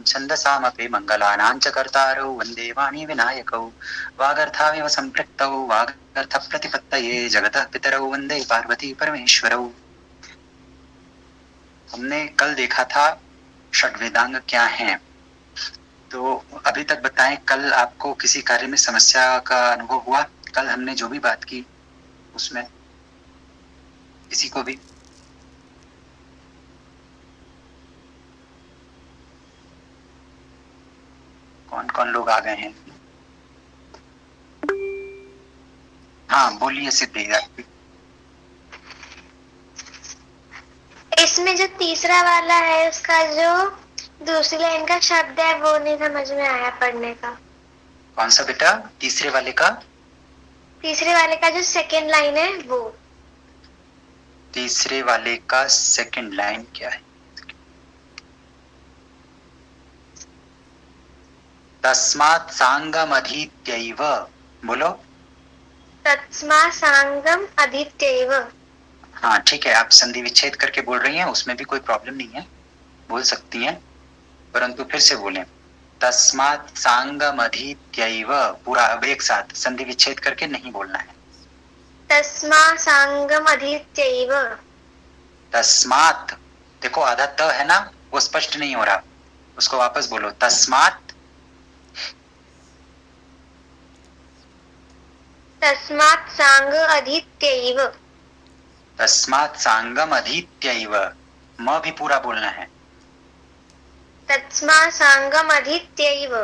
छन्दसामपि मङ्गलानां च कर्तारौ वन्दे वाणी विनायकौ वागर्थाविव सम्पृक्तौ वागर्थप्रतिपत्तये जगतः पितरौ वन्दे पार्वती परमेश्वरौ। हमने कल देखा था षड्वेदांग क्या हैं। तो अभी तक बताएं, कल आपको किसी कार्य में समस्या का अनुभव हुआ? कल हमने जो भी बात की उसमें किसी को भी? कौन कौन लोग आ गए हैं? हाँ बोलिए सिद्धि। इसमें जो तीसरा वाला है उसका जो दूसरी लाइन का शब्द है वो नहीं समझ में आया पढ़ने का। कौन सा बेटा? तीसरे वाले का? तीसरे वाले का जो सेकंड लाइन है वो। तीसरे वाले का सेकंड लाइन क्या है? तस्मात् सांगम अधीत्यैव। बोलो। तस्मा सांगम अधीत्यैव। हाँ ठीक है, आप संधि विच्छेद करके बोल रही हैं, उसमें भी कोई प्रॉब्लम नहीं है, बोल सकती हैं, परंतु फिर से बोलें। तस्मात् सांगम अधीत्यैव, पूरा अब एक साथ संधि विच्छेद करके नहीं बोलना है। तस्मा सांगम अधीत्यैव। तस्मात्, देखो आधा त है ना, वो स्पष्ट नहीं हो रहा, उसको वापस बोलो। तस्मात्। तस्मात् सांग अधीत्यैव। तस्मात् सांगम अधीत्यैव, म भी पूरा बोलना है। तस्मा सांगम अधीत्यैव।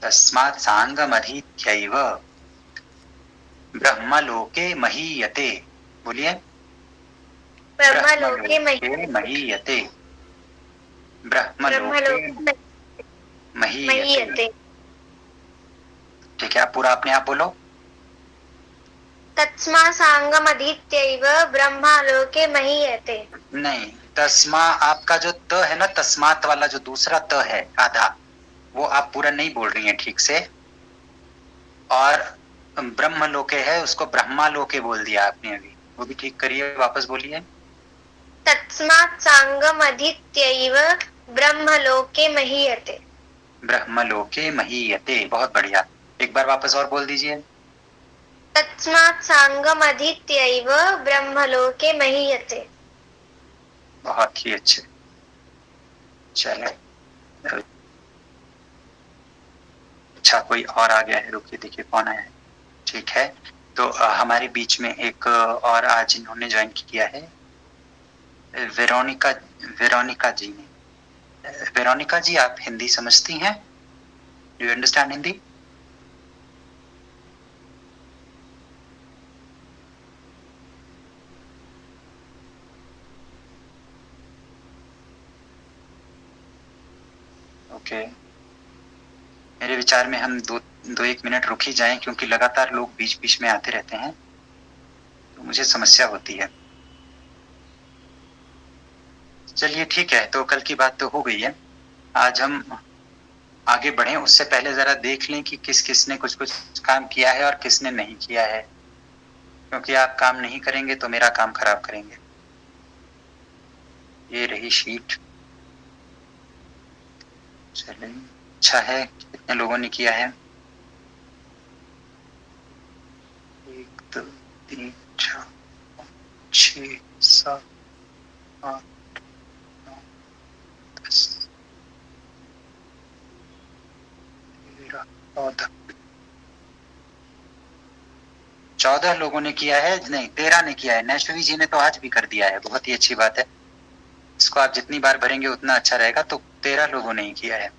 तस्मात् सांगम अधीत्यैव ब्रह्मलोके महीयते। बोलिए। ब्रह्मलोके महीयते। ब्रह्मलोके महीयते। ठीक है, आप पूरा अपने आप बोलो। तस्मा सांगम अधीत्यैव ब्रह्मलोके महीयते। नहीं, तस्मा आपका जो त है ना, तस्मात वाला जो दूसरा त है आधा, वो आप पूरा नहीं बोल रही हैं ठीक से। और ब्रह्मलोके है, उसको ब्रह्मालोके बोल दिया आपने अभी, वो भी ठीक करिए, वापस बोलिए। तस्मात् सांगम अधीत्यैव ब्रह्मलोके महीयते। ब्रह्मलोके महीयते, बहुत बढ़िया, एक बार वापस और बोल दीजिए। तस्मात् सांगम अधीत्यैव ब्रह्मलोके महीयते। बहुत ही अच्छे। चले, अच्छा कोई और आ गया है, रुकिए देखिए कौन आया है। ठीक है, तो हमारे बीच में एक और आज इन्होंने ज्वाइन किया है, वेरोनिका। वेरोनिका जी ने। वेरोनिका जी, आप हिंदी समझती हैं? Do you understand Hindi? Okay, मेरे विचार में हम दो एक मिनट रुक ही जाएं, क्योंकि लगातार लोग बीच बीच में आते रहते हैं तो मुझे समस्या होती है। चलिए ठीक है, तो कल की बात तो हो गई है, आज हम आगे बढ़े उससे पहले जरा देख लें कि किस किस ने कुछ कुछ काम किया है और किसने नहीं किया है, क्योंकि आप काम नहीं करेंगे तो मेरा काम खराब करेंगे। ये रही शीट। चलिए, अच्छा है, कितने लोगों ने किया है? 1 2 3 4 6 7 8 9 10 13 14 14 लोगों ने किया है, नहीं 13 ने किया है। नैशवी जी ने तो आज भी कर दिया है, बहुत ही अच्छी बात है, इसको आप जितनी बार भरेंगे उतना अच्छा रहेगा। तो 13 लोगों ने ही किया है।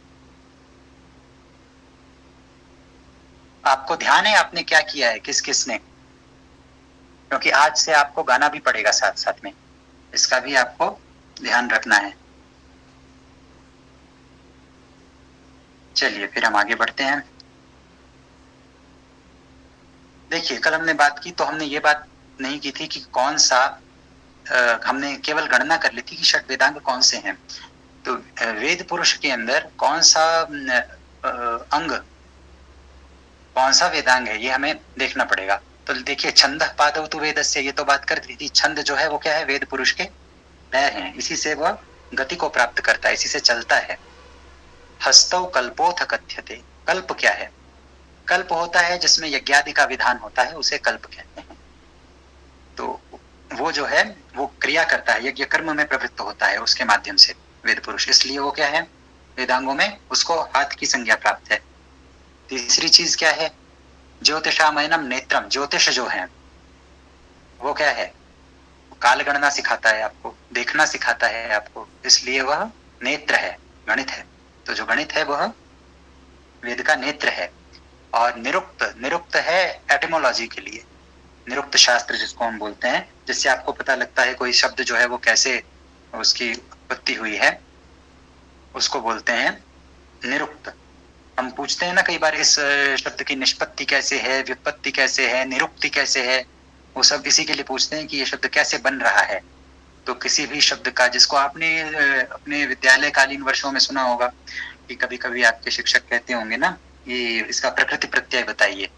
आपको ध्यान है आपने क्या किया है, किस किस ने? क्योंकि आज से आपको गाना भी पड़ेगा साथ साथ में, इसका भी आपको ध्यान रखना है। चलिए फिर हम आगे बढ़ते हैं। देखिए, कल हमने बात की तो हमने ये बात नहीं की थी कि कौन सा, हमने केवल गणना कर ली थी कि षट वेदांग कौन से हैं। तो वेद पुरुष के अंदर कौन सा अंग, कौन सा वेदांग है, ये हमें देखना पड़ेगा। तो देखिए, छंद पादव तो वेदस्य, ये तो बात कर दी थी। छंद जो है वो क्या है? वेद पुरुष के पैर हैं, इसी से वह गति को प्राप्त करता है, इसी से चलता है। हस्तौ कल्पोथ कथ्यते। कल्प क्या है? कल्प होता है जिसमें यज्ञादि का विधान होता है, उसे कल्प कहते हैं। तो वो जो है वो क्रिया करता है, यज्ञ कर्म में प्रवृत्त होता है उसके माध्यम से वेद पुरुष, इसलिए वो क्या है, वेदांगों में उसको हाथ की संज्ञा प्राप्त है। तीसरी चीज क्या है? ज्योतिषामयनम नेत्रम। ज्योतिष जो है वो क्या है? काल गणना सिखाता है आपको, देखना सिखाता है आपको, इसलिए वह नेत्र है, गणित है। तो जो गणित है वह वेद का नेत्र है। और निरुक्त, निरुक्त है एटिमोलॉजी के लिए, निरुक्त शास्त्र जिसको हम बोलते हैं, जिससे आपको पता लगता है कोई शब्द जो है वो कैसे उसकी उत्पत्ति हुई है, उसको बोलते हैं निरुक्त। हम पूछते हैं ना कई बार, इस शब्द की निष्पत्ति कैसे है, व्युत्पत्ति कैसे है, निरुक्ति कैसे है, वो सब इसी के लिए पूछते हैं कि ये शब्द कैसे बन रहा है। तो किसी भी शब्द का, जिसको आपने अपने विद्यालय कालीन वर्षों में सुना होगा कि कभी कभी आपके शिक्षक कहते होंगे ना, ये इसका प्रकृति प्रत्यय बताइए,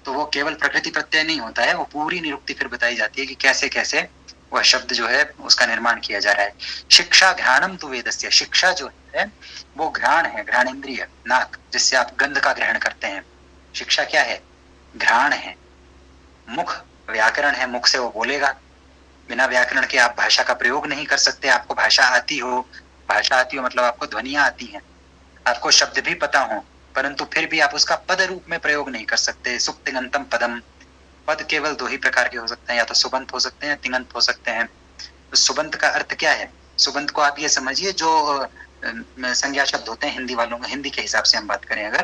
तो वो केवल प्रकृति प्रत्यय नहीं होता है, वो पूरी निरुक्ति फिर बताई जाती है कि कैसे कैसे वह शब्द जो है उसका निर्माण किया जा रहा है। शिक्षा घ्राणम तु वेदस्य। शिक्षा जो है वो घ्राण है, घ्राणेन्द्रिय, नाक, जिससे आप गंध का ग्रहण करते हैं। शिक्षा क्या है? घ्राण है। मुख व्याकरण है, मुख से वो बोलेगा। बिना व्याकरण के आप भाषा का प्रयोग नहीं कर सकते। आपको भाषा आती हो, भाषा आती हो मतलब आपको ध्वनियां आती हैं, आपको शब्द भी पता हो, परंतु फिर भी आप उसका पद रूप में प्रयोग नहीं कर सकते। सुप्तिगंतम पदम। पद केवल दो ही प्रकार के हो सकते हैं, या तो सुबंत हो सकते हैं, तिङंत हो सकते हैं। तो सुबंत का अर्थ क्या है? सुबंत को आप ये समझिए, जो संज्ञा शब्द होते हैं हिंदी वालों में, हिंदी के हिसाब से हम बात करें अगर,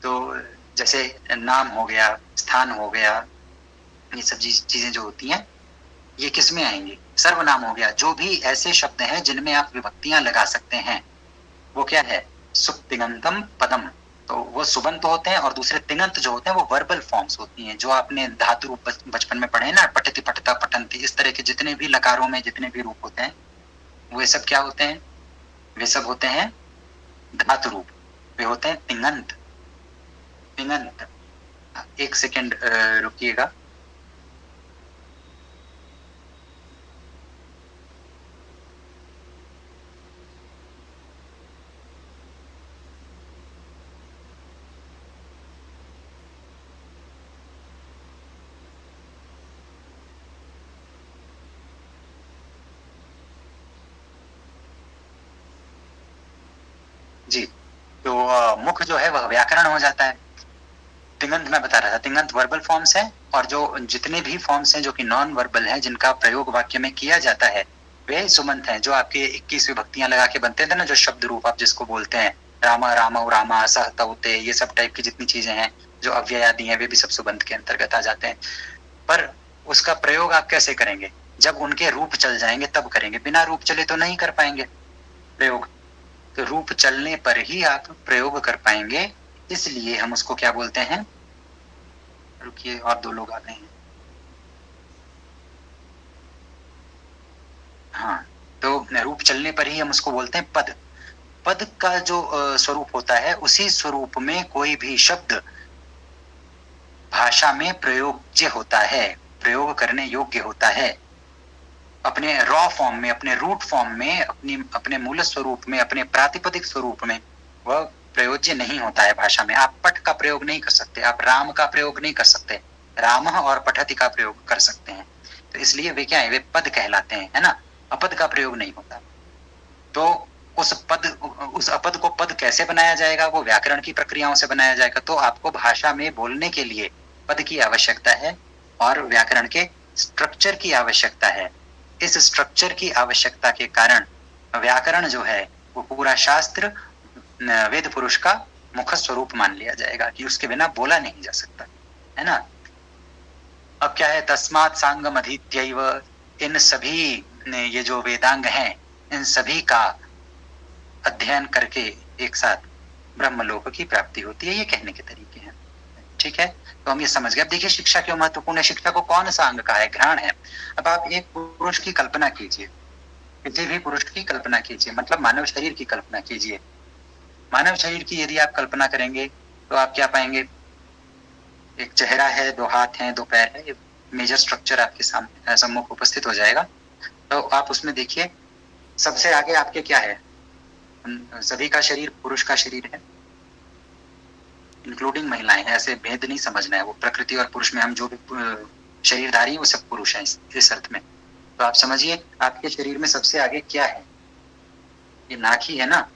तो जैसे नाम हो गया, स्थान हो गया, ये सब चीजें जो होती हैं ये किस में आएंगी? सर्वनाम हो गया। जो भी ऐसे शब्द हैं जिनमें आप विभक्तियां लगा सकते हैं वो क्या है? सुप्तिगंतम पदम। तो वो सुबंत होते हैं, और दूसरे तिङंत जो होते हैं वो वर्बल फॉर्म्स होती हैं, जो आपने धातु रूप बचपन में पढ़े ना, पठति पठता पठंती, इस तरह के जितने भी लकारों में जितने भी रूप होते हैं वे सब क्या होते हैं? वे सब होते हैं धातु रूप, वे होते हैं तिङंत। तिङंत। एक सेकेंड रुकिएगा। जी, तो मुख जो है वह व्याकरण हो जाता है। तिङंत मैं बता रहा था, तिङंत वर्बल फॉर्म्स है, और जो जितने भी फॉर्म्स हैं जो कि नॉन वर्बल हैं, जिनका प्रयोग वाक्य में किया जाता है, वे सुबंत हैं। जो आपके 21 विभक्तियां लगा के बनते थे ना, जो शब्द रूप आप जिसको बोलते हैं, रामा, रामौ, रामा, सह, तौते, ये सब टाइप की जितनी चीजें हैं जो अव्यय आदि हैं, वे भी सब सुबंत के अंतर्गत आ जाते हैं। पर उसका प्रयोग आप कैसे करेंगे? जब उनके रूप चल जाएंगे तब करेंगे, बिना रूप चले तो नहीं कर पाएंगे प्रयोग। तो रूप चलने पर ही आप प्रयोग कर पाएंगे, इसलिए हम उसको क्या बोलते हैं? रुकिए, और दो लोग आ गए हैं। हाँ, तो रूप चलने पर ही हम उसको बोलते हैं पद। पद का जो स्वरूप होता है, उसी स्वरूप में कोई भी शब्द भाषा में प्रयोज्य होता है, प्रयोग करने योग्य होता है। अपने रॉ फॉर्म में, अपने रूट फॉर्म में, अपने मूल स्वरूप में, अपने प्रातिपदिक स्वरूप में वह प्रयोज्य नहीं होता है भाषा में। आप पठ का प्रयोग नहीं कर सकते, आप राम का प्रयोग नहीं कर सकते, राम और पठति का प्रयोग कर सकते हैं। तो इसलिए वे क्या है? वे पद कहलाते हैं, है ना। अपद का प्रयोग नहीं होता। तो उस अपद को पद कैसे बनाया जाएगा? वो व्याकरण की प्रक्रियाओं से बनाया जाएगा। तो आपको भाषा में बोलने के लिए पद की आवश्यकता है और व्याकरण के स्ट्रक्चर की आवश्यकता है। इस स्ट्रक्चर की आवश्यकता के कारण व्याकरण जो है वो पूरा शास्त्र वेद पुरुष का मुख स्वरूप मान लिया जाएगा, कि उसके बिना बोला नहीं जा सकता, है ना। अब क्या है? तस्मात् सांगम अधीत्यैव। इन सभी ये जो वेदांग हैं, इन सभी का अध्ययन करके एक साथ ब्रह्मलोक की प्राप्ति होती है। ये कहने के तरीके हैं, ठीक है। तो हम ये समझ गए। अब देखिए शिक्षा क्यों महत्वपूर्ण है। शिक्षा को कौन सा अंग कहा है? घ्राण है। अब आप एक पुरुष की कल्पना कीजिए, किसी भी पुरुष की कल्पना कीजिए, मतलब मानव शरीर की कल्पना कीजिए। मानव शरीर की यदि आप कल्पना करेंगे तो आप क्या पाएंगे? एक चेहरा है, दो हाथ हैं, दो पैर है, मेजर स्ट्रक्चर आपके सामने सम्मुख उपस्थित हो जाएगा। तो आप उसमें देखिए, सबसे आगे आपके क्या है? सभी का शरीर पुरुष का शरीर है, इंक्लूडिंग महिलाएं, ऐसे भेद नहीं समझना है। वो प्रकृति और पुरुष में हम जो भी शरीरधारी हैं वो सब पुरुष हैं इस अर्थ में। तो आप समझिए आपके शरीर में सबसे आगे क्या है, ये नाक ही है ना।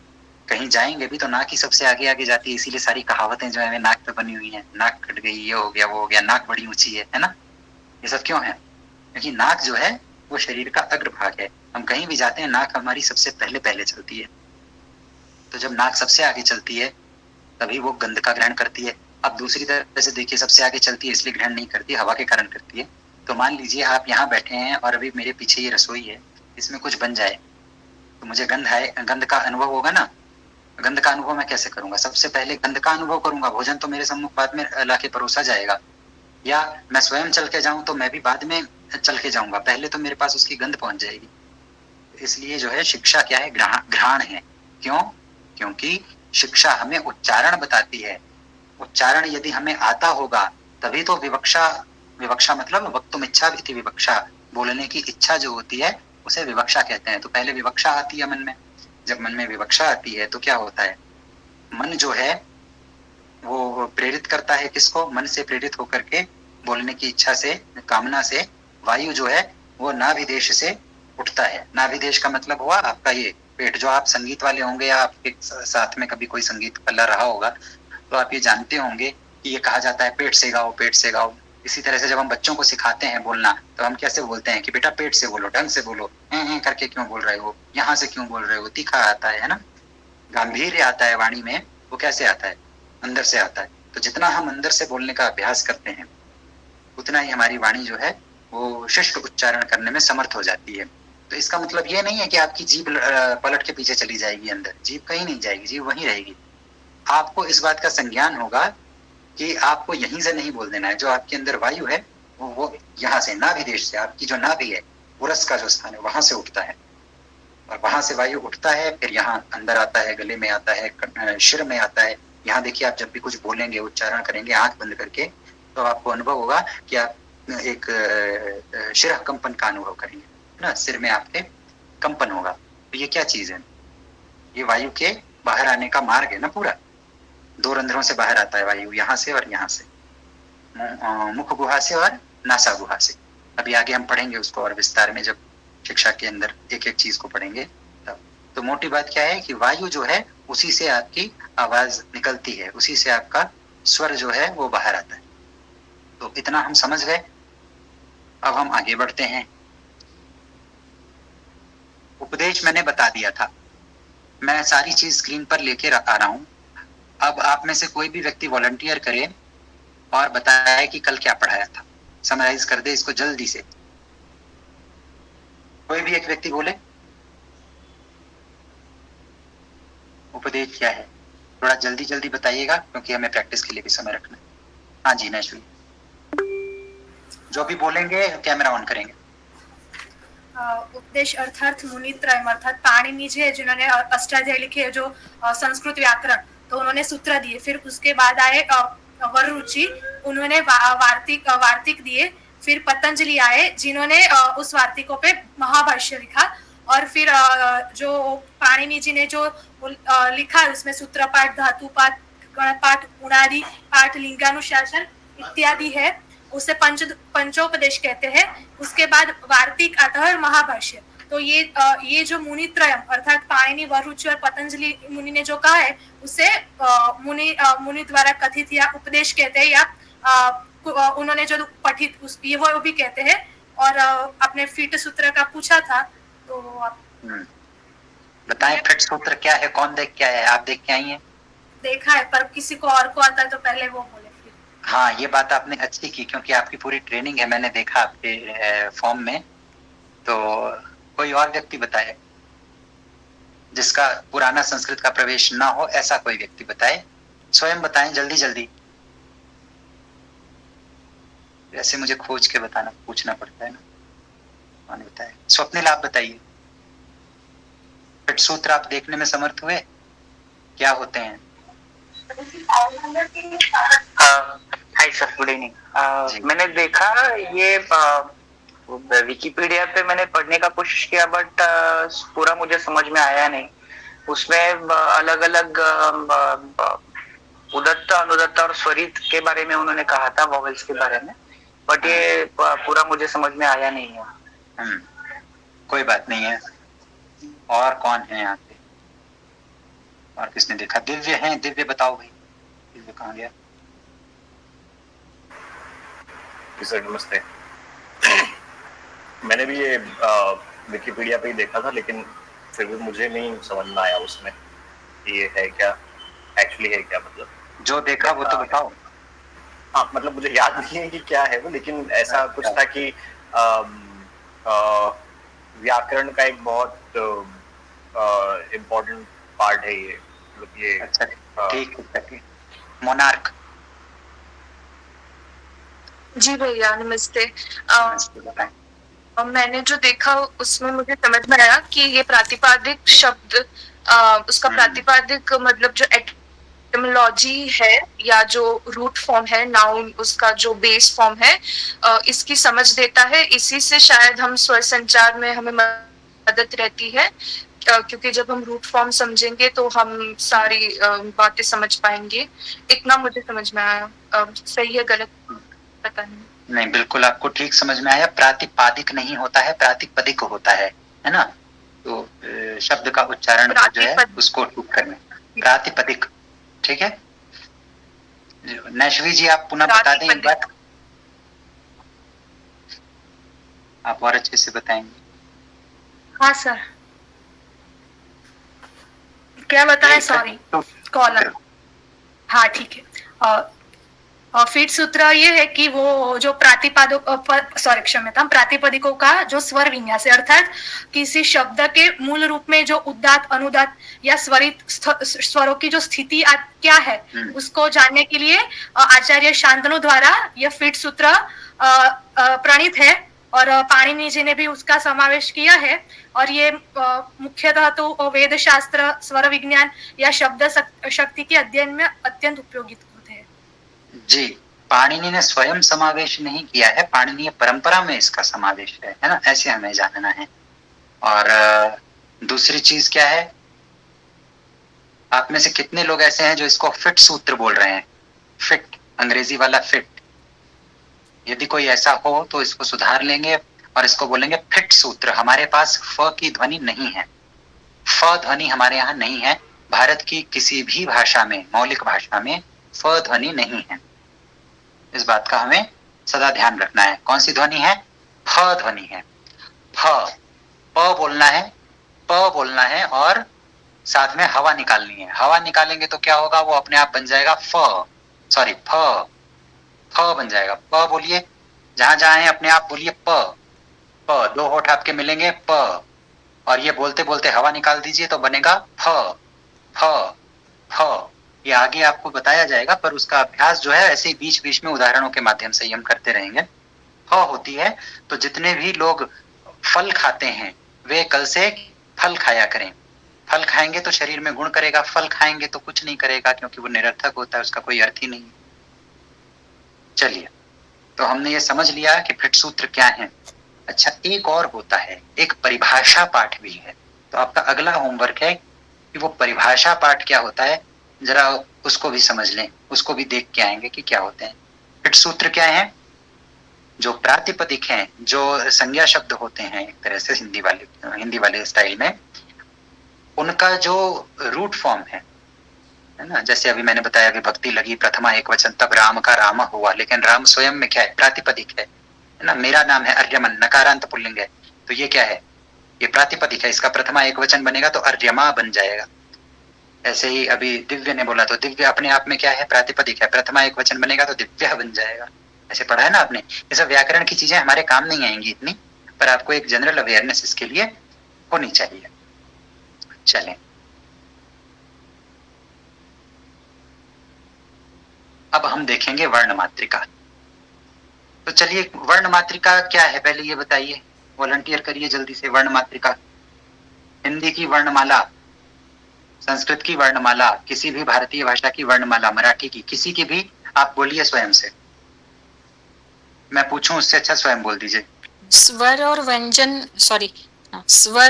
कहीं जाएंगे भी तो नाक ही सबसे आगे आगे जाती है, इसीलिए सारी कहावतें जो है नाक पे बनी हुई हैं, नाक कट गई, ये हो गया, वो हो गया, नाक बड़ी ऊंची है ना। ये सब क्यों है? क्योंकि नाक जो है वो शरीर का अग्रभाग है। हम कहीं भी जाते हैं नाक हमारी सबसे पहले पहले चलती है। तो जब नाक सबसे आगे चलती है तभी वो गंध का ग्रहण करती है। अब दूसरी तरह से देखिए, सबसे आगे चलती है इसलिए ग्रहण नहीं करती, हवा के कारण करती है। तो मान लीजिए आप यहाँ बैठे हैं और अभी मेरे पीछे ये रसोई है, इसमें कुछ बन जाए तो मुझे गंध का अनुभव होगा ना। गंध का अनुभव मैं कैसे करूंगा? सबसे पहले गंध का अनुभव करूंगा, भोजन तो मेरे सम्मुख बाद में लाके परोसा जाएगा। या मैं स्वयं चल के जाऊं तो मैं भी बाद में चल के जाऊंगा, पहले तो मेरे पास उसकी गंध पहुंच जाएगी। इसलिए जो है शिक्षा क्या है? घ्राण है। क्यों? क्योंकि शिक्षा हमें उच्चारण बताती है। उच्चारण यदि हमें आता होगा तभी तो विवक्षा, विवक्षा मतलब वक्तुम इच्छा इति विवक्षा, बोलने की इच्छा जो होती है उसे विवक्षा कहते हैं। तो पहले विवक्षा आती है मन में। जब मन में विवक्षा आती है तो क्या होता है? मन जो है वो प्रेरित करता है किसको? मन से प्रेरित होकर के बोलने की इच्छा से, कामना से वायु जो है वो नाभिदेश से उठता है। नाभिदेश का मतलब हुआ आपका ये पेट। जो आप संगीत वाले होंगे या आपके साथ में कभी कोई संगीत कला रहा होगा तो आप ये जानते होंगे कि ये कहा जाता है पेट से गाओ, पेट से गाओ। इसी तरह से जब हम बच्चों को सिखाते हैं बोलना तो हम कैसे बोलते हैं कि बेटा पेट से बोलो, ढंग से बोलो, हैं करके क्यों बोल रहे हो, यहाँ से क्यों बोल रहे हो। तीखा आता है ना, गांभीर्य आता है वाणी में, वो कैसे आता है? अंदर से आता है। तो जितना हम अंदर से बोलने का अभ्यास करते हैं उतना ही हमारी वाणी जो है वो शिष्ट उच्चारण करने में समर्थ हो जाती है। तो इसका मतलब ये नहीं है कि आपकी जीभ पलट के पीछे चली जाएगी अंदर, जीभ कहीं नहीं जाएगी, जीभ वहीं रहेगी। आपको इस बात का संज्ञान होगा कि आपको यहीं से नहीं बोल देना है। जो आपके अंदर वायु है वो यहाँ से, नाभिदेश से, आपकी जो नाभि है उरस का जो स्थान है वहां से उठता है, और वहां से वायु उठता है, फिर यहाँ अंदर आता है, गले में आता है, शिर में आता है। यहाँ देखिए, आप जब भी कुछ बोलेंगे, उच्चारण करेंगे आंख बंद करके, तो आपको अनुभव होगा कि आप एक शिर कंपन का अनुभव करेंगे ना, सिर में आपके कंपन होगा। तो ये क्या चीज है? ये वायु के बाहर आने का मार्ग है ना पूरा। दो रंध्रों से बाहर आता है वायु, यहाँ से और यहाँ से, मुख गुहा से और नासा गुहा से। अभी आगे हम पढ़ेंगे उसको और विस्तार में, जब शिक्षा के अंदर एक एक चीज को पढ़ेंगे तब। तो मोटी बात क्या है कि वायु जो है उसी से आपकी आवाज निकलती है, उसी से आपका स्वर जो है वो बाहर आता है। तो इतना हम समझ गए। अब हम आगे बढ़ते हैं। उपदेश मैंने बता दिया था, मैं सारी चीज स्क्रीन पर लेके आ रहा हूं। अब आप में से कोई भी व्यक्ति वॉलंटियर करे और बताया कि कल क्या पढ़ाया था, समराइज कर दे इसको जल्दी से। कोई भी एक व्यक्ति बोले उपदेश क्या है, थोड़ा जल्दी जल्दी बताइएगा क्योंकि हमें प्रैक्टिस के लिए भी समय रखना है। हाँ जी नैश्वी, जो भी बोलेंगे कैमरा ऑन करेंगे। उपदेश अर्थात मुनित्रयम, अर्थात पाणिनि जी है जिन्होंने अष्टाध्यायी लिखे, जो संस्कृत व्याकरण, तो उन्होंने सूत्र दिए। फिर उसके बाद आए वररुचि, उन्होंने वार्तिक दिए। फिर पतंजलि आए जिन्होंने उस वार्तिकों पे महाभाष्य लिखा। और फिर जो पाणिनि जी ने जो लिखा है उसमें सूत्रपाठ, धातुपाठ, गणपाठ, उणादि पाठ, लिंगानुशासन इत्यादि है, उसे पंचोपदेश कहते हैं। उसके बाद वार्तिक आता है और महाभाष्य। तो ये जो मुनित्रयम अर्थात पाणिनि, वररुचि और पतंजलि मुनि ने जो कहा है उसे मुनि द्वारा कथित या उपदेश कहते हैं, या उन्होंने जो पठित ये वो भी कहते हैं। और अपने फीट सूत्र का पूछा था तो आप बताएं फीट सूत्र क्या है, कौन देख के आया है? आप देख के आई हैं? देखा है, पर किसी को और को आता है तो पहले वो बोले। हाँ, ये बात आपने अच्छी की क्योंकि आपकी पूरी ट्रेनिंग है, मैंने देखा आपके फॉर्म में। तो कोई और व्यक्ति बताए जिसका पुराना संस्कृत का प्रवेश ना हो, ऐसा कोई व्यक्ति बताए, स्वयं बताएं जल्दी जल्दी। वैसे मुझे खोज के बताना, पूछना पड़ता है ना, कौन बताए? स्वप्निल आप बताइए, फिट सूत्र आप देखने में समर्थ हुए, क्या होते हैं? Hi sir, good evening. मैंने देखा ये विकिपीडिया पे मैंने पढ़ने का कोशिश किया, बट पूरा मुझे समझ में आया नहीं। उसमें अलग अलग उदत्त अनुदत्त और स्वरित के बारे में उन्होंने कहा था, वॉवेल्स के बारे में, बट ये पूरा मुझे समझ में आया नहीं है। कोई बात नहीं है। और कौन है यहाँ पे, और किसने देखा? दिव्य है, दिव्य बताओ भाई, दिव्य कहाँ गया? सर नमस्ते। मैंने भी ये विकिपीडिया पे ही देखा था, लेकिन फिर भी मुझे नहीं समझ में आया उसमें ये है क्या, एक्चुअली है क्या, मतलब जो देखा वो तो बताओ। हाँ, मतलब मुझे याद नहीं है कि क्या है वो, लेकिन ऐसा कुछ था कि व्याकरण का एक बहुत इम्पोर्टेंट पार्ट है ये, मतलब ये। अच्छा ठीक। मोनार्क। जी भैया नमस्ते। बताएं। मैंने जो देखा उसमें मुझे समझ में आया कि ये प्रातिपादिक शब्द उसका प्रातिपादिक मतलब जो एटिमोलॉजी है या जो रूट फॉर्म है, नाउन उसका जो बेस फॉर्म है, इसकी समझ देता है। इसी से शायद हम स्वर संचार में हमें मदद रहती है, क्योंकि जब हम रूट फॉर्म समझेंगे तो हम सारी बातें समझ पाएंगे। इतना मुझे समझ में आया। सही है गलत पता नहीं। बिल्कुल आपको ठीक समझ में आया। प्रातिपादिक नहीं होता है, प्रातिपदिक होता है ना? तो शब्द का उच्चारण जो है उसको ठीक करना, प्रातिपदिक। ठीक है नैशवी जी, आप पुनः बता दें एक बार, आप और अच्छे से बताएंगे। हाँ सर, क्या बताएं? Sorry column. हाँ ठीक है। फीट सूत्र ये है कि वो जो प्रातिपदिकों का जो स्वर विन्यास है, अर्थात किसी शब्द के मूल रूप में जो उदात्त अनुदात्त या स्वरित स्वरों की जो स्थिति क्या है उसको जानने के लिए आचार्य शांतनु द्वारा यह फीट सूत्र प्रणीत है, और पाणिनि जी ने भी उसका समावेश किया है। और ये मुख्यतः तो वेद शास्त्र, स्वर विज्ञान या शब्द शक्ति के अध्ययन में अत्यंत उपयोगी होते हैं। जी, पाणिनि ने स्वयं समावेश नहीं किया है, पाणिनीय परंपरा में इसका समावेश है ना? ऐसे हमें जानना है। और दूसरी चीज क्या है, आप में से कितने लोग ऐसे हैं जो इसको फिट सूत्र बोल रहे हैं? फिट, अंग्रेजी वाला फिट। यदि कोई ऐसा हो तो इसको सुधार लेंगे और इसको बोलेंगे फिट सूत्र। हमारे पास फ की ध्वनि नहीं है, फ ध्वनि हमारे यहाँ नहीं है। भारत की किसी भी भाषा में, मौलिक भाषा में फ ध्वनि नहीं है। इस बात का हमें सदा ध्यान रखना है। कौन सी ध्वनि है? फ ध्वनि है। फ, प बोलना है, प बोलना है और साथ में हवा निकालनी है। हवा निकालेंगे तो क्या होगा? वो अपने आप बन जाएगा फ बन जाएगा। प बोलिए, जहां जहां है अपने आप बोलिए प। दो होठ आपके मिलेंगे प, और ये बोलते बोलते हवा निकाल दीजिए तो बनेगा फ। ये आगे आपको बताया जाएगा, पर उसका अभ्यास जो है ऐसे ही बीच बीच में उदाहरणों के माध्यम से ही हम करते रहेंगे। फ होती है। तो जितने भी लोग फल खाते हैं वे कल से फल खाया करें। फल खाएंगे तो शरीर में गुण करेगा, फल खाएंगे तो कुछ नहीं करेगा, क्योंकि वो निरर्थक होता है, उसका कोई अर्थ ही नहीं। चलिए, तो हमने ये समझ लिया कि फिट सूत्र क्या है। अच्छा, एक और होता है, एक परिभाषा पाठ भी है। तो आपका अगला होमवर्क है कि वो परिभाषा पाठ क्या होता है, जरा उसको भी समझ लें, उसको भी देख के आएंगे कि क्या होते हैं। फिट सूत्र क्या है? जो प्रातिपदिक हैं, जो संज्ञा शब्द होते हैं एक तरह से हिंदी वाले स्टाइल में, उनका जो रूट फॉर्म है ना? जैसे अभी मैंने बताया विभक्ति लगी, प्रथमा एक वचन, तब राम का राम हुआ, लेकिन राम स्वयं में क्या है? प्रातिपदिक है ना? मेरा नाम है अर्यमन, नकारांत पुल्लिंग है, तो ये क्या है? ये प्रातिपदिक है। इसका प्रथमा एक वचन बनेगा तो अर्यमा बन जाएगा। ऐसे ही अभी दिव्य ने बोला तो दिव्य अपने आप में क्या है? प्रातिपदिक है। प्रथमा एक वचन बनेगा तो दिव्य बन जाएगा। ऐसे पढ़ा है ना आपने? ये सब व्याकरण की चीजें हमारे काम नहीं आएंगी इतनी, पर आपको एक जनरल अवेयरनेस इसके लिए होनी चाहिए। चलें, अब हम देखेंगे वर्ण मात्रिका। तो चलिए, वर्ण मात्रिका क्या है पहले ये बताइए, वॉलंटियर करिए जल्दी से। वर्ण मात्रिका, हिंदी की वर्णमाला, संस्कृत की वर्णमाला, किसी भी भारतीय भाषा की वर्णमाला, मराठी की, किसी की भी, आप बोलिए स्वयं से। मैं पूछूं उससे अच्छा स्वयं बोल दीजिए। स्वर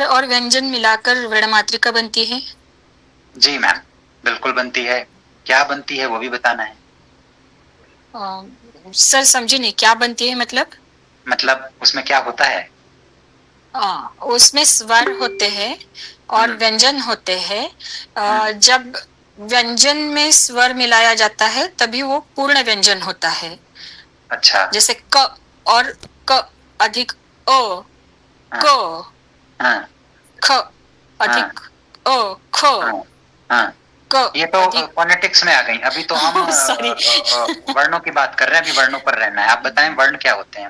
और व्यंजन मिलाकर वर्ण मात्रिका बनती है। जी मैम, बिल्कुल बनती है। क्या बनती है वो भी बताना है। सर समझी नहीं, क्या बनती है मतलब उसमें क्या होता है? उसमें स्वर होते हैं और व्यंजन होते हैं। जब व्यंजन में स्वर मिलाया जाता है तभी वो पूर्ण व्यंजन होता है। अच्छा। जैसे क और क अधिक ओ, हाँ, को, हाँ, ख अधिक ओ, खो, हाँ, हाँ। क ये तो अधिक फोनेटिक्स में आ गई। अभी तो हम सॉरी वर्णों की बात कर रहे हैं। अभी वर्णों पर रहना है। आप बताएं वर्ण क्या होते हैं।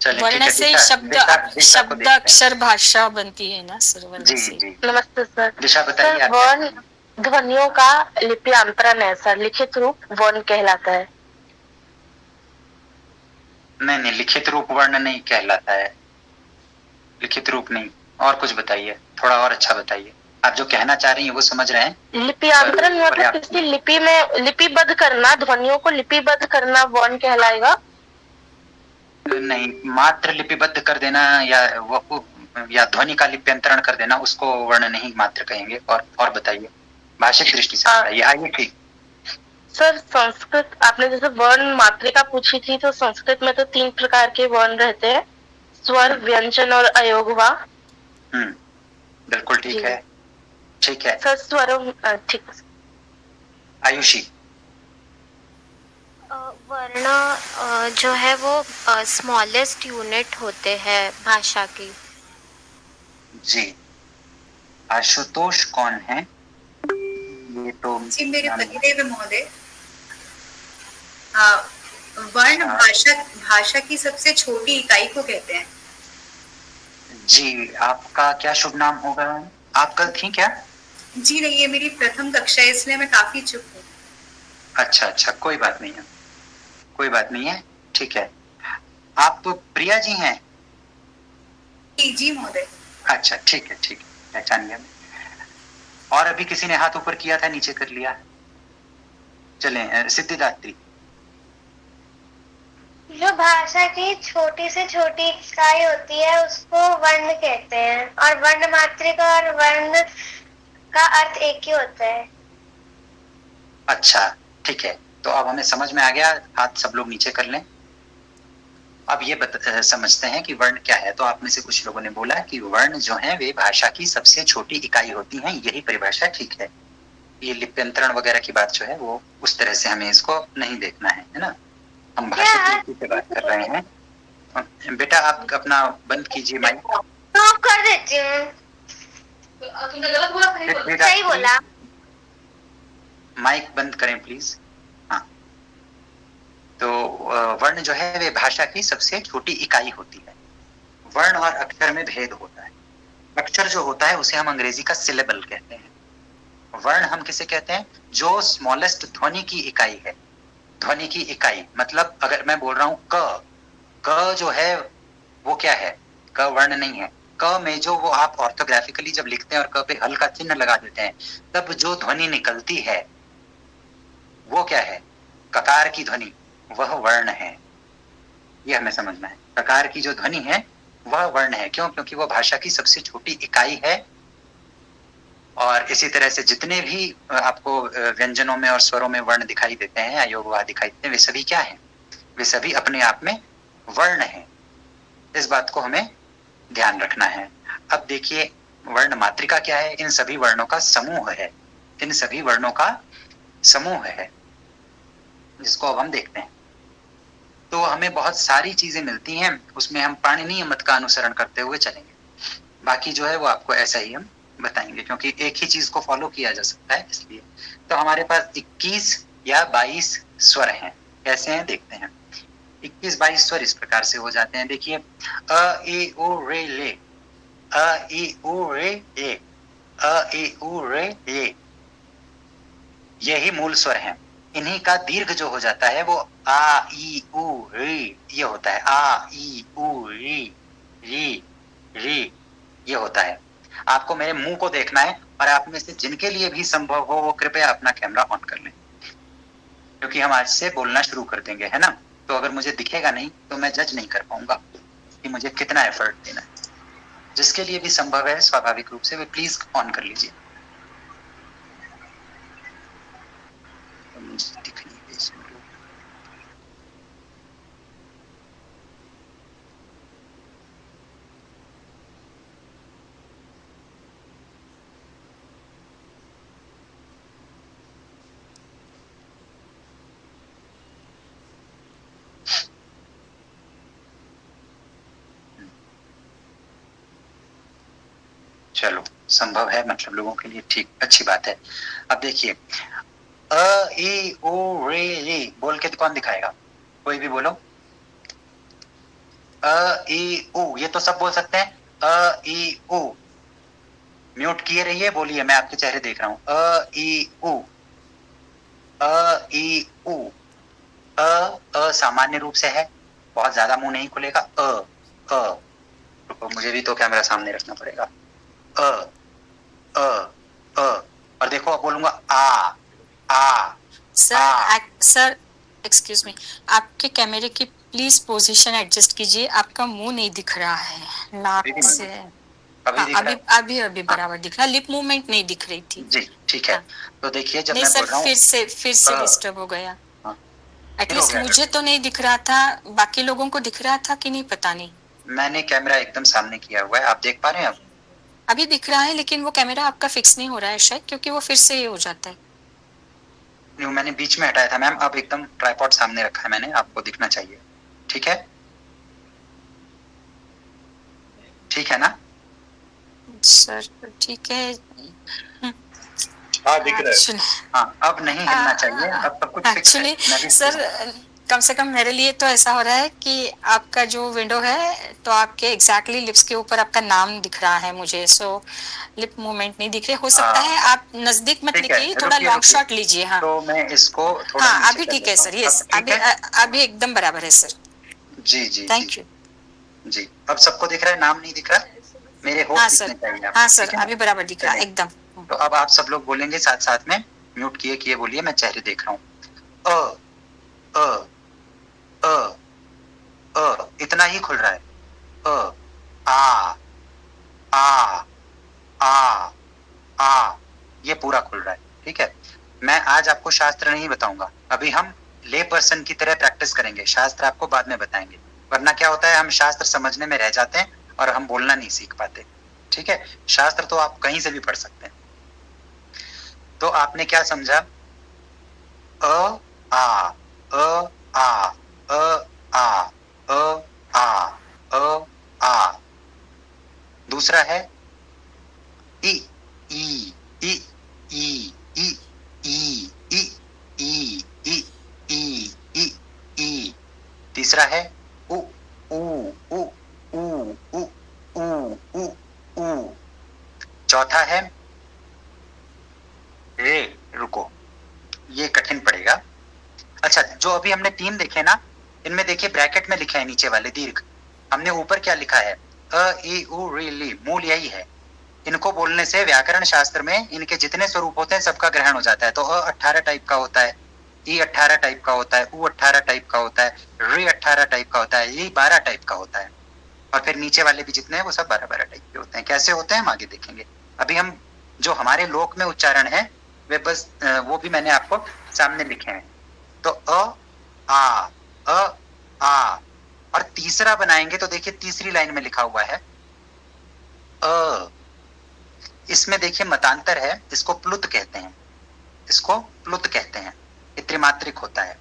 चलिए ठीक वर्ण है। से दिशा शब्द दिशा दिशा को शब्द देखते हैं। अक्षर भाषा बनती है ना सर, वर्ण जी से। जी। नमस्ते सर। दिशा बताइए सर आप क्या वर्ण करेंगे? ध्वनियों का लिप्यांतरण है सर, लिखित रूप वर्ण कहलाता है। नहीं नहीं, लिखित रूप वर्ण नहीं कहलाता है। लिखित रूप नहीं। और कुछ बताइए, थोड़ा और अच्छा बताइए। आप जो कहना चाह रही हैं वो समझ रहे हैं। लिप्यांतरण मतलब पर्याप्त किसी लिपि में लिपिबद्ध करना, ध्वनियों को लिपिबद्ध करना वर्ण कहलाएगा। नहीं, मात्र लिपिबद्ध कर देना या ध्वनि का लिप्यंतरण कर देना उसको वर्ण नहीं मात्र कहेंगे। और बताइए, भाषिक दृष्टि से बताइए। आइए ठीक। सर संस्कृत, आपने जैसे वर्ण मात्रिका पूछी थी, तो संस्कृत में तो 3 प्रकार के वर्ण रहते हैं, स्वर, व्यंजन और अयोगवा। बिल्कुल ठीक है। ठीक है सर स्वरों ठीक है। आयुषी। वर्ण जो है वो स्मॉलेस्ट यूनिट होते हैं भाषा की। जी। आशुतोष कौन है? ये तो जी मेरे पतिदेव महोदय। वर्ण भाषा की सबसे छोटी इकाई को कहते हैं। जी, आपका क्या शुभ नाम होगा? आप कल थी क्या? जी नहीं, ये मेरी प्रथम कक्षा है, इसलिए मैं काफी चुप हूँ। अच्छा अच्छा, कोई बात नहीं है, कोई बात नहीं है। ठीक है। आप प्रिया जी हैं? जी महोदय। अच्छा ठीक है, ठीक है, पहचान गया। और अभी किसी ने हाथ ऊपर किया था, नीचे कर लिया। चलें, सिद्धिदात्री। जो भाषा की छोटी से छोटी इकाई होती है उसको वर्ण कहते हैं, और वर्ण मात्रिका और वर्ण का अर्थ एक ही होता है। अच्छा ठीक है, तो अब हमें समझ में आ गया। हाथ सब लोग नीचे कर लें। अब ये समझते हैं कि वर्ण क्या है। तो आप में से कुछ लोगों ने बोला कि वर्ण जो है वे भाषा की सबसे छोटी इकाई होती हैं। यही परिभाषा ठीक है। ये लिप्यंतरण वगैरह की बात जो है वो उस तरह से हमें इसको नहीं देखना है ना। हम भाषा की बात कर रहे हैं। बेटा आप अपना बंद कीजिए माइक। कर देती हूँ। सही बोला। माइक बंद करें प्लीज। हाँ, तो वर्ण जो है वे भाषा की सबसे छोटी इकाई होती है। वर्ण और अक्षर में भेद होता है। अक्षर जो होता है उसे हम अंग्रेजी का सिलेबल कहते हैं। वर्ण हम किसे कहते हैं? जो स्मॉलेस्ट ध्वनि की इकाई है। ध्वनि की इकाई मतलब अगर मैं बोल रहा हूं क जो है वो क्या है? क वर्ण नहीं है। क में जो वो आप ऑर्थोग्राफिकली जब लिखते हैं और क पे हल का चिन्ह लगा देते हैं, तब जो ध्वनि निकलती है वो क्या है? ककार की ध्वनि, वह वर्ण है। ये हमें समझना है। ककार की जो ध्वनि है वह वर्ण है। क्यों? क्योंकि वो भाषा की सबसे छोटी इकाई है। और इसी तरह से जितने भी आपको व्यंजनों में और स्वरों में वर्ण दिखाई देते हैं, अयोगवा दिखाई देते हैं, वे सभी क्या हैं? वे सभी अपने आप में वर्ण हैं। इस बात को हमें ध्यान रखना है। अब देखिए, वर्ण मात्रिका क्या है? इन सभी वर्णों का समूह है। इन सभी वर्णों का समूह है, जिसको अब हम देखते हैं। तो हमें बहुत सारी चीजें मिलती हैं, उसमें हम पाणिनीय मत का अनुसरण करते हुए चलेंगे। बाकी जो है वो आपको ऐसा ही हम बताएंगे, क्योंकि एक ही चीज को फॉलो किया जा सकता है, इसलिए। तो हमारे पास 21 या 22 स्वर हैं। कैसे हैं देखते हैं। 21-22 स्वर इस प्रकार से हो जाते हैं। देखिए, अ ए ओ रे ले, अ ए ओ रे ए, अ ए ओ रे ए, यही मूल स्वर हैं। इन्हीं का दीर्घ जो हो जाता है वो आ ई उ री ये होता है। आ ई उ री री री ये होता है। आपको मेरे मुंह को देखना है, और आप में से जिनके लिए भी संभव हो वो कृपया अपना कैमरा ऑन कर लें, क्योंकि हम आज से बोलना शुरू कर देंगे, है ना। तो अगर मुझे दिखेगा नहीं तो मैं जज नहीं कर पाऊंगा कि मुझे कितना एफर्ट देना है। जिसके लिए भी संभव है स्वाभाविक रूप से वे प्लीज ऑन कर लीजिए। दिख नहीं है इसमें। चलो संभव है, मतलब लोगों के लिए ठीक, अच्छी बात है। अब देखिए अ ई उ रे ली बोल के कौन दिखाएगा? कोई भी बोलो। अ ई उ, ये तो सब बोल सकते हैं। अ ई उ, म्यूट किए रहिए, बोलिए, मैं आपके चेहरे देख रहा हूं। अ ई उ, अ ई उ। अ सामान्य रूप से है, बहुत ज्यादा मुंह नहीं खुलेगा। अ रुको, मुझे भी तो कैमरा सामने रखना पड़ेगा। अ अ अ, और देखो अब बोलूंगा आ। सर एक्सक्यूज मी, आपके कैमरे की प्लीज पोजीशन एडजस्ट कीजिए, आपका मुंह नहीं दिख रहा है नाक से। अभी बराबर दिख रहा, लिप मूवमेंट नहीं दिख रही थी जी ठीक है। तो देखिए जब नहीं मैं सर, बोल रहा हूँ फिर से डिस्टर्ब हो गया। फिर हो एटलीस्ट गया। मुझे तो नहीं दिख रहा था, बाकी लोगों को दिख रहा था कि नहीं पता नहीं। मैंने कैमरा एकदम सामने किया हुआ है, आप देख पा रहे हैं? अब अभी दिख रहा है, लेकिन वो कैमरा आपका फिक्स नहीं हो रहा है शायद, क्योंकि वो फिर से ये हो जाता है। नहीं, मैंने बीच में हटाया था मैम, अब एकदम ट्राइपॉड सामने रखा है मैंने, आपको दिखना चाहिए। ठीक है, ठीक है ना सर? ठीक है, हाँ दिख रहा है। हाँ, अब नहीं हिलना चाहिए, अब सब कुछ फिक्स है। एक्चुअली सर कम से कम मेरे लिए तो ऐसा हो रहा है कि आपका जो विंडो है तो आपके एग्जैक्टली लिप्स के ऊपर आपका नाम दिख रहा है मुझे, सो लिप मूवमेंट नहीं दिख रहे। हो सकता है आप नजदीक मत लिखिए, थोड़ा लॉन्ग शॉट लीजिए। हाँ तो मैं इसको थोड़ा हाँ अभी ठीक है सर, यस अभी एकदम बराबर है सर। जी जी थैंक यू जी। अब सबको दिख रहा है, नाम नहीं दिख रहा मेरे? हो हाँ सर, हाँ सर अभी बराबर दिख रहा है एकदम। तो अब आप सब लोग बोलेंगे साथ साथ में, म्यूट किए बोलिए, मैं चेहरे देख रहा हूँ। अ इतना ही खुल रहा है। आ ये पूरा खुल रहा है। ठीक है, मैं आज आपको शास्त्र नहीं बताऊंगा, अभी हम ले पर्सन की तरह प्रैक्टिस करेंगे, शास्त्र आपको बाद में बताएंगे। वरना क्या होता है, हम शास्त्र समझने में रह जाते हैं और हम बोलना नहीं सीख पाते। ठीक है, शास्त्र तो आप कहीं से भी पढ़ सकते हैं। तो आपने क्या समझा? अ आ अ आ अ आ अ आ अ आ। दूसरा है ई ई ई ई ई ई ई ई ई ई ई ई। तीसरा है उ ऊ उ ऊ उ ऊ उ ऊ। चौथा है रे, रुको ये कठिन पड़ेगा। अच्छा, जो अभी हमने 3 देखे ना, इनमें देखिए ब्रैकेट में लिखा है नीचे वाले दीर्घ, हमने ऊपर क्या लिखा है? अ ई उ री ली, मूल यही है। इनको बोलने से व्याकरण शास्त्र में इनके जितने स्वरूप होते हैं सबका ग्रहण हो जाता है। तो अ 18 टाइप का होता है, ई 18 टाइप का होता है, उ 18 टाइप का होता है, री 18 टाइप का होता है, ई 12 टाइप का होता है, और फिर नीचे वाले भी जितने हैं वो सब 12-12 टाइप के होते हैं। कैसे होते हैं हम आगे देखेंगे। अभी हम जो हमारे लोक में उच्चारण है वे बस वो भी मैंने आपको सामने लिखे हैं। तो आ और तीसरा बनाएंगे तो देखिए तीसरी लाइन में लिखा हुआ है अ। इसमें देखिए मतांतर है, इसको प्लुत कहते हैं, इसको प्लुत कहते हैं। ये त्रिमात्रिक होता है।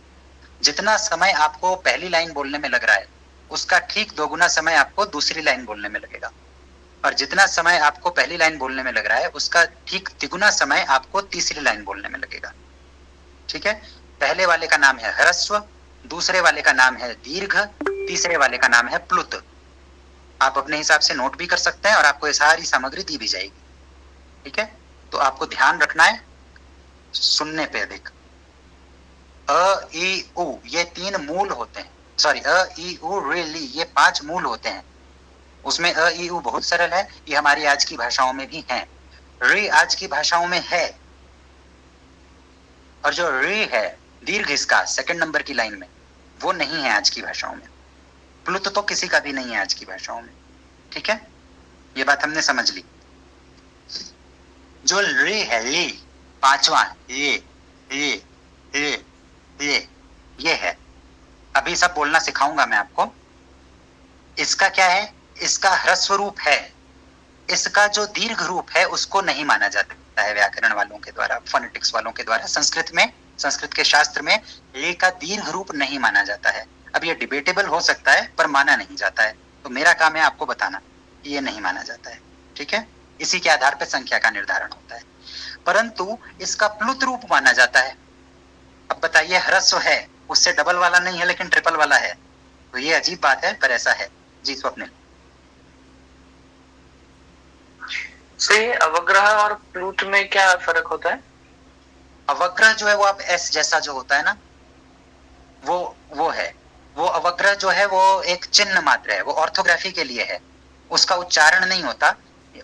जितना समय आपको पहली लाइन बोलने में लग रहा है उसका ठीक 2 गुना समय आपको दूसरी लाइन बोलने में लगेगा, और जितना समय आपको पहली लाइन बोलने में लग रहा है उसका ठीक 3 समय आपको तीसरी लाइन बोलने में लगेगा। ठीक है, पहले वाले का नाम है ह्रस्व, दूसरे वाले का नाम है दीर्घ, तीसरे वाले का नाम है प्लुत। आप अपने हिसाब से नोट भी कर सकते हैं और आपको ये सारी सामग्री दी भी जाएगी। ठीक है, तो आपको ध्यान रखना है सुनने पे अधिक। अ ई उ ये 3 मूल होते हैं, सॉरी अ ई उ रे ली ये 5 मूल होते हैं। उसमें अ ई उ बहुत सरल है, ये हमारी आज की भाषाओं में भी है, रे आज की भाषाओं में है, और जो रे है दीर्घ इसका 2nd नंबर की लाइन में वो नहीं है आज की भाषाओं में। प्लुत तो किसी का भी नहीं है आज की भाषाओं में। ठीक है, ये बात हमने समझ ली। जो रे है, ले, पांचवा ये है। अभी सब बोलना सिखाऊंगा मैं आपको। इसका क्या है? इसका ह्रस्व रूप है। इसका जो दीर्घ रूप है उसको नहीं माना जाता है व्याकरण वालों के द्वारा, फोनेटिक्स वालों के द्वारा। संस्कृत के शास्त्र में ए का दीर्घ रूप नहीं माना जाता है। अब ये डिबेटेबल हो सकता है पर माना नहीं जाता है, तो मेरा काम है आपको बताना ये नहीं माना जाता है। ठीक है, इसी के आधार पर संख्या का निर्धारण होता है। परंतु इसका प्लुत रूप माना जाता है। अब बताइए, ह्रस्व है, उससे डबल वाला नहीं है लेकिन ट्रिपल वाला है, तो ये अजीब बात है पर ऐसा है। जी स्वप्निल। से अवग्रह और प्लूत में क्या फर्क होता है? अवग्रह जो है वो आप एस जैसा जो होता है ना, वो है। वो अवग्रह जो है वो एक चिन्ह मात्र है, वो ऑर्थोग्राफी के लिए है, उसका उच्चारण नहीं होता।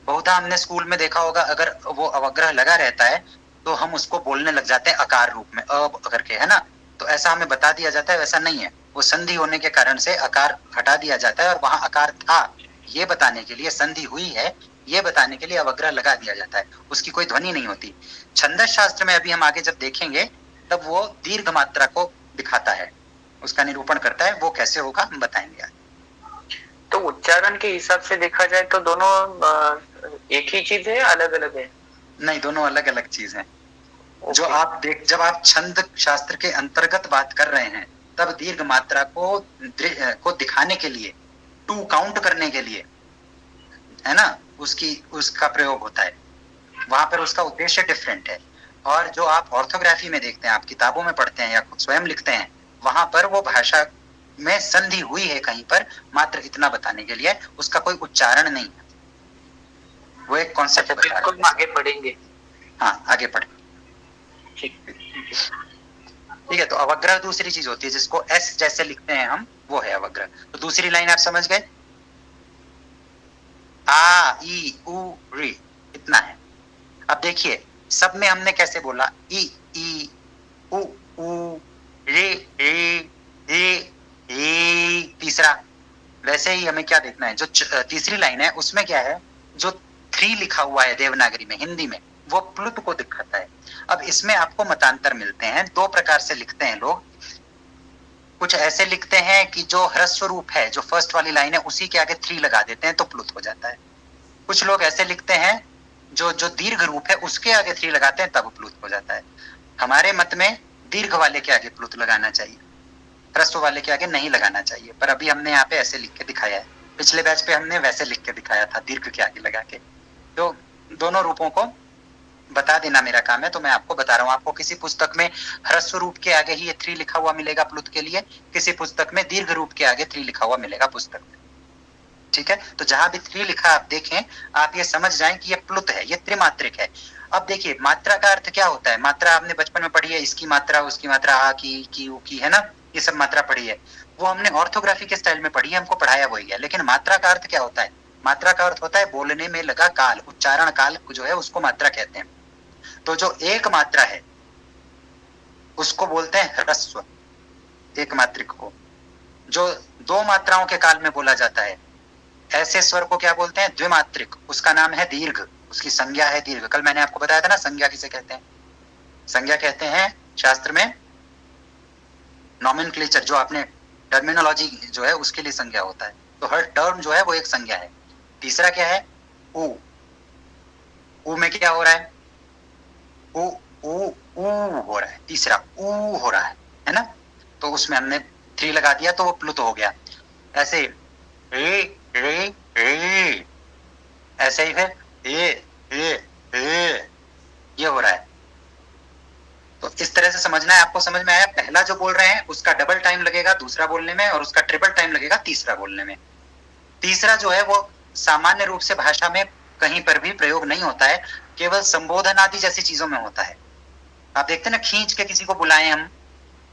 बहुधा हमने स्कूल में देखा होगा, अगर वो अवग्रह लगा रहता है तो हम उसको बोलने लग जाते हैं आकार रूप में, अब करके, है ना। तो ऐसा हमें बता दिया जाता है, वैसा नहीं है। वो संधि होने के कारण से आकार हटा दिया जाता है और वहां आकार था ये बताने के लिए, संधि हुई है ये बताने के लिए अवग्रह लगा दिया जाता है, उसकी कोई ध्वनि नहीं होती। छंदस शास्त्र में अभी हम आगे जब देखेंगे तब वो दीर्घ मात्रा को दिखाता है, उसका निरूपण करता है। वो कैसे होगा हम बताएंगे आज। तो उच्चारण के हिसाब से देखा जाए तो दोनों एक ही चीज है, अलग अलग है? नहीं, दोनों अलग अलग चीज हैं। जो आप जब आप छंद शास्त्र के अंतर्गत बात कर रहे हैं तब दीर्घ मात्रा को दिखाने के लिए, टू काउंट करने के लिए, है ना, उसका प्रयोग होता है। वहां पर उसका उद्देश्य डिफरेंट है। और जो आप ऑर्थोग्राफी में देखते हैं, आप किताबों में पढ़ते हैं या खुद स्वयं लिखते हैं, वहां पर वो भाषा में संधि हुई है कहीं पर, मात्र इतना बताने के लिए, उसका कोई उच्चारण नहीं है। वो एक कॉन्सेप्ट बिल्कुल आगे पढ़ेंगे। हाँ, आगे पढ़े। ठीक है। तो अवग्रह दूसरी चीज होती है जिसको एस जैसे लिखते हैं हम, वो है अवग्रह। तो दूसरी लाइन आप समझ गए, आ ई उ री, इतना है। अब देखिए सब में हमने कैसे बोला, ई उ रे रे, तीसरा। वैसे ही हमें क्या देखना है, जो तीसरी लाइन है उसमें क्या है, जो 3 लिखा हुआ है देवनागरी में, हिंदी में, वो प्लुत को दिखाता है। अब इसमें आपको मतांतर मिलते हैं, 2 प्रकार से लिखते हैं लोग। कुछ ऐसे लिखते हैं कि जो ह्रस्व रूप है, जो फर्स्ट वाली लाइन है, उसी के आगे 3 लगा देते हैं तो प्लुत हो जाता है। कुछ लोग ऐसे लिखते हैं जो दीर्घ रूप है उसके आगे 3 लगाते हैं तब प्लुत हो जाता है। हमारे मत में दीर्घ वाले के आगे प्लुत लगाना चाहिए, ह्रस्व वाले के आगे नहीं लगाना चाहिए। पर अभी हमने यहाँ पे ऐसे लिख के दिखाया है, पिछले बैच पे हमने वैसे लिख के दिखाया था, दीर्घ के आगे लगा के। तो दोनों रूपों को बता देना मेरा काम है, तो मैं आपको बता रहा हूँ। आपको किसी पुस्तक में ह्रस्व रूप के आगे ही ये 3 लिखा हुआ मिलेगा प्लुत के लिए, किसी पुस्तक में दीर्घ रूप के आगे 3 लिखा हुआ मिलेगा पुस्तक में। ठीक है, तो जहां भी 3 लिखा आप देखें, आप ये समझ जाएं कि ये प्लुत है, ये त्रिमात्रिक है। अब देखिए मात्रा का अर्थ क्या होता है। मात्रा आपने बचपन में पढ़ी है, इसकी मात्रा, उसकी मात्रा, आ की, उ की, है ना, ये सब मात्रा पढ़ी है। वो हमने ऑर्थोग्राफी के स्टाइल में पढ़ी है, हमको पढ़ाया वही है। लेकिन मात्रा का अर्थ क्या होता है? मात्रा का अर्थ होता है बोलने में लगा काल, उच्चारण काल जो है उसको मात्रा कहते हैं। तो जो एक मात्रा है उसको बोलते हैं ह्रस्व, एक मात्रिक को। जो 2 मात्राओं के काल में बोला जाता है, ऐसे स्वर को क्या बोलते हैं? द्विमात्रिक, उसका नाम है दीर्घ, उसकी संज्ञा है दीर्घ। कल मैंने आपको बताया था ना संज्ञा किसे कहते हैं। संज्ञा कहते हैं शास्त्र में नॉमेनक्लेचर, जो आपने टर्मिनोलॉजी जो है उसके लिए संज्ञा होता है। तो हर टर्म जो है वो एक संज्ञा है। तीसरा क्या है? ऊ में क्या हो रहा है? ऊ हो रहा है, तीसरा ऊ हो रहा है ना। तो उसमें हमने 3 लगा दिया तो वो प्लुत हो गया। ऐसे रे रे रे, ऐसे ही फिर ये हो रहा है। तो इस तरह से समझना है, आपको समझ में आया? पहला जो बोल रहे हैं उसका डबल टाइम लगेगा दूसरा बोलने में, और उसका ट्रिपल टाइम लगेगा तीसरा बोलने में। तीसरा जो है वो सामान्य रूप से भाषा में कहीं पर भी प्रयोग नहीं होता है, केवल संबोधन आदि जैसी चीजों में होता है। आप देखते हैं ना, खींच के किसी को बुलाएं हम,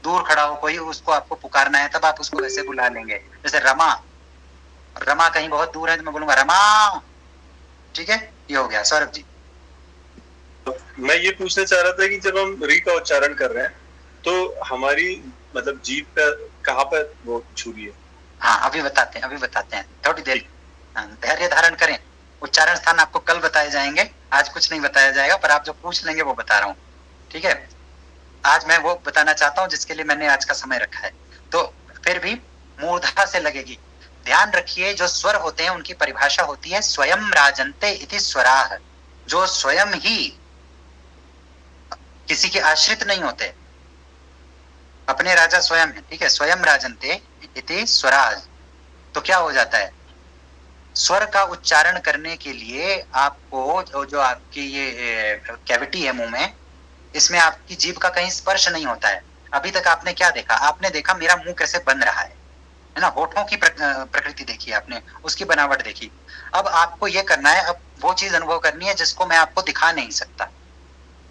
दूर खड़ा हो कोई, उसको आपको पुकारना है तब आप उसको वैसे बुला लेंगे। जैसे रमा, रमा कहीं बहुत दूर है तो मैं बोलूंगा रमा, ठीक है, ये हो गया। सौरभ जी। मैं ये पूछना चाह रहा था कि जब हम री का उच्चारण कर रहे हैं तो हमारी मतलब जीभ पे कहाँ पर वो छुरी है? हाँ, अभी बताते हैं, थोड़ी देर धैर्य धारण करें। उच्चारण स्थान आपको कल बताए जाएंगे, आज कुछ नहीं बताया जाएगा, पर आप जो पूछ लेंगे वो बता रहा हूँ, ठीक है। आज मैं वो बताना चाहता हूँ जिसके लिए मैंने आज का समय रखा है। तो फिर भी मूर्धा से लगेगी। ध्यान रखिए, जो स्वर होते हैं उनकी परिभाषा होती है स्वयं राजन्ते इति स्वराः, जो स्वयं ही किसी के आश्रित नहीं होते, अपने राजा स्वयं है, ठीक है। स्वयं राजन्ते इति स्वराः, तो क्या हो जाता है, स्वर का उच्चारण करने के लिए आपको जो आपकी ये कैविटी है मुंह में, इसमें आपकी जीभ का कहीं स्पर्श नहीं होता है। अभी तक आपने क्या देखा, आपने देखा मेरा मुंह कैसे बन रहा है ना, होठों की प्रकृति देखी आपने, उसकी बनावट देखी। अब आपको ये करना है, अब वो चीज अनुभव करनी है जिसको मैं आपको दिखा नहीं सकता।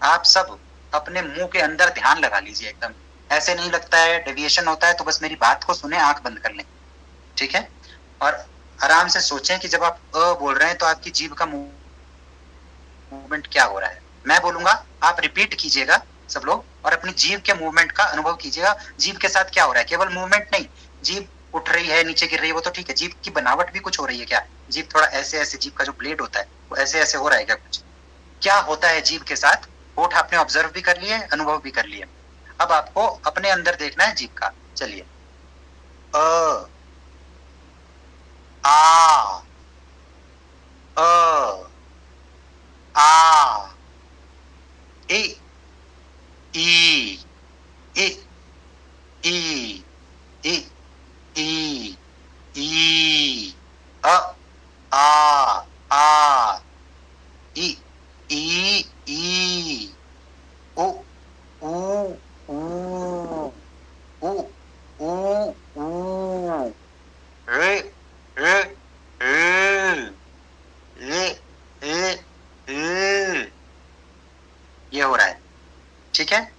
आप सब अपने मुंह के अंदर ध्यान लगा लीजिए, एकदम ऐसे नहीं लगता है, डेविएशन होता है तो बस मेरी बात को सुने, आंख बंद कर लें, ठीक है। और आराम से सोचें कि जब आप अ बोल रहे हैं तो आपकी जीभ का मूवमेंट क्या हो रहा है। मैं बोलूंगा, आप रिपीट कीजिएगा सब लोग, और अपनी जीभ के मूवमेंट का अनुभव कीजिएगा। जीभ के साथ क्या हो रहा है, केवल मूवमेंट नहीं, जीभ उठ रही है, नीचे गिर रही है, वो तो ठीक है, जीभ की बनावट भी कुछ हो रही है क्या, जीभ थोड़ा ऐसे ऐसे, जीभ का जो ब्लेड होता है वो ऐसे ऐसे हो रहा है क्या, कुछ क्या होता है जीभ के साथ। होठ आपने ऑब्जर्व भी कर लिए, अनुभव भी कर लिए। अब आपको अपने अंदर देखना है जीभ का। चलिए, अ आ आ ए ई ए ई ए ई ई अ आ ई ई ओ ऊ ऊ ऊ ऊ ऊ रे रे ये हो रहा है, ठीक है।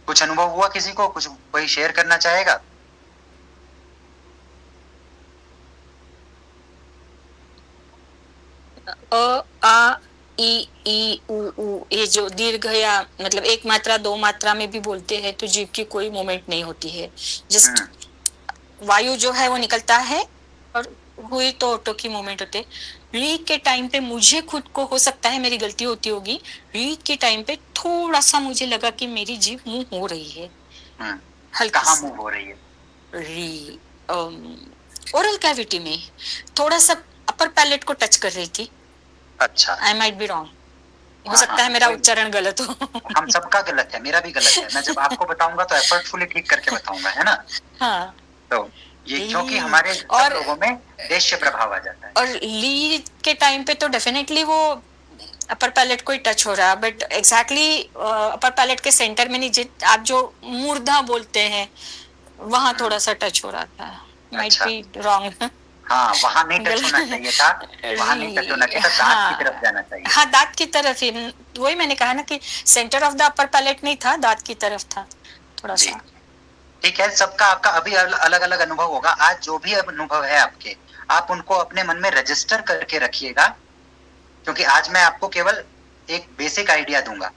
कुछ अनुभव हुआ किसी को, कुछ कोई शेयर करना चाहेगा? अ आ ई उ ऊ, ये जो दीर्घ या मतलब एक मात्रा दो मात्रा में भी बोलते हैं तो जीभ की कोई मूवमेंट नहीं होती है, जस्ट वायु जो है वो निकलता है और हुई तो ऑटो की मूवमेंट होते है। री के टाइम पे मुझे खुद को, हो सकता है मेरी गलती होती होगी, री के टाइम पे थोड़ा सा मुझे लगा कि मेरी जीभ मूव हो रही है, हल्का कहाँ मूव हो रही है? री ओरल कैविटी में थोड़ा सा अपर पैलेट को टच कर रही थी। अच्छा, आई माइट बी रॉन्ग, हो सकता है मेरा उच्चारण गलत हो। हम सबका गलत है, मेरा भी गलत है। मैं जब आपको बताऊंगा तो एफर्टफुली ठीक करके बताऊंगा, है ना। हाँ, तो ये क्योंकि हमारे सब लोगों में देश्य प्रभाव आ जाता है। और ली के टाइम पे तो डेफिनेटली वो अपर पैलेट को ही टच हो रहा है, बट एग्जैक्टली अपर पैलेट के सेंटर में नहीं, आप जो मूर्धा बोलते हैं वहां थोड़ा सा टच हो रहा था। Might be wrong. हाँ, वहां नहीं टच होना चाहिए था, वहां नहीं टच होना चाहिए था, दांत की तरफ जाना चाहिए। हाँ, दांत की तरफ ही, वही मैंने कहा ना कि centre of the upper palate नहीं था, दांत की तरफ था थोड़ा सा। ठीक है, सबका आपका अभी अलग अलग अनुभव होगा। आज जो भी अनुभव है आपके, आप उनको अपने मन में रजिस्टर करके रखिएगा, क्योंकि आज मैं आपको केवल एक बेसिक आइडिया दूंगा।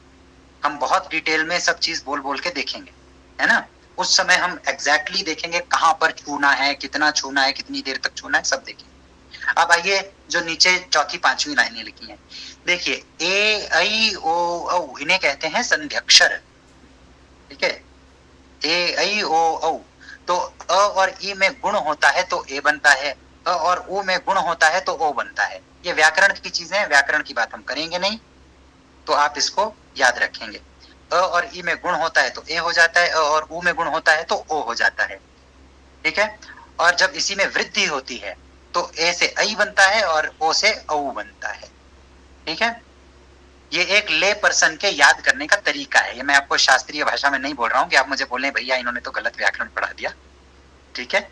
हम बहुत डिटेल में सब चीज बोल बोल के देखेंगे, है ना। उस समय हम एग्जैक्टली देखेंगे कहाँ पर छूना है, कितना छूना है, कितनी देर तक छूना है, सब देखेंगे। अब आइए, जो नीचे चौथी पांचवी लाइनें लिखी हैं, देखिए, ए ऐ ओ औ, इन्हें कहते हैं संध्यक्षर, ठीक है। ए ऐ ओ औ, तो अ और ई में गुण होता है तो ए बनता है, अ और उ में गुण होता है तो ओ बनता है। ये व्याकरण की चीजें हैं, व्याकरण की बात हम करेंगे नहीं, तो आप इसको याद रखेंगे। अ और ई में गुण होता है तो ए हो जाता है, अ और उ में गुण होता है तो ओ हो जाता है, ठीक है। और जब इसी में वृद्धि होती है तो ए से ऐ बनता है और ओ से औ बनता है, ठीक है। ये एक ले पर्सन के याद करने का तरीका है। ये मैं आपको शास्त्रीय भाषा में नहीं बोल रहा हूँ कि आप मुझे बोलें भैया इन्होंने तो गलत व्याकरण पढ़ा दिया, ठीक है।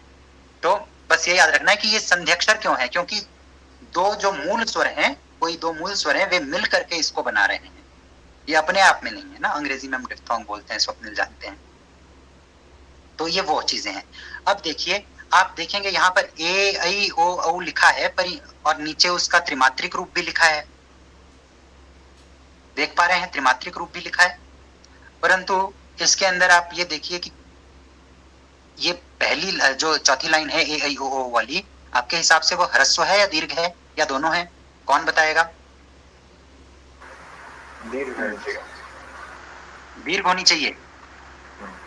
तो बस ये याद रखना है कि ये संध्यक्षर क्यों है, क्योंकि दो जो मूल स्वर हैं, कोई दो मूल स्वर हैं, वे मिल करके इसको बना रहे हैं। ये अपने आप में नहीं है ना, अंग्रेजी में हम डिफ्थोंग बोलते हैं, स्वप्निल जानते हैं। तो ये वो चीजें हैं। अब देखिए, आप देखेंगे यहाँ पर ए ऐ ओ औ लिखा है, पर और नीचे उसका त्रिमात्रिक रूप भी लिखा है, देख पा रहे हैं, त्रिमात्रिक रूप भी लिखा है। परंतु इसके अंदर आप ये देखिए कि ये पहली जो चौथी लाइन है ए ऐ ओ औ वाली, आपके हिसाब से वो ह्रस्व है या दीर्घ है या दोनों है? कौन बताएगा? दीर्घ होनी चाहिए। दीर्घ होनी चाहिए।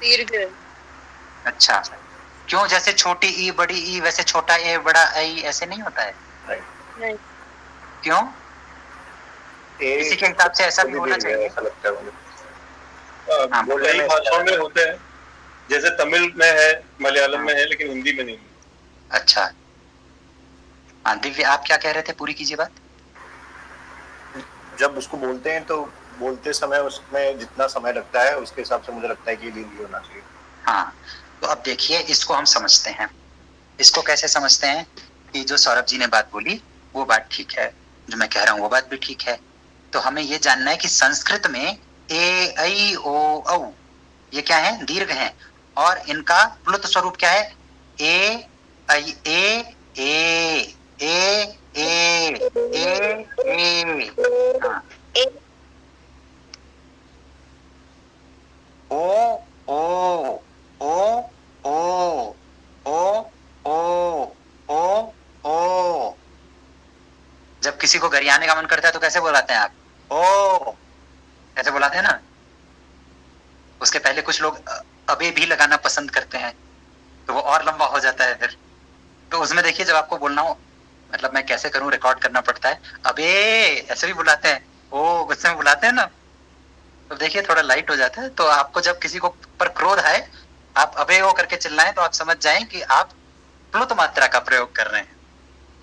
दीर्घ। अच्छा, क्यों? जैसे छोटी ई बड़ी ई वैसे छोटा ए बड़ा आई ऐसे नहीं होता है? नहीं। क्यों? इसी के हिसाब से ऐसा भी होना चाहिए। ऐसा लगता है मुझे। हाँ, कई भाषाओं में होते हैं, जैसे तमिल में है, मलयालम में है, लेकिन हिंदी में नहीं। अच्छा, हाँ दिव्य, आप क्या कह रहे थे? पूरी कीजिए बात। जब उसको बोलते हैं तो बोलते समय उसमें जितना समय लगता है उसके हिसाब से मुझे लगता है कि दीर्घ होना चाहिए। हाँ, तो अब देखिए इसको हम समझते हैं। इसको कैसे समझते हैं कि जो सौरभ जी ने बात बोली वो बात ठीक है, जो मैं कह रहा हूँ वो बात भी ठीक है। तो हमें ये जानना है कि संस्कृत में ए ऐ ओ औ ये क्या है? दीर्घ हैं, और इनका प्लुत स्वरूप क्या है? ए ऐ ए ए ए ए ए ए। हाँ, ओ ओ ओ ओ ओ ओ ओ ओ। जब किसी को गरियाने का मन करता है तो कैसे बुलाते हैं आप? ओ, ऐसे बुलाते हैं ना। उसके पहले कुछ लोग अबे भी लगाना पसंद करते हैं, तो वो और लंबा हो जाता है फिर। तो उसमें देखिए जब आपको बोलना हो, मतलब मैं कैसे करूं, रिकॉर्ड करना पड़ता है। अबे ऐसे भी बुलाते हैं, ओ गुस्से में बुलाते हैं ना, तो देखिए थोड़ा लाइट हो जाता है। तो आपको जब किसी को पर क्रोध आए, आप अबे ओ करके चिल्लाएं तो आप समझ जाएं कि आप प्लुत मात्रा का प्रयोग कर रहे हैं।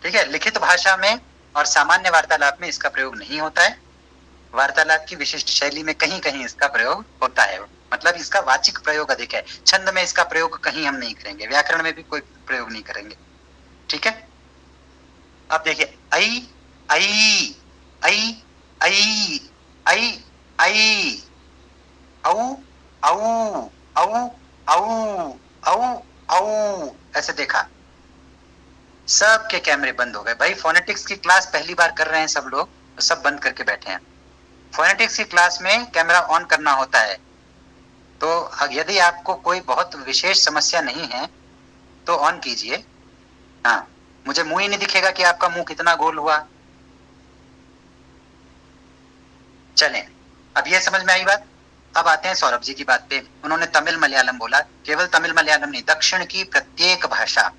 ठीक है, लिखित भाषा में और सामान्य वार्तालाप में इसका प्रयोग नहीं होता है। वार्तालाप की विशिष्ट शैली में कहीं कहीं इसका प्रयोग होता है, मतलब इसका वाचिक प्रयोग अधिक है। छंद में इसका प्रयोग कहीं हम नहीं करेंगे, व्याकरण में भी कोई प्रयोग नहीं करेंगे। ठीक है, अब देखिए आई आई आई आई आई आई औ औ औ औ औ औ, ऐसे देखा। सबके कैमरे बंद हो गए भाई। फोनेटिक्स की क्लास पहली बार कर रहे हैं सब लोग, तो सब बंद करके बैठे हैं। फोनेटिक्स की क्लास में कैमरा ऑन करना होता है। तो यदि आपको कोई बहुत विशेष समस्या नहीं है तो ऑन कीजिए। हाँ, मुझे मुंह ही नहीं दिखेगा कि आपका मुंह कितना गोल हुआ। चलें, अब ये समझ में आई बात। अब आते हैं सौरभ जी की बात पे। उन्होंने तमिल मलयालम बोला। केवल तमिल मलयालम नहीं, दक्षिण की प्रत्येक भाषा,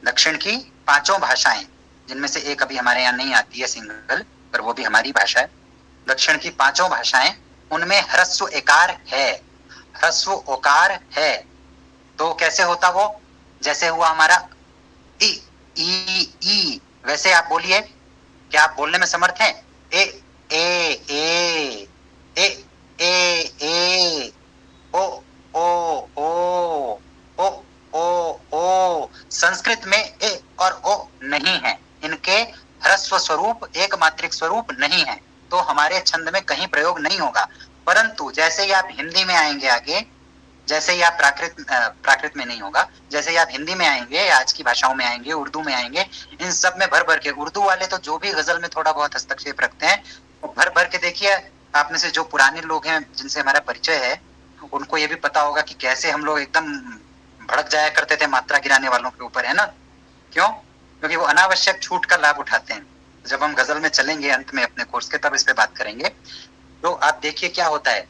दक्षिण की 5 भाषाएं, जिनमें से एक अभी हमारे यहाँ नहीं आती है सिंगल, पर वो भी हमारी भाषा है। दक्षिण की 5 भाषाएं, उनमें ह्रस्व एकार है, ह्रस्व ओकार है। तो कैसे होता वो? जैसे हुआ हमारा ई ई ई, वैसे आप बोलिए। क्या आप बोलने में समर्थ हैं? ए ए ए ए ए ए ओ ओ ओ ओ ओ ओ। संस्कृत में ए और ओ नहीं है, इनके ह्रस्व स्वरूप एक मात्रिक स्वरूप नहीं है, तो हमारे छंद में कहीं प्रयोग नहीं होगा। परंतु जैसे ही आप हिंदी में आएंगे आगे, जैसे ही आप प्राकृत में नहीं होगा, जैसे ही आप हिंदी में आएंगे, आज की भाषाओं में आएंगे, उर्दू में आएंगे, इन सब में भर भर के, उर्दू वाले तो जो भी गजल में थोड़ा बहुत हस्तक्षेप रखते हैं वो भर भर के देखिए। आप में से जो पुराने लोग हैं जिनसे हमारा परिचय है, उनको ये भी पता होगा कि कैसे हम लोग एकदम भड़क जाया करते थे मात्रा गिराने वालों के ऊपर, है ना। क्यों? क्योंकि वो अनावश्यक छूट का लाभ उठाते हैं। जब हम गजल में चलेंगे अंत में अपने कोर्स के, तब इस पे बात करेंगे। तो आप देखिए क्या होता है।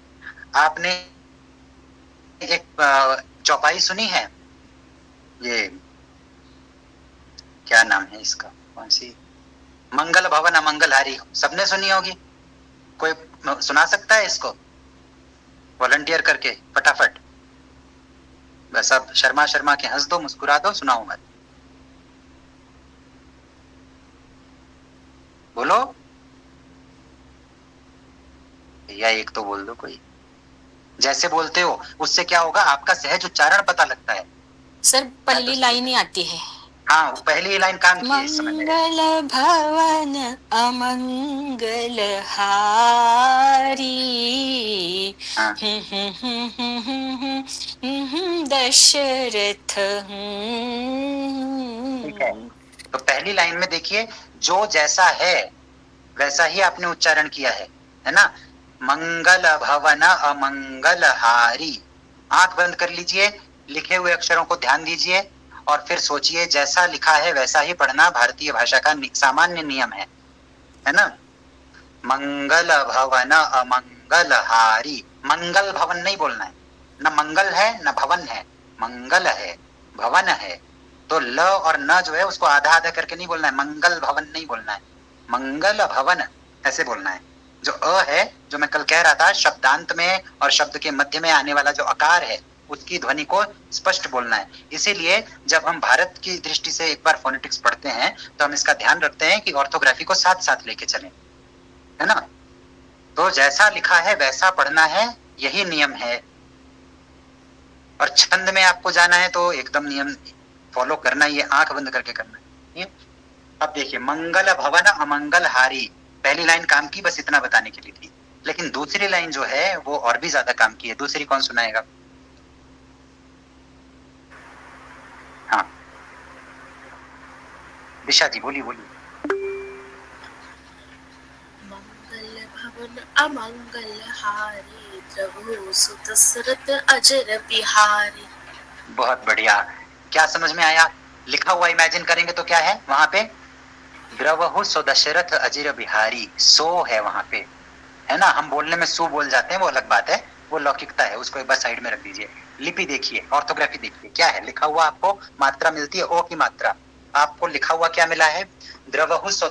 आपने एक चौपाई सुनी है, ये क्या नाम है इसका, कौन सी, मंगल भवन अमंगलहारी, सबने सुनी होगी। कोई सुना सकता है इसको वॉलंटियर करके फटाफट? बस अब शर्मा शर्मा के हंस दो, मुस्कुरा दो, सुनाऊंगा। बोलो भैया, एक तो बोल दो कोई। जैसे बोलते हो उससे क्या होगा, आपका सहज उच्चारण पता लगता है। सर पहली लाइन ही आती है। हाँ, वो पहली लाइन काम की है इस समय। मंगल भवन अमंगल हारी, हाँ। दशरथ। ठीक है, तो पहली लाइन में देखिए, जो जैसा है वैसा ही आपने उच्चारण किया है ना। मंगल भवन अमंगल हारी। आंख बंद कर लीजिए, लिखे हुए अक्षरों को ध्यान दीजिए और फिर सोचिए, जैसा लिखा है वैसा ही पढ़ना भारतीय भाषा का सामान्य नियम है। है ना। मंगल भवन अमंगल हारी, मंगल भवन नहीं बोलना है, न मंगल है न भवन है, मंगल है भवन है। तो ल और न जो है उसको आधा आधा करके नहीं बोलना है, मंगल भवन नहीं बोलना है, मंगल भवन ऐसे बोलना है। जो अ है, जो मैं कल कह रहा था, शब्दांत में और शब्द के मध्य में आने वाला जो अकार है उसकी ध्वनि को स्पष्ट बोलना है। इसीलिए जब हम भारत की दृष्टि से एक बार फोनेटिक्स पढ़ते हैं तो हम इसका ध्यान रखते हैं कि ऑर्थोग्राफी को साथ साथ लेके चलें, है ना। तो जैसा लिखा है वैसा पढ़ना है, यही नियम है। और छंद में आपको जाना है तो एकदम नियम फॉलो करना, ये आंख बंद करके करना है। अब देखिए, मंगल भवन अमंगल हारी, पहली लाइन काम की, बस इतना बताने के लिए थी। लेकिन दूसरी लाइन जो है वो और भी ज्यादा काम की है। दूसरी कौन सुनाएगा? हाँ दिशा जी बोलिए बोलिए। मंगल भवन अमंगल हारी, द्रवहु सुत दशरथ अजर बिहारी। बहुत बढ़िया। क्या समझ में आया? लिखा हुआ इमेजिन करेंगे तो क्या है वहां पे? द्रवहु सो दशरथ अजर बिहारी, सो है वहां पे, है ना। हम बोलने में सु बोल जाते हैं, वो अलग बात है, वो लौकिकता है, उसको एक बार साइड में रख दीजिए। लिपि देखिए, ऑर्थोग्राफी देखिए, क्या है लिखा हुआ। आपको मात्रा मिलती है ओ की मात्रा, आपको लिखा हुआ क्या मिला है? द्रवहु सो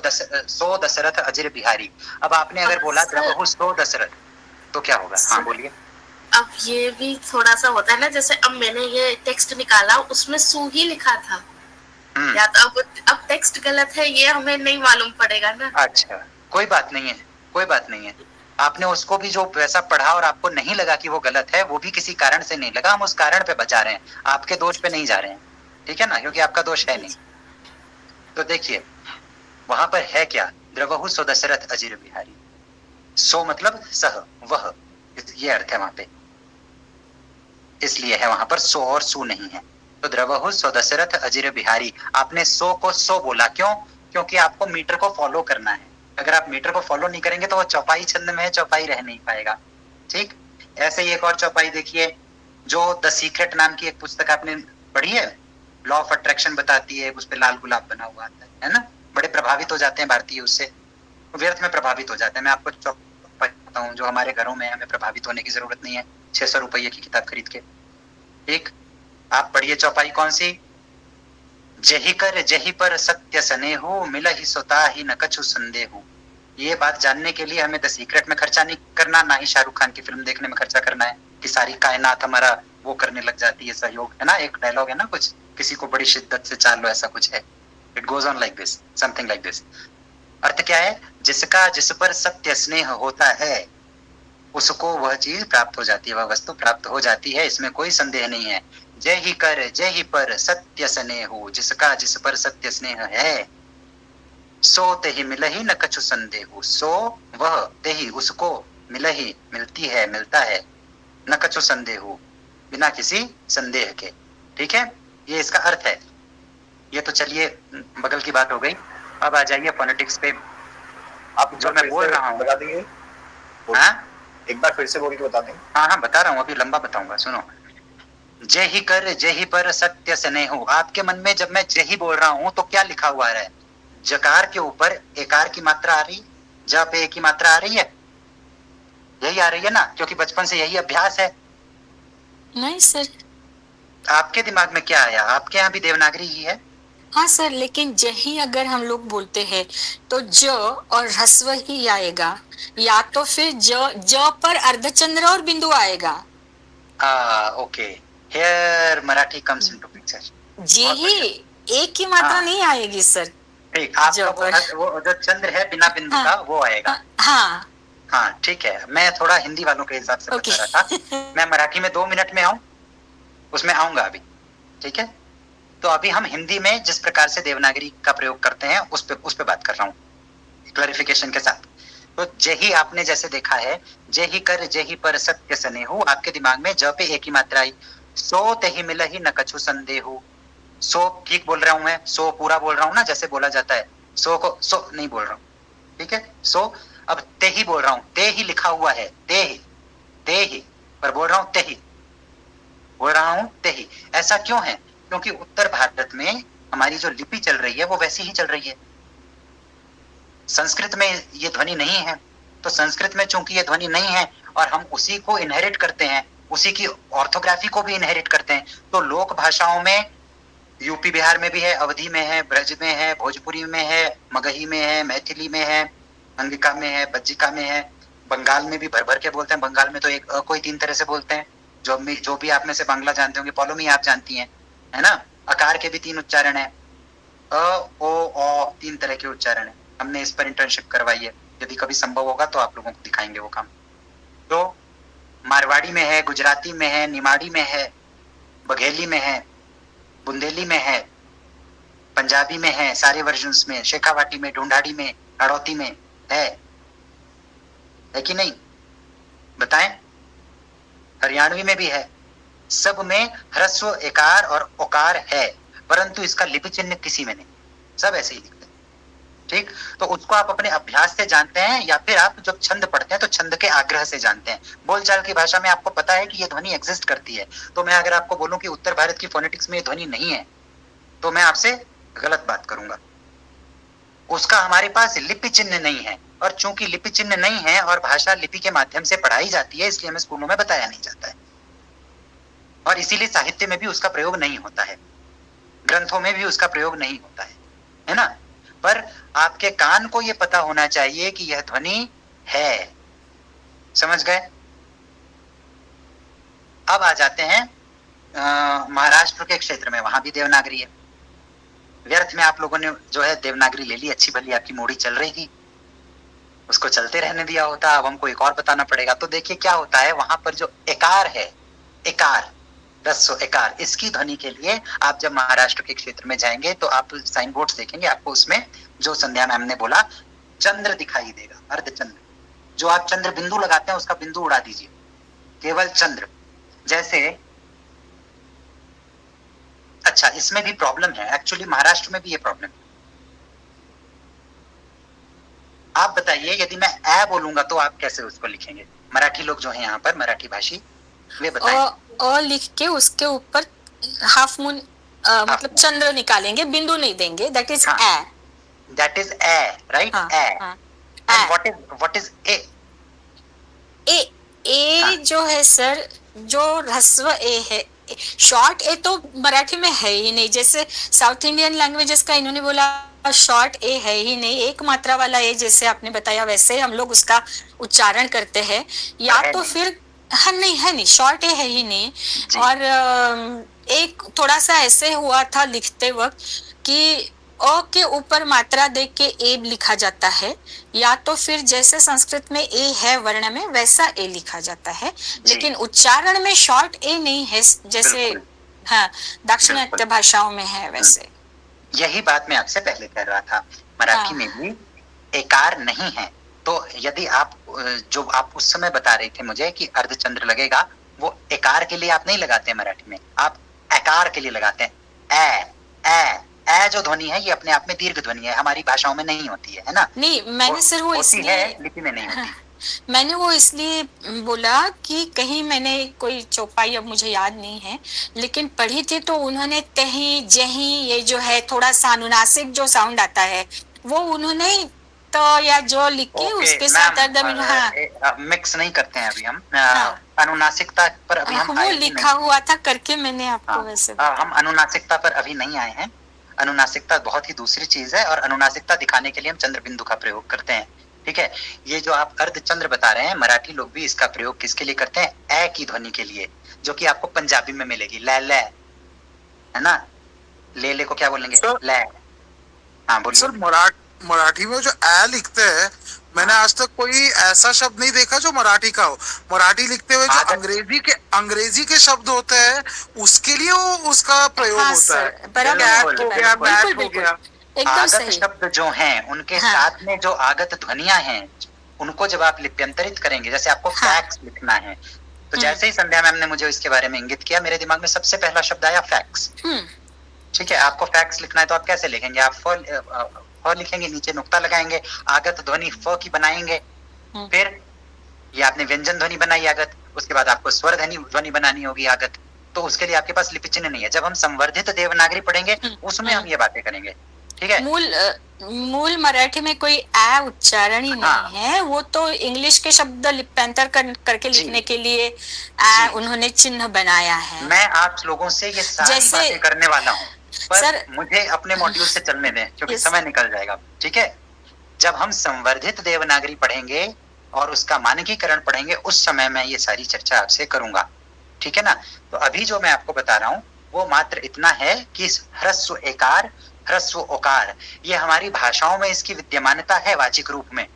दशरथ अजर बिहारी। अब आपने अगर बोला द्रवहु सो दशरथ तो क्या होगा? हाँ बोलिए। अब ये भी थोड़ा सा होता है ना, जैसे अब मैंने ये टेक्स्ट निकाला, उसमें सू ही लिखा था, या तो अब टेक्स्ट गलत है, ये हमें नहीं मालूम पड़ेगा ना। अच्छा, कोई बात नहीं है, कोई बात नहीं है। आपने उसको भी जो वैसा पढ़ा और आपको नहीं लगा कि वो गलत है, वो भी किसी कारण से नहीं लगा, हम उस कारण पे बचा रहे हैं, आपके दोष पे नहीं जा रहे हैं, ठीक है ना, क्योंकि आपका दोष है नहीं। तो देखिए वहां पर है क्या? द्रवहु सो दशरथ अजर बिहारी, सो मतलब सह, वह, ये अर्थ है वहां पे, इसलिए है वहां पर सो और सू नहीं है। तो द्रवहु सो दशरथ अजर बिहारी, आपने सो को सो बोला, क्यों? क्योंकि आपको मीटर को फॉलो करना है। अगर आप मीटर को फॉलो नहीं करेंगे तो वो चौपाई छंद में है, चौपाई रह नहीं पाएगा, ठीक। ऐसे ही एक और चौपाई देखिए, जो द सीक्रेट नाम की एक पुस्तक आपने पढ़ी है, लॉ ऑफ अट्रैक्शन बताती है, उस पर लाल गुलाब बना हुआ आता है ना। बड़े प्रभावित हो जाते हैं भारतीय उससे, व्यर्थ में प्रभावित हो जाते हैं। मैं आपको चौपाई बताता हूँ जो हमारे घरों में, हमें प्रभावित होने की जरूरत नहीं है 600 रुपये की किताब खरीद के, ठीक। आप पढ़िए चौपाई कौन सी? जही कर जही पर सत्य स्नेहु, मिल ही सोता ही न कछु संदेहु। ये बात जानने के लिए हमें द सीक्रेट में खर्चा नहीं करना, ना ही शाहरुख खान की फिल्म देखने में खर्चा करना है कि सारी कायनात हमारा वो करने लग जाती है, सहयोग, है ना। एक डायलॉग है ना कुछ, किसी को बड़ी शिद्दत से चाल लो, ऐसा कुछ है। It goes on like this, something like this. अर्थ क्या है? जिसका जिस पर सत्य स्नेह होता है उसको वह चीज प्राप्त हो जाती है, वह वस्तु प्राप्त हो जाती है, इसमें कोई संदेह नहीं है। जय ही कर जय ही पर सत्य स्नेह हो, जिसका जिस पर सत्य स्नेह है, सो ते ही मिल ही न कछु संदेह, सो वह ते ही उसको मिल ही मिलती है, मिलता है, न कछु संदेह, बिना किसी संदेह के, ठीक है। ये इसका अर्थ है। ये तो चलिए बगल की बात हो गई। अब आ जाइए फोनेटिक्स पे। आप जो मैं बोल रहा हूँ बता देंगे? हाँ? एक बार फिर से बोल के बता देंगे। हाँ हाँ बता रहा हूँ, अभी लंबा बताऊंगा, सुनो। जय ही कर जय ही पर सत्य स्नेह हो, आपके मन में जब मैं जय ही बोल रहा हूँ तो क्या लिखा हुआ है? जकार के ऊपर एकार की मात्रा आ रही, ज पे ए की मात्रा आ रही है, यही आ रही है ना, क्योंकि बचपन से यही अभ्यास है। नहीं सर। आपके दिमाग में क्या आया? आपके यहाँ भी देवनागरी ही है? हाँ सर, लेकिन जही अगर हम लोग बोलते हैं तो ज और ह्रस्व ही आएगा, या तो फिर ज पर अर्धचंद्र और बिंदु आएगा। Okay, here Marathi comes into picture. जही एक की मात्रा नहीं आएगी सर। ठीक, आपका वो जो चंद्र है बिना बिंदु का वो आएगा। हाँ हाँ ठीक है, मैं थोड़ा हिंदी वालों के हिसाब से बता रहा था। मैं मराठी में 2 मिनट में आऊं, उसमें आऊंगा अभी, ठीक है। तो अभी हम हिंदी में जिस प्रकार से देवनागरी का प्रयोग करते हैं उस पे बात कर रहा हूँ, क्लैरिफिकेशन के साथ। तो जही आपने जैसे देखा है, जही कर जही पर सत्य स्नेहु, आपके दिमाग में ज पे एक ही मात्रा आई, सो तेहि मिल ही न कछु संदेहु। सो ठीक बोल रहा हूं मैं, सो पूरा बोल रहा हूँ ना, जैसे बोला जाता है। सो को सो नहीं बोल रहा हूँ, ठीक है। सो अब ते ही बोल रहा हूँ, ते ही लिखा हुआ है, ते ही पर बोल रहा हूँ, ते ही बोल रहा हूँ, ते ही। ऐसा क्यों है? क्योंकि उत्तर भारत में हमारी जो लिपि चल रही है वो वैसी ही चल रही है। संस्कृत में ये ध्वनि नहीं है, तो संस्कृत में चूंकि ये ध्वनि नहीं है और हम उसी को इनहेरिट करते हैं, उसी की ऑर्थोग्राफी को भी इनहेरिट करते हैं, तो लोक भाषाओं में यूपी बिहार में भी है, अवधी में है, ब्रज में है, भोजपुरी में है, मगही में है, मैथिली में है, अंगिका में है, बज्जिका में है, बंगाल में भी भर भर के बोलते हैं। बंगाल में तो एक कोई 3 तरह से बोलते हैं, जो भी आप में से बांग्ला जानते होंगे, पौलोमी आप जानती हैं, है ना। अकार के भी 3 उच्चारण है, अ ओ औ 3 तरह के उच्चारण है। हमने इस पर इंटर्नशिप करवाई है, यदि कभी संभव होगा तो आप लोगों को दिखाएंगे वो काम। तो मारवाड़ी में है, गुजराती में है, निमाड़ी में है, बघेली में है, बुंदेली में है, पंजाबी में है, सारे वर्जन्स में, शेखावाटी में, ढूंढाड़ी में, हड़ौती में है कि नहीं, बताएं। हरियाणवी में भी है, सब में ह्रस्व एकार और ओकार है, परंतु इसका लिपि चिन्ह किसी में नहीं, सब ऐसे ही लिखते हैं। ठीक, तो उसको आप अपने अभ्यास से जानते हैं या फिर आप जब छंद पढ़ते हैं तो छंद के आग्रह से जानते हैं। बोलचाल की भाषा में आपको पता है कि ये ध्वनि एग्जिस्ट करती है, तो मैं अगर आपको बोलूं कि उत्तर भारत की फोनेटिक्स में ये ध्वनि नहीं है तो मैं आपसे गलत बात करूंगा। उसका हमारे पास लिपि चिन्ह नहीं है, और चूंकि लिपि चिन्ह नहीं है और भाषा लिपि के माध्यम से पढ़ाई जाती है, इसलिए हमें स्कूलों में बताया नहीं जाता है, और इसीलिए साहित्य में भी उसका प्रयोग नहीं होता है, ग्रंथों में भी उसका प्रयोग नहीं होता है ना। पर आपके कान को यह पता होना चाहिए कि यह ध्वनि है, समझ गए। अब आ जाते हैं महाराष्ट्र के क्षेत्र में, वहां भी देवनागरी है। व्यर्थ में आप लोगों ने जो है देवनागरी ले ली, अच्छी भली आपकी मूड़ी चल रही थी, उसको चलते रहने दिया होता। अब हमको एक और बताना पड़ेगा। तो देखिए क्या होता है, वहां पर जो एकार है, एकार, रस्व एकार, इसकी ध्वनि के लिए आप जब महाराष्ट्र के क्षेत्र में जाएंगे तो आप साइन बोर्ड्स देखेंगे, आपको उसमें जो संध्या मैम ने बोला चंद्र दिखाई देगा, अर्धचंद्र। जो आप चंद्र बिंदु लगाते हैं उसका बिंदु उड़ा दीजिए, केवल चंद्र। जैसे अच्छा, इसमें भी प्रॉब्लम है एक्चुअली, महाराष्ट्र में भी ये प्रॉब्लम है। आप बताइए, यदि मैं ए बोलूंगा तो आप कैसे उसको लिखेंगे? मराठी लोग जो हैं यहाँ पर, मराठी भाषी, वे बताएं। अ लिख के उसके ऊपर हाफ मून मतलब चंद्र निकालेंगे, बिंदु नहीं देंगे, that is A, that is A, right, A. And what is A? A जो है सर, जो ह्रस्व ए है, शॉर्ट ए तो मराठी में है ही नहीं। जैसे साउथ इंडियन लैंग्वेजेस का इन्होंने बोला शॉर्ट ए है ही नहीं, एक मात्रा वाला ए जैसे आपने बताया वैसे हम लोग उसका उच्चारण करते हैं, या तो फिर हाँ नहीं है नहीं, शॉर्ट ए है ही नहीं। और एक थोड़ा सा ऐसे हुआ था लिखते वक्त कि अ के ऊपर मात्रा दे के ए लिखा जाता है, या तो फिर जैसे संस्कृत में ए है वर्ण में वैसा ए लिखा जाता है, लेकिन उच्चारण में शॉर्ट ए नहीं है जैसे हाँ दाक्षिणात्य भाषाओं में है वैसे। यही बात मैं आपसे पहले कह रहा था, मराठी में भी एकार नहीं है। तो यदि आप जो आप उस समय बता रहे थे मुझे कि अर्धचंद्र लगेगा, वो एकार के लिए आप नहीं लगाते हैं मराठी में, आप एकार के लिए लगाते हैं। ए जो ध्वनि है ये अपने आप में दीर्घ ध्वनि है, हमारी भाषाओं में नहीं होती है ना। नहीं, मैंने सर वो इसलिए लिपि में नहीं होती। मैंने वो इसलिए बोला कि कहीं मैंने कोई चौपाई, अब मुझे याद नहीं है, लेकिन पढ़ी थी तो उन्होंने तही जही ये जो है थोड़ा सा अनुनासिक जो साउंड आता है वो उन्होंने तो या जो लिख के उसके साथ मिक्स नहीं करते हैं अभी हम। अनुनासिकता पर अभी हम वो लिखा हुआ था करके मैंने आपको वैसे हम अनुनासिकता पर अभी नहीं आए हैं। अनुनासिकता बहुत ही दूसरी चीज है, और अनुनासिकता दिखाने के लिए हम चंद्र बिंदु का प्रयोग करते हैं। ठीक है, ये जो आप अर्धचंद्र बता रहे हैं, मराठी लोग भी इसका प्रयोग किसके लिए करते हैं? ए की ध्वनि के लिए, जो कि आपको पंजाबी में मिलेगी, ले, है ना। ले को क्या बोलेंगे? ले। हाँ बोलिए सर। मराठी में जो ए लिखते हैं, मैंने आज तक कोई ऐसा शब्द नहीं देखा जो मराठी का हो। मराठी लिखते हुए जो अंग्रेजी के शब्द होते हैं उसके लिए वो उसका प्रयोग होता है। आगत शब्द जो हैं उनके साथ में जो आगत ध्वनियां हैं उनको जब आप लिप्यंतरित करेंगे, जैसे आपको फैक्स लिखना है, तो जैसे ही संध्या मैम ने मुझे इसके बारे में इंगित किया, मेरे दिमाग में सबसे पहला शब्द आया फैक्स। ठीक है, आपको फैक्स लिखना है तो आप कैसे लिखेंगे? आप फ लिखेंगे, नीचे नुक्ता लगाएंगे, आगत ध्वनि फ की बनाएंगे, फिर ये आपने व्यंजन ध्वनि बनाई आगत, उसके बाद आपको स्वर ध्वनि बनानी होगी आगत। तो उसके लिए आपके पास लिपि चिन्ह नहीं है। जब हम संवर्धित देवनागरी पढ़ेंगे उसमें हम ये बातें करेंगे। ठीक है, मूल मराठी में कोई आ उच्चारण ही नहीं है, वो तो इंग्लिश के शब्द लिप्यांतर करके लिखने के लिए आ उन्होंने चिन्ह बनाया है। मैं आप लोगों से ये सारी बातें करने वाला हूँ, पर सर, मुझे अपने मॉड्यूल से चलने दें क्योंकि समय निकल जाएगा। ठीक है, जब हम संवर्धित देवनागरी पढ़ेंगे और उसका मानकीकरण पढ़ेंगे उस समय मैं ये सारी चर्चा आपसे करूंगा। ठीक है ना। तो अभी जो मैं आपको बता रहा हूं वो मात्र इतना है कि ह्रस्व एकार ह्रस्व ओकार ये हमारी भाषाओं में इसकी विद्यमानता है वाचिक रूप में,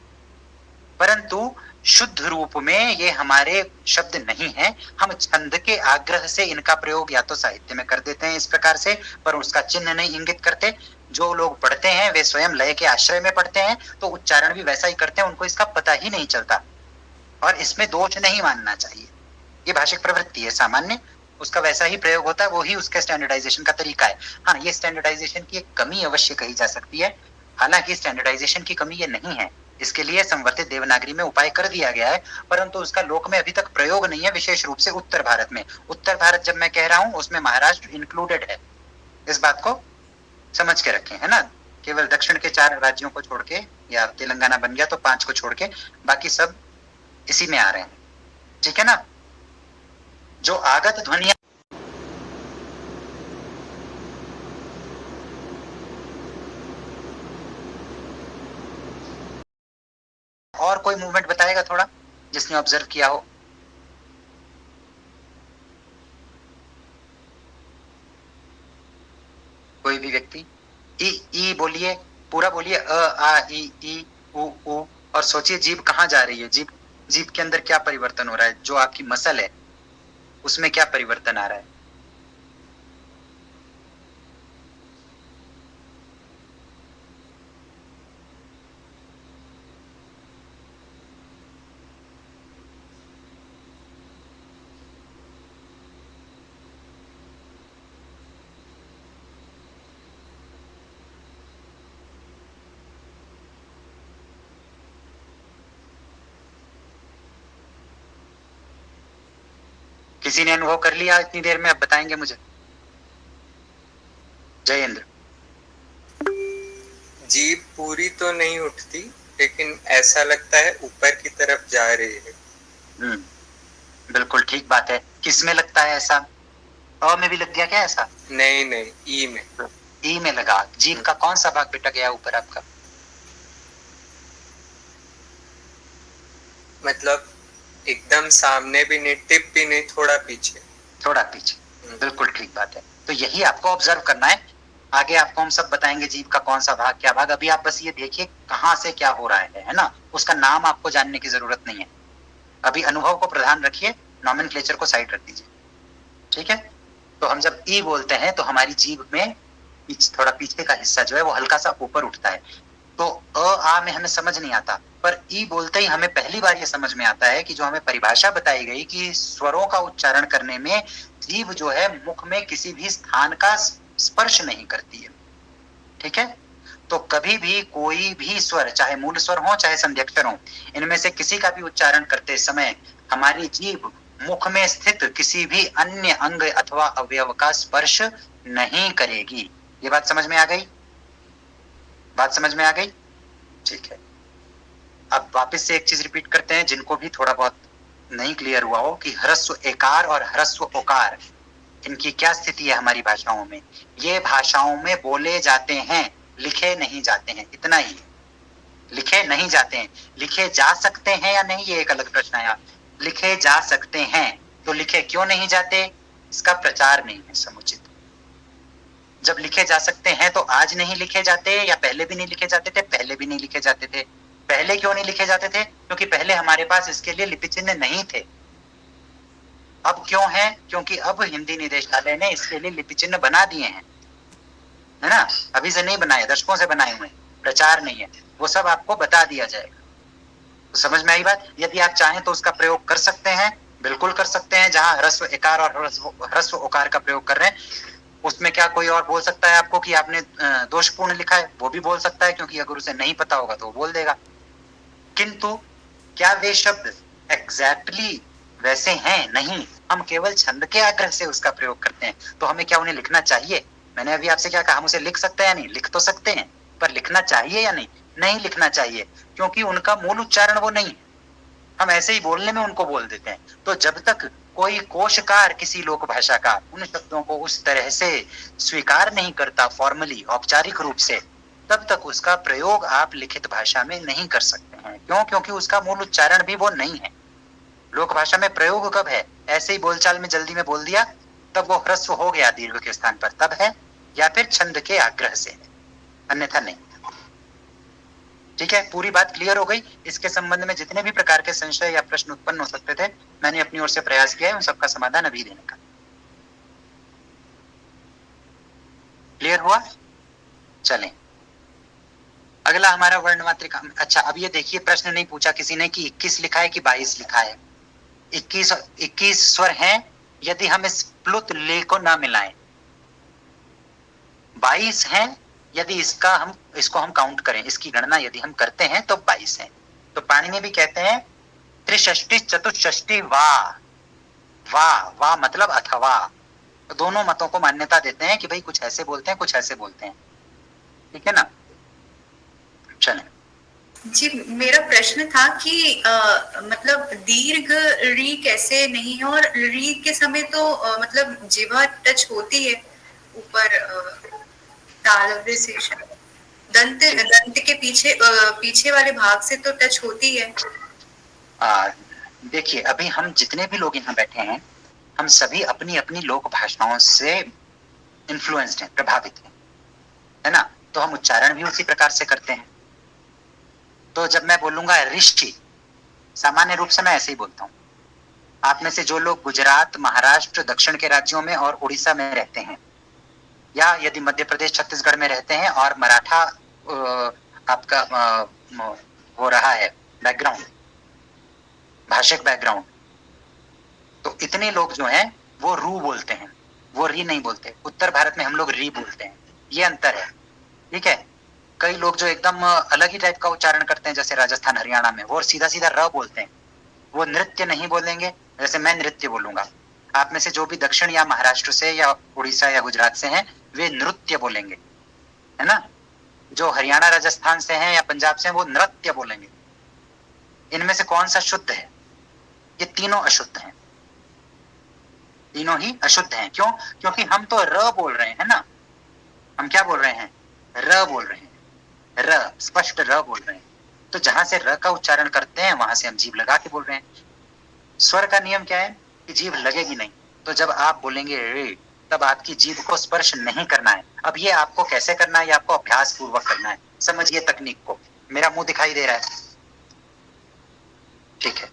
परंतु शुद्ध रूप में ये हमारे शब्द नहीं है। हम छंद के आग्रह से इनका प्रयोग या तो साहित्य में कर देते हैं इस प्रकार से, पर उसका चिन्ह नहीं इंगित करते। जो लोग पढ़ते हैं वे स्वयं लय के आश्रय में पढ़ते हैं तो उच्चारण भी वैसा ही करते हैं, उनको इसका पता ही नहीं चलता और इसमें दोष नहीं मानना चाहिए। ये भाषिक प्रवृत्ति है सामान्य, उसका वैसा ही प्रयोग होता है, वो ही उसके स्टैंडर्डाइजेशन का तरीका है। हाँ, ये स्टैंडर्डाइजेशन की एक कमी अवश्य कही जा सकती है, हालांकि स्टैंडर्डाइजेशन की कमी ये नहीं है, इसके लिए संवर्धित देवनागरी में उपाय कर दिया गया है, परंतु उसका लोक में अभी तक प्रयोग नहीं है, विशेष रूप से उत्तर भारत में। उत्तर भारत जब मैं कह रहा हूं उसमें महाराष्ट्र इंक्लूडेड है, इस बात को समझ के रखें, है ना। केवल दक्षिण के 4 राज्यों को छोड़ के, या तेलंगाना बन गया तो 5 को छोड़ के बाकी सब इसी में आ रहे हैं। ठीक है ना। जो आगत ध्वनियां और कोई मूवमेंट बताएगा थोड़ा जिसने ऑब्जर्व किया हो? कोई भी व्यक्ति ई बोलिए, पूरा बोलिए, अ आ ई उ ऊ, और सोचिए जीभ कहाँ जा रही है। जीभ के अंदर क्या परिवर्तन हो रहा है, जो आपकी मसल है उसमें क्या परिवर्तन आ रहा है। किसी ने अनुभव कर लिया इतनी देर में? अब बताएंगे मुझे। जयेंद्र। जीभ पूरी तो नहीं उठती, लेकिन ऐसा लगता है ऊपर की तरफ जा रही है। बिल्कुल ठीक बात है। किस में लगता है ऐसा? अ में भी लग गया क्या ऐसा? नहीं, ई में। ई में लगा। जीभ का कौन सा भाग बेटा गया ऊपर आपका? मतलब एकदम सामने भी नहीं, टिप भी नहीं, थोड़ा पीछे। थोड़ा पीछे, बिल्कुल ठीक बात है। तो यही आपको ऑब्जर्व करना है। आगे आपको हम सब बताएंगे जीभ का कौन सा भाग क्या भाग। अभी आप बस ये देखिए कहाँ से क्या हो रहा है ना। उसका नाम आपको जानने की जरूरत नहीं है, अभी अनुभव को प्रधान रखिए, नॉमेनक्लेचर को साइड रख दीजिए। ठीक है। तो हम जब ई बोलते हैं तो हमारी जीभ में थोड़ा पीछे का हिस्सा जो है वो हल्का सा ऊपर उठता है। तो अ आ में हमें समझ नहीं आता, पर ई बोलते ही हमें पहली बार ये समझ में आता है कि जो हमें परिभाषा बताई गई कि स्वरों का उच्चारण करने में जीभ जो है मुख में किसी भी स्थान का स्पर्श नहीं करती है। ठीक है। तो कभी भी कोई भी स्वर, चाहे मूल स्वर हो चाहे संध्यक्षर हो, इनमें से किसी का भी उच्चारण करते समय हमारी जीभ मुख में स्थित किसी भी अन्य अंग अथवा अवयव का स्पर्श नहीं करेगी। ये बात समझ में आ गई? बात समझ में आ गई? ठीक है। अब वापस से एक चीज रिपीट करते हैं जिनको भी थोड़ा बहुत नहीं क्लियर हुआ हो कि ह्रस्व एकार और ह्रस्व ओकार इनकी क्या स्थिति है हमारी भाषाओं में। ये भाषाओं में बोले जाते हैं, लिखे नहीं जाते हैं, इतना ही। लिखे नहीं जाते हैं। लिखे जा सकते हैं या नहीं, ये एक अलग प्रश्न है। लिखे जा सकते हैं तो लिखे क्यों नहीं जाते? इसका प्रचार नहीं है समुचित। जब लिखे जा सकते हैं तो आज नहीं लिखे जाते या पहले भी नहीं लिखे जाते थे? पहले भी नहीं लिखे जाते थे। पहले क्यों नहीं लिखे जाते थे? क्योंकि पहले हमारे पास इसके लिए लिपि चिन्ह नहीं थे। अब क्यों है? क्योंकि अब हिंदी निदेशालय ने इसके लिए लिपि चिन्ह बना दिए हैं, है ना। अभी से नहीं बनाए, दशकों से बनाए हुए। प्रचार नहीं है, वो सब आपको बता दिया जाएगा। तो समझ में आई बात? यदि आप चाहें तो उसका प्रयोग कर सकते हैं, बिल्कुल कर सकते हैं। जहां ह्रस्व एकार और ह्रस्व ओकार का प्रयोग कर रहे हैं उसमें क्या कोई और बोल सकता है आपको कि आपने दोषपूर्ण लिखा है? वो भी बोल सकता है, क्योंकि अगर उसे नहीं पता होगा तो वो बोल देगा। किंतु क्या वे शब्द एग्जैक्टली वैसे हैं? नहीं, हम केवल छंद के आग्रह से उसका प्रयोग करते हैं। तो हमें क्या उन्हें लिखना चाहिए? मैंने अभी आपसे क्या कहा, हम उसे लिख सकते हैं या नहीं? लिख तो सकते हैं, पर लिखना चाहिए या नहीं? नहीं लिखना चाहिए, क्योंकि उनका मूल उच्चारण वो नहीं है। हम ऐसे ही बोलने में उनको बोल देते हैं। तो जब तक कोई कोशकार किसी लोक भाषा का उन शब्दों को उस तरह से स्वीकार नहीं करता फॉर्मली, औपचारिक रूप से, तब तक उसका प्रयोग आप लिखित भाषा में नहीं कर सकते हैं। क्यों? क्योंकि उसका मूल उच्चारण भी वो नहीं है। लोक भाषा में प्रयोग कब है? ऐसे ही बोलचाल में जल्दी में बोल दिया, तब वो ह्रस्व हो गया दीर्घ के स्थान पर, तब है, या फिर छंद के आग्रह से है, अन्यथा नहीं। ठीक है, पूरी बात क्लियर हो गई। इसके संबंध में जितने भी प्रकार के संशय या प्रश्न उत्पन्न हो सकते थे, मैंने अपनी ओर से प्रयास किया है उन सबका समाधान अभी देने का। क्लियर हुआ? चलें, अगला हमारा वर्ण मात्रिका। अच्छा, अब ये देखिए, प्रश्न नहीं पूछा किसी ने कि 21 लिखा है कि 22 लिखा है। 21 स्वर हैं यदि हम इस प्लुत ले को ना मिलाएं। 22 हैं यदि इसको हम काउंट करें, इसकी गणना यदि हम करते हैं तो 22 हैं। तो पाणिनि भी कहते हैं त्रिषष्टि चतुष्षष्टि वा मतलब अथवा। तो दोनों मतों को मान्यता देते हैं कि भाई कुछ ऐसे बोलते हैं, कुछ ऐसे बोलते हैं। ठीक है ना? चलें। जी, मेरा प्रश्न था कि मतलब दीर्घ री कैसे नहीं है, और री के समय तो मतलब जिह्वा टच होती है ऊपर तालव्य से, दंत के पीछे वाले भाग से तो टच होती है। देखिए, अभी हम जितने भी लोग यहाँ बैठे हैं, हम सभी अपनी अपनी लोक भाषाओं से इन्फ्लुएंस्ड हैं, प्रभावित हैं, है ना? तो हम उच्चारण भी उसी प्रकार से करते हैं। तो जब मैं बोलूंगा ऋषि, सामान्य रूप से मैं ऐसे ही बोलता हूँ। आप में से जो लोग गुजरात, महाराष्ट्र, दक्षिण के राज्यों में और उड़ीसा में रहते हैं, या यदि मध्य प्रदेश, छत्तीसगढ़ में रहते हैं और मराठा आपका हो रहा है बैकग्राउंड, भाषिक बैकग्राउंड, तो इतने लोग जो हैं वो रू बोलते हैं, वो री नहीं बोलते। उत्तर भारत में हम लोग री बोलते हैं, ये अंतर है। ठीक है, कई लोग जो एकदम अलग ही टाइप का उच्चारण करते हैं, जैसे राजस्थान, हरियाणा में, वो सीधा सीधा र बोलते हैं, वो नृत्य नहीं बोलेंगे, जैसे मैं नृत्य बोलूंगा। आप में से जो भी दक्षिण या महाराष्ट्र से या उड़ीसा या गुजरात से हैं, वे नृत्य बोलेंगे, है ना? जो हरियाणा, राजस्थान से हैं या पंजाब से हैं, वो नृत्य बोलेंगे। इनमें से कौन सा शुद्ध है? ये तीनों अशुद्ध हैं, तीनों ही अशुद्ध हैं। क्यों? क्योंकि हम तो र बोल रहे हैं ना, हम क्या बोल रहे हैं? र बोल रहे हैं, र, स्पष्ट र बोल रहे हैं। तो जहां से र का उच्चारण करते हैं, वहां से हम जीभ लगा के बोल रहे हैं। स्वर का नियम क्या है कि जीभ लगेगी नहीं। तो जब आप बोलेंगे रे, तब आपकी जीभ को स्पर्श नहीं करना है। अब ये आपको कैसे करना है? ये आपको अभ्यास पूर्वक करना है। समझिए तकनीक को। मेरा मुंह दिखाई दे रहा है, ठीक है?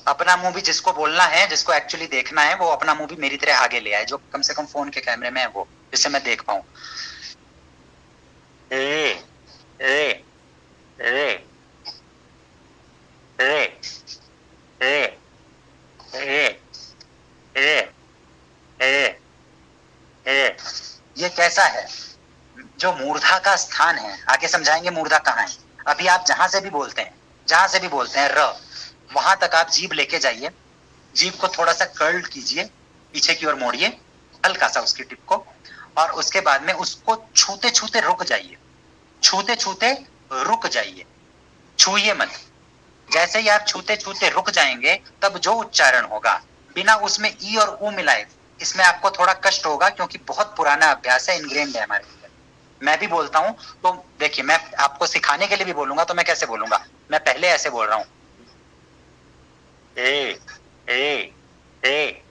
अपना मुंह भी जिसको बोलना है, जिसको एक्चुअली देखना है, वो अपना मुंह भी मेरी तरह आगे ले आए, जो कम से कम फोन के कैमरे में है वो, जिससे मैं देख पाऊं। रे रे रे रे रे रे रे रे रे। ये कैसा है? जो मूर्धा का स्थान है, आगे समझाएंगे मूर्धा कहाँ है। अभी आप जहां से भी बोलते हैं र, वहां तक आप जीभ लेके जाइए, जीभ को थोड़ा सा कर्ल कीजिए, पीछे की ओर मोड़िए हल्का सा उसकी टिप को, और उसके बाद में उसको छूते छूते रुक जाइए, छूते छूते रुक जाइए, छूइए मत। जैसे ही आप छूते छूते रुक जाएंगे, तब जो उच्चारण होगा बिना उसमें ई और ऊ मिलाए, इसमें आपको थोड़ा कष्ट होगा, क्योंकि बहुत पुराना अभ्यास है, इनग्रेन्ड है हमारे अंदर। मैं भी बोलता हूं, तो देखिए, मैं आपको सिखाने के लिए भी बोलूंगा, तो मैं कैसे बोलूंगा? मैं पहले ऐसे बोल रहा हूं, ए ए ए।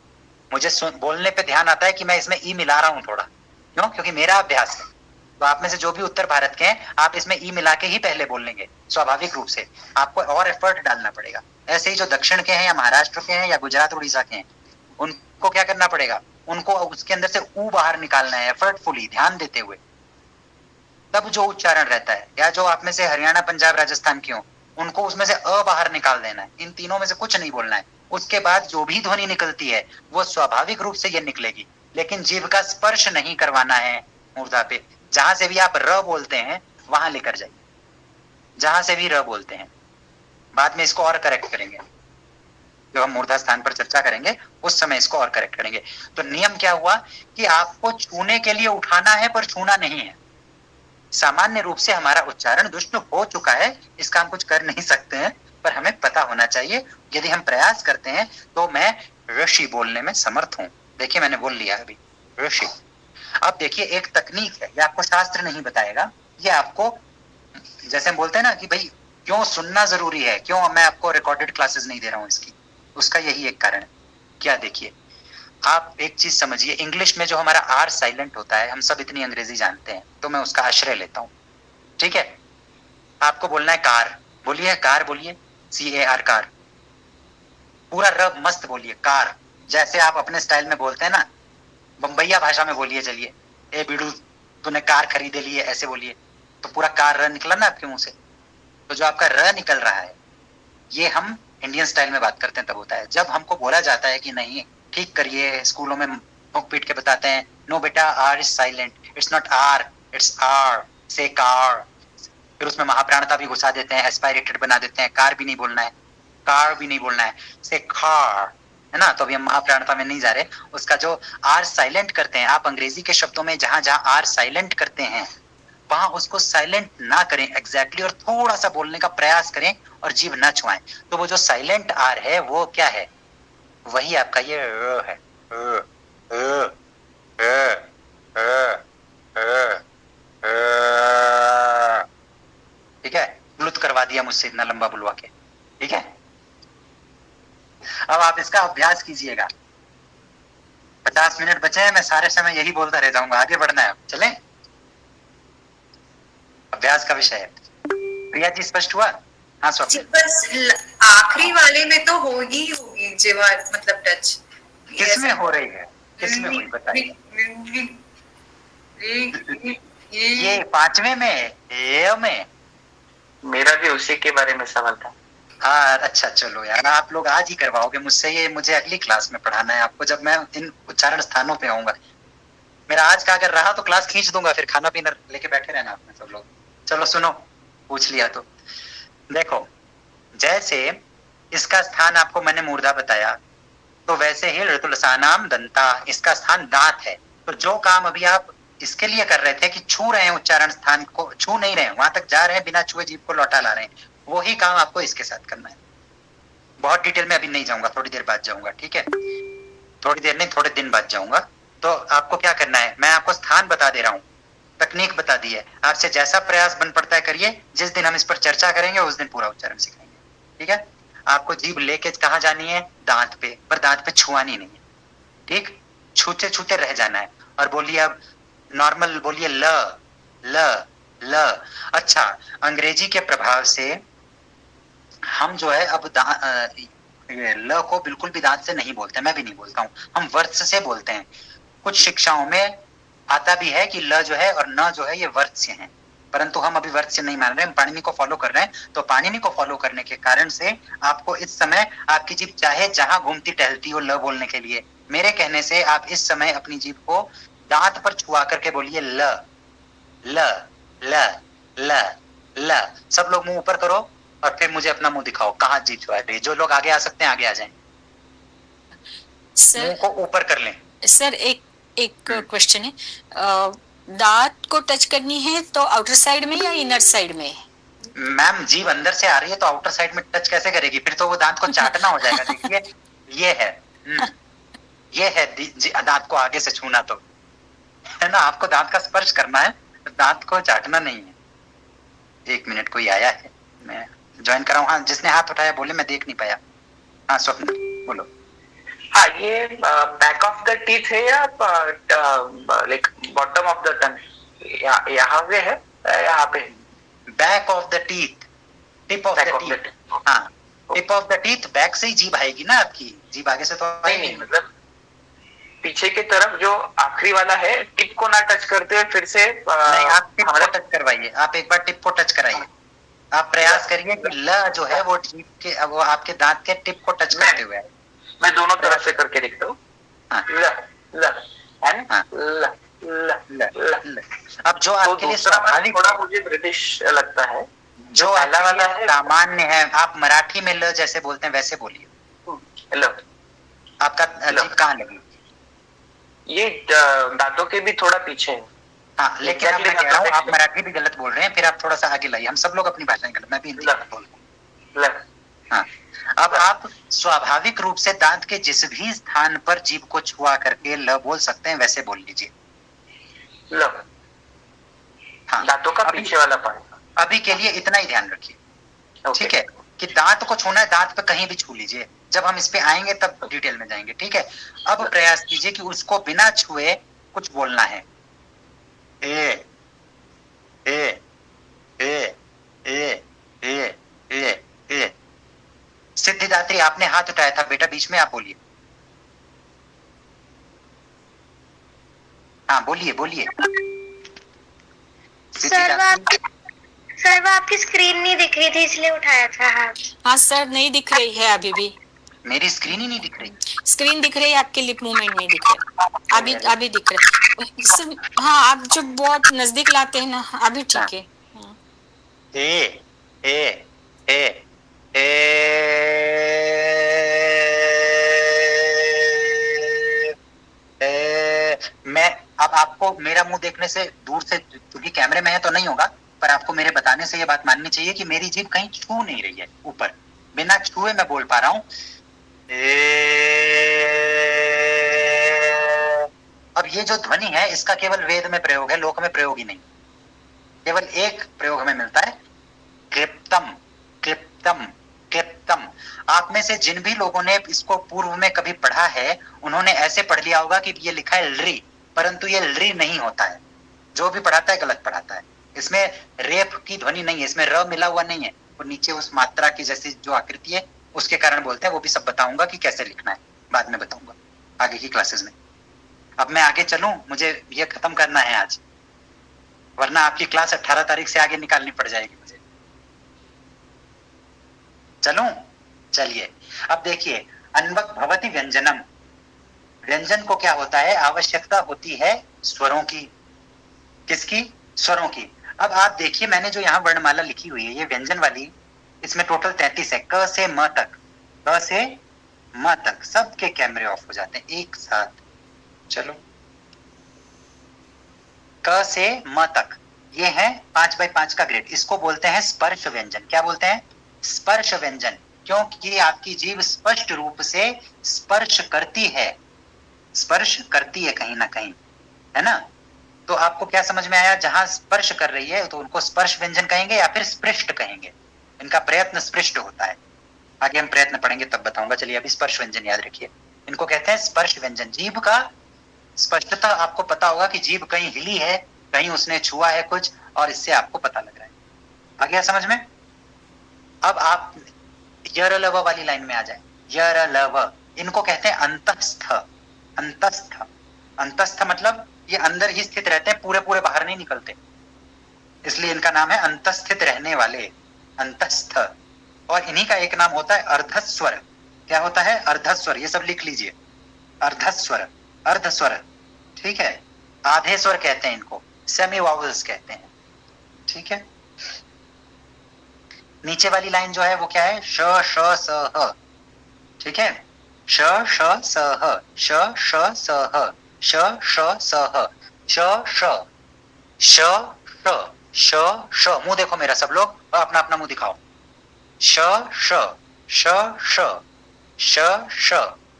मुझे बोलने पे ध्यान आता है कि मैं इसमें ई मिला रहा हूं थोड़ा। क्यों? क्योंकि मेरा अभ्यास है। तो आप में से जो भी उत्तर भारत के हैं, आप इसमें ई मिला के ही पहले बोल लेंगे, स्वाभाविक रूप से। आपको और एफर्ट डालना पड़ेगा। ऐसे ही जो दक्षिण के हैं या महाराष्ट्र के हैं या गुजरात, उड़ीसा के हैं, उनको क्या करना पड़ेगा? उनको उसके अंदर से ऊ बाहर निकालना है, एफर्टफुली, ध्यान देते हुए, तब जो उच्चारण रहता है। या जो आप में से हरियाणा, पंजाब, राजस्थान के हो, उनको उसमें से अ बाहर निकाल देना है। इन तीनों में से कुछ नहीं बोलना है। उसके बाद जो भी ध्वनि निकलती है वो स्वाभाविक रूप से ये निकलेगी, लेकिन जीभ का स्पर्श नहीं करवाना है मूर्धा पे। जहां से भी आप र बोलते हैं वहां लेकर जाइए, जहां से भी र बोलते हैं। बाद में इसको और करेक्ट करेंगे, जब हम मूर्धा स्थान पर चर्चा करेंगे उस समय इसको और करेक्ट करेंगे। तो नियम क्या हुआ कि आपको छूने के लिए उठाना है, पर छूना नहीं है। सामान्य रूप से हमारा उच्चारण दुष्ट हो चुका है, इसका हम कुछ कर नहीं सकते हैं, पर हमें पता होना चाहिए। यदि हम प्रयास करते हैं तो मैं ऋषि बोलने में समर्थ हूँ। देखिए मैंने बोल लिया अभी ऋषि। अब देखिए एक तकनीक है, ये आपको शास्त्र नहीं बताएगा, ये आपको जैसे हम बोलते हैं ना कि भाई क्यों सुनना जरूरी है, क्यों मैं आपको रिकॉर्डेड क्लासेस नहीं दे रहा हूँ इसकी, उसका यही एक कारण है। क्या देखिए आप एक चीज समझिए, इंग्लिश में जो हमारा आर साइलेंट होता है, हम सब इतनी अंग्रेजी जानते हैं तो मैं उसका आश्रय लेता हूं, ठीक है। आपको बोलना है कार, बोलिए कार, बोलिए CAR कार, पूरा रब मस्त बोलिए कार, जैसे आप अपने स्टाइल में बोलते हैं ना, बम्बैया भाषा में बोलिए, चलिए ए बिडू तूने कार खरीदे लिए, ऐसे बोलिए तो पूरा कार र निकला ना आपके मुंह से। तो जो आपका र निकल रहा है ये हम इंडियन स्टाइल में बात करते हैं तब होता है। जब हमको बोला जाता है कि नहीं ठीक करिए, स्कूलों में मुख पीट के बताते हैं नो बेटा R is silent, it's not R it's R, से कार, फिर उसमें महाप्राणता भी घुसा देते हैं, एस्पायरेटेड बना देते हैं, कार भी नहीं बोलना है, कार भी नहीं बोलना है, से कार, है ना। तो अभी हम महाप्राणता में नहीं जा रहे, उसका जो आर साइलेंट करते हैं आप अंग्रेजी के शब्दों में, जहां जहां आर साइलेंट करते हैं वहां उसको साइलेंट ना करें एग्जैक्टली, और थोड़ा सा बोलने का प्रयास करें और जीभ ना छुआएं। तो वो जो साइलेंट आर है वो क्या है, वही आपका ये है, ठीक है। ब्लूथ करवा दिया मुझसे इतना लंबा बुलवा के, ठीक है। अब आप इसका अभ्यास कीजिएगा। 50 मिनट बचे हैं, मैं सारे समय यही बोलता रह जाऊंगा, आगे बढ़ना है। चलें, अभ्यास का विषय है। प्रिया जी स्पष्ट हुआ? हाँ स्वप्न। बस आखिरी वाले में तो होगी जीवा मतलब टच। किसमें हो रही है, किसमें हुई बताइए? ये 5वें में, ए में। मेरा भी उसी के बारे में सवाल था। हाँ अच्छा चलो यार, आप लोग आज ही करवाओगे मुझसे ये, मुझे अगली क्लास में पढ़ाना है आपको, जब मैं इन उच्चारण स्थानों पे आऊंगा। मेरा आज का अगर रहा तो क्लास खींच दूंगा, फिर खाना पीना लेके बैठे रहना आपने सब लोग। चलो सुनो, पूछ लिया तो देखो, जैसे इसका स्थान आपको मैंने मूर्धा बताया, तो वैसे ही ऋतुलसानाम दंता, इसका स्थान दांत है। तो जो काम अभी आप इसके लिए कर रहे थे कि छू रहे हैं उच्चारण स्थान को, छू नहीं रहे हैं, वहां तक जा रहे हैं बिना छुए, जीभ को लौटा ला रहे हैं, वही काम आपको इसके साथ करना है। बहुत डिटेल में अभी नहीं जाऊंगा, थोड़ी देर बाद जाऊंगा, ठीक है। थोड़ी देर नहीं, थोड़े दिन बाद जाऊंगा। तो आपको क्या करना है, मैं आपको स्थान बता दे रहा हूँ, तकनीक बता दी है, आपसे जैसा प्रयास बन पड़ता है करिए। जिस दिन हम इस पर चर्चा करेंगे उस दिन पूरा उच्चारण सिखाएंगे, ठीक है। आपको जीभ लेके कहाँ जानी है, दांत पे, पर दांत पे छुआनी नहीं है, ठीक। छूते छूते रह जाना है और बोलिए अब नॉर्मल बोलिए ल ल ल। अच्छा, अंग्रेजी के प्रभाव से हम जो है अब ल को बिल्कुल भी दांत से नहीं बोलते, मैं भी नहीं बोलता हूँ, हम वर्ष से बोलते हैं। कुछ शिक्षाओं में आता भी है कि ल जो है और न जो है ये वर्त्स्य हैं, परंतु हम अभी वर्त्स्य नहीं मान रहे, हम पाणिनि को फॉलो कर रहे हैं। तो पाणिनि को फॉलो करने के कारण से आपको इस समय आपकी जीभ चाहे जहां घूमती टहलती हो ल बोलने के लिए, मेरे कहने से आप इस समय अपनी जीभ को दांत पर छुआ करके बोलिए ल ल ल ल ल। सब लोग मुंह ऊपर करो और फिर मुझे अपना मुंह दिखाओ, कहाँ जीभ छुआ रही है। जो लोग आगे आ सकते हैं आगे आ जाएं, मुंह को ऊपर कर लें। सर एक क्वेश्चन है, दांत को टच करनी है तो आउटर साइड में या इनर साइड में? मैम जीभ अंदर से आ रही है तो आउटर साइड में टच कैसे करेगी, फिर तो वो दांत को चाटना हो जाएगा। देखिए ये है दांत को आगे से छूना, तो है ना, आपको दांत का स्पर्श करना है, दांत को चाटना नहीं है। 1 मिनट, कोई आया है, मैं ज्वाइन कराऊं? हाँ, जिसने हाथ उठाया बोले, मैं देख नहीं पाया। हाँ स्वप्न बोलो। हाँ, ये बैक ऑफ द टीथ है या like bottom of the tongue? यहाँ पे है, यहाँ पे back of the teeth, tip of the teeth. हाँ, tip of the teeth, back से ही जीभ आएगी ना आपकी, जीभ आगे से तो नहीं, मतलब पीछे की तरफ जो आखिरी वाला है, टिप को ना टच करते हुए फिर से नहीं, आप टिप को टच करवाइए, आप एक बार टिप को टच कराइए। आप प्रयास करिए कि ल जो है वो जीभ के, वो आपके दांत के टिप को टच करते हुए। मैं दोनों तरफ से करके देखता हूँ। अब जो आपके लिए स्वाभाविक, थोड़ा मुझे ब्रिटिश लगता है, जो पहला वाला है सामान्य है, आप मराठी में ल जैसे बोलते हैं वैसे बोलिए। हेलो, आपका जीभ कहाँ लगी? ये दांतों के भी थोड़ा पीछे है। हाँ, लेकिन अब मैं कह रहा हूँ आप मराठी भी गलत बोल रहे हैं, फिर आप थोड़ा सा आगे लाइए, हम सब लोग अपनी भाषाएं गलत, मैं भी हिंदी गलत बोल रहा हूँ। हाँ, अब आप स्वाभाविक रूप से दांत के जिस भी स्थान पर जीभ को छुआ करके ल बोल सकते हैं वैसे बोल लीजिए। ल। हाँ, दांतों का पीछे वाला पार्ट। अभी के लिए इतना ही ध्यान रखिए, ठीक है, कि दांत को छूना है, दांत पे कहीं भी छू लीजिए, जब हम इस पे आएंगे तब डिटेल में जाएंगे, ठीक है। अब प्रयास कीजिए कि उसको बिना छुए कुछ बोलना है। ए ए ए ए ए ए ए। सिद्धिदात्री आपने हाथ उठाया था बेटा, बीच में आप बोलिए। हाँ बोलिए बोलिए। सर वो आपकी स्क्रीन नहीं दिख रही थी इसलिए उठाया था हाथ। हाँ सर, नहीं दिख रही है अभी भी। मेरी स्क्रीन ही नहीं दिख रही। स्क्रीन दिख रही है, आपके लिप मूवमेंट नहीं दिख रहे। अभी दिख रहे। हाँ, आप जो बहुत नजदीक लाते हैं ना, अभी ठीक है। ए ए ए ए मैं अब आपको मेरा मुंह देखने से दूर से, क्योंकि कैमरे में है तो नहीं होगा, पर आपको मेरे बताने से ये बात माननी चाहिए कि मेरी जीभ कहीं छू नहीं रही है ऊपर, बिना छुए मैं बोल पा रहा हूं। अब ये जो ध्वनि है इसका केवल वेद में प्रयोग है, लोक में प्रयोग ही नहीं। केवल एक प्रयोग हमें मिलता है, कृप्तम कृप्तम कृप्तम। आप में से जिन भी लोगों ने इसको पूर्व में कभी पढ़ा है उन्होंने ऐसे पढ़ लिया होगा कि ये लिखा है लरी, परंतु ये लरी नहीं होता है। जो भी पढ़ाता है गलत पढ़ाता है। इसमें रेप की ध्वनि नहीं है, इसमें र मिला हुआ नहीं है, और नीचे उस मात्रा की जैसी जो आकृति है उसके कारण बोलते हैं। वो भी सब बताऊंगा कि कैसे लिखना है, बाद में बताऊंगा आगे की क्लासेस में। अब मैं आगे चलूं, मुझे ये खत्म करना है आज, वरना आपकी क्लास 18 तारीख से आगे निकालनी पड़ जाएगी मुझे। चलूं? चलिए, अब देखिए, अन्वक भवति व्यंजनम। व्यंजन को क्या होता है? आवश्यकता होती है स्वरों की। किसकी? स्वरों की। अब आप देखिए, मैंने जो यहाँ वर्णमाला लिखी हुई है ये व्यंजन वाली, इसमें टोटल 33 है, क से म तक। क से म तक सबके कैमरे ऑफ हो जाते हैं एक साथ। चलो, क से म तक ये है 5x5 का ग्रिड। इसको बोलते हैं स्पर्श व्यंजन। क्या बोलते हैं? स्पर्श व्यंजन। क्योंकि आपकी जीभ स्पष्ट रूप से स्पर्श करती है, स्पर्श करती है कहीं ना कहीं, है ना? तो आपको क्या समझ में आया? जहां स्पर्श कर रही है तो उनको स्पर्श व्यंजन कहेंगे या फिर स्पृष्ट कहेंगे। इनका प्रयत्न स्पृष्ट होता है। आगे हम प्रयत्न पढ़ेंगे तब बताऊंगा। चलिए, अभी स्पर्श व्यंजन याद रखिए। इनको कहते हैं स्पर्श व्यंजन। जीभ का स्पष्टता आपको पता होगा कि जीभ कहीं हिली है, कहीं उसने छुआ है कुछ, और इससे आपको पता लग रहा है। आ गया समझ में? अब आप यर लव वाली लाइन में आ जाए। यर लव, इनको कहते हैं अंतस्थ। अंतस्थ, अंतस्थ मतलब ये अंदर ही स्थित रहते हैं, पूरे पूरे बाहर नहीं निकलते, इसलिए इनका नाम है अंतस्थित रहने वाले, अंतस्थ। और इन्हीं का एक नाम होता है अर्धस्वर। क्या होता है? अर्धस्वर। ये सब लिख लीजिए, अर्धस्वर, अर्धस्वर, ठीक है। आधे स्वर कहते हैं इनको, सेमी वावल्स कहते हैं, ठीक है। नीचे वाली लाइन जो है वो क्या है? श श स ह, ठीक है। श श स ह, श श स ह, श श स ह, श श श श श श। मुंह देखो मेरा सब लोग, और अपना अपना मुंह दिखाओ। श श श श श श।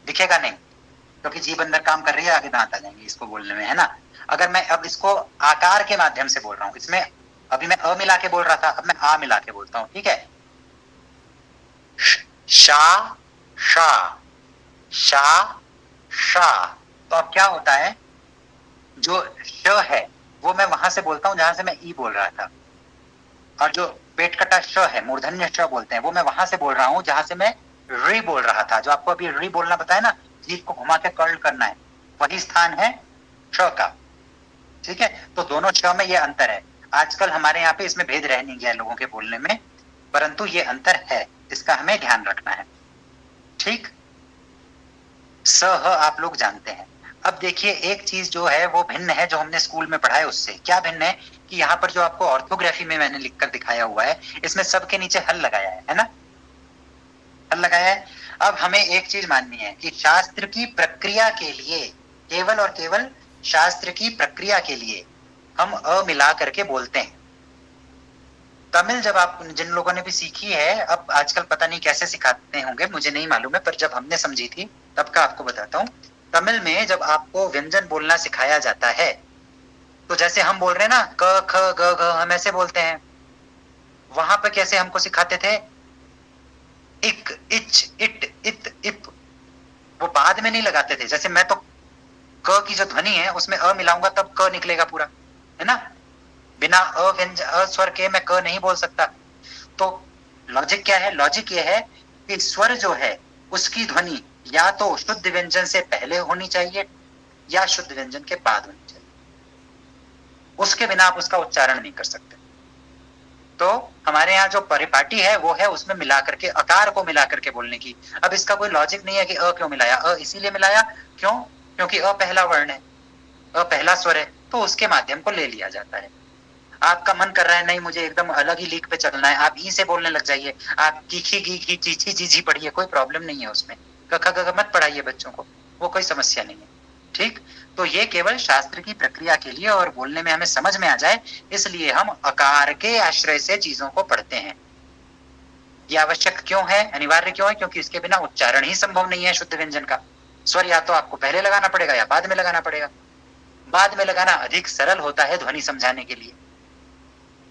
दिखेगा नहीं क्योंकि जीभ अंदर काम कर रही है, आगे दांत आ जाएंगे इसको बोलने में, है ना। अगर मैं अब इसको आकार के माध्यम से बोल रहा हूं, इसमें अभी मैं अ मिला के बोल रहा था, अब मैं आ मिला के बोलता हूं, ठीक है। शा शा शा शा। तो अब क्या होता है? जो श है वो मैं वहां से बोलता हूं जहां से मैं ई बोल रहा था, और जो पेट कटा श है, मूर्धन्य श बोलते हैं, वो मैं वहां से बोल रहा हूं जहां से मैं री बोल रहा था। जो आपको अभी री बोलना बताया ना, जीभ को घुमा के कर्ल करना है, वही स्थान है श का, ठीक है। तो दोनों श में ये अंतर है। आजकल हमारे यहाँ पे इसमें भेद रह नहीं गया लोगों के बोलने में, परंतु ये अंतर है, इसका हमें ध्यान रखना है, ठीक। स ह आप लोग जानते हैं। अब देखिए, एक चीज जो है वो भिन्न है जो हमने स्कूल में पढ़ा है उससे। क्या भिन्न है? कि यहाँ पर जो आपको ऑर्थोग्राफी में मैंने लिखकर दिखाया हुआ है, इसमें सबके नीचे हल लगाया है ना, हल लगाया है। अब हमें एक चीज माननी है कि शास्त्र की प्रक्रिया के लिए, केवल और केवल शास्त्र की प्रक्रिया के लिए हम अ मिला करके बोलते हैं। तमिल जब आप जिन लोगों ने भी सीखी है, अब आजकल पता नहीं कैसे सिखाते होंगे, मुझे नहीं मालूम है, पर जब हमने समझी थी तब का आपको बताता हूँ। तमिल में जब आपको व्यंजन बोलना सिखाया जाता है, तो जैसे हम बोल रहे हैं ना क ख ग घ, हम ऐसे बोलते हैं। वहां पे कैसे हमको सिखाते थे? इक, इच, इट, इत, इप, वो बाद में नहीं लगाते थे। जैसे मैं तो क की जो ध्वनि है उसमें अ मिलाऊंगा तब क निकलेगा पूरा, है ना। बिना अ स्वर के मैं क नहीं बोल सकता। तो लॉजिक क्या है? लॉजिक ये है कि स्वर जो है उसकी ध्वनि या तो शुद्ध व्यंजन से पहले होनी चाहिए या शुद्ध व्यंजन के बाद होनी चाहिए, उसके बिना आप उसका उच्चारण नहीं कर सकते। तो हमारे यहाँ जो परिपाटी है वो है उसमें मिला करके, अकार को मिला करके बोलने की। अब इसका कोई लॉजिक नहीं है कि अ क्यों मिलाया, अ इसीलिए मिलाया, क्यों? क्योंकि अ पहला वर्ण है, अ पहला स्वर है, तो उसके माध्यम को ले लिया जाता है। आपका मन कर रहा है नहीं मुझे एकदम अलग ही लीक पे चलना है, आप ई से बोलने लग जाइए, आप कीखी गी चीची जीजी पढ़िए, कोई प्रॉब्लम नहीं है उसमें। कखा गग मत पढ़ाइए बच्चों को, वो कोई समस्या नहीं है। ठीक, तो ये केवल शास्त्र की प्रक्रिया के लिए और बोलने में हमें समझ में आ जाए, इसलिए हम अकार के आश्रय से चीजों को पढ़ते हैं। ये आवश्यक क्यों है, अनिवार्य क्यों है? क्योंकि इसके बिना उच्चारण ही संभव नहीं है शुद्ध व्यंजन का। स्वर या तो आपको पहले लगाना पड़ेगा या बाद में लगाना पड़ेगा। बाद में लगाना अधिक सरल होता है ध्वनि समझाने के लिए,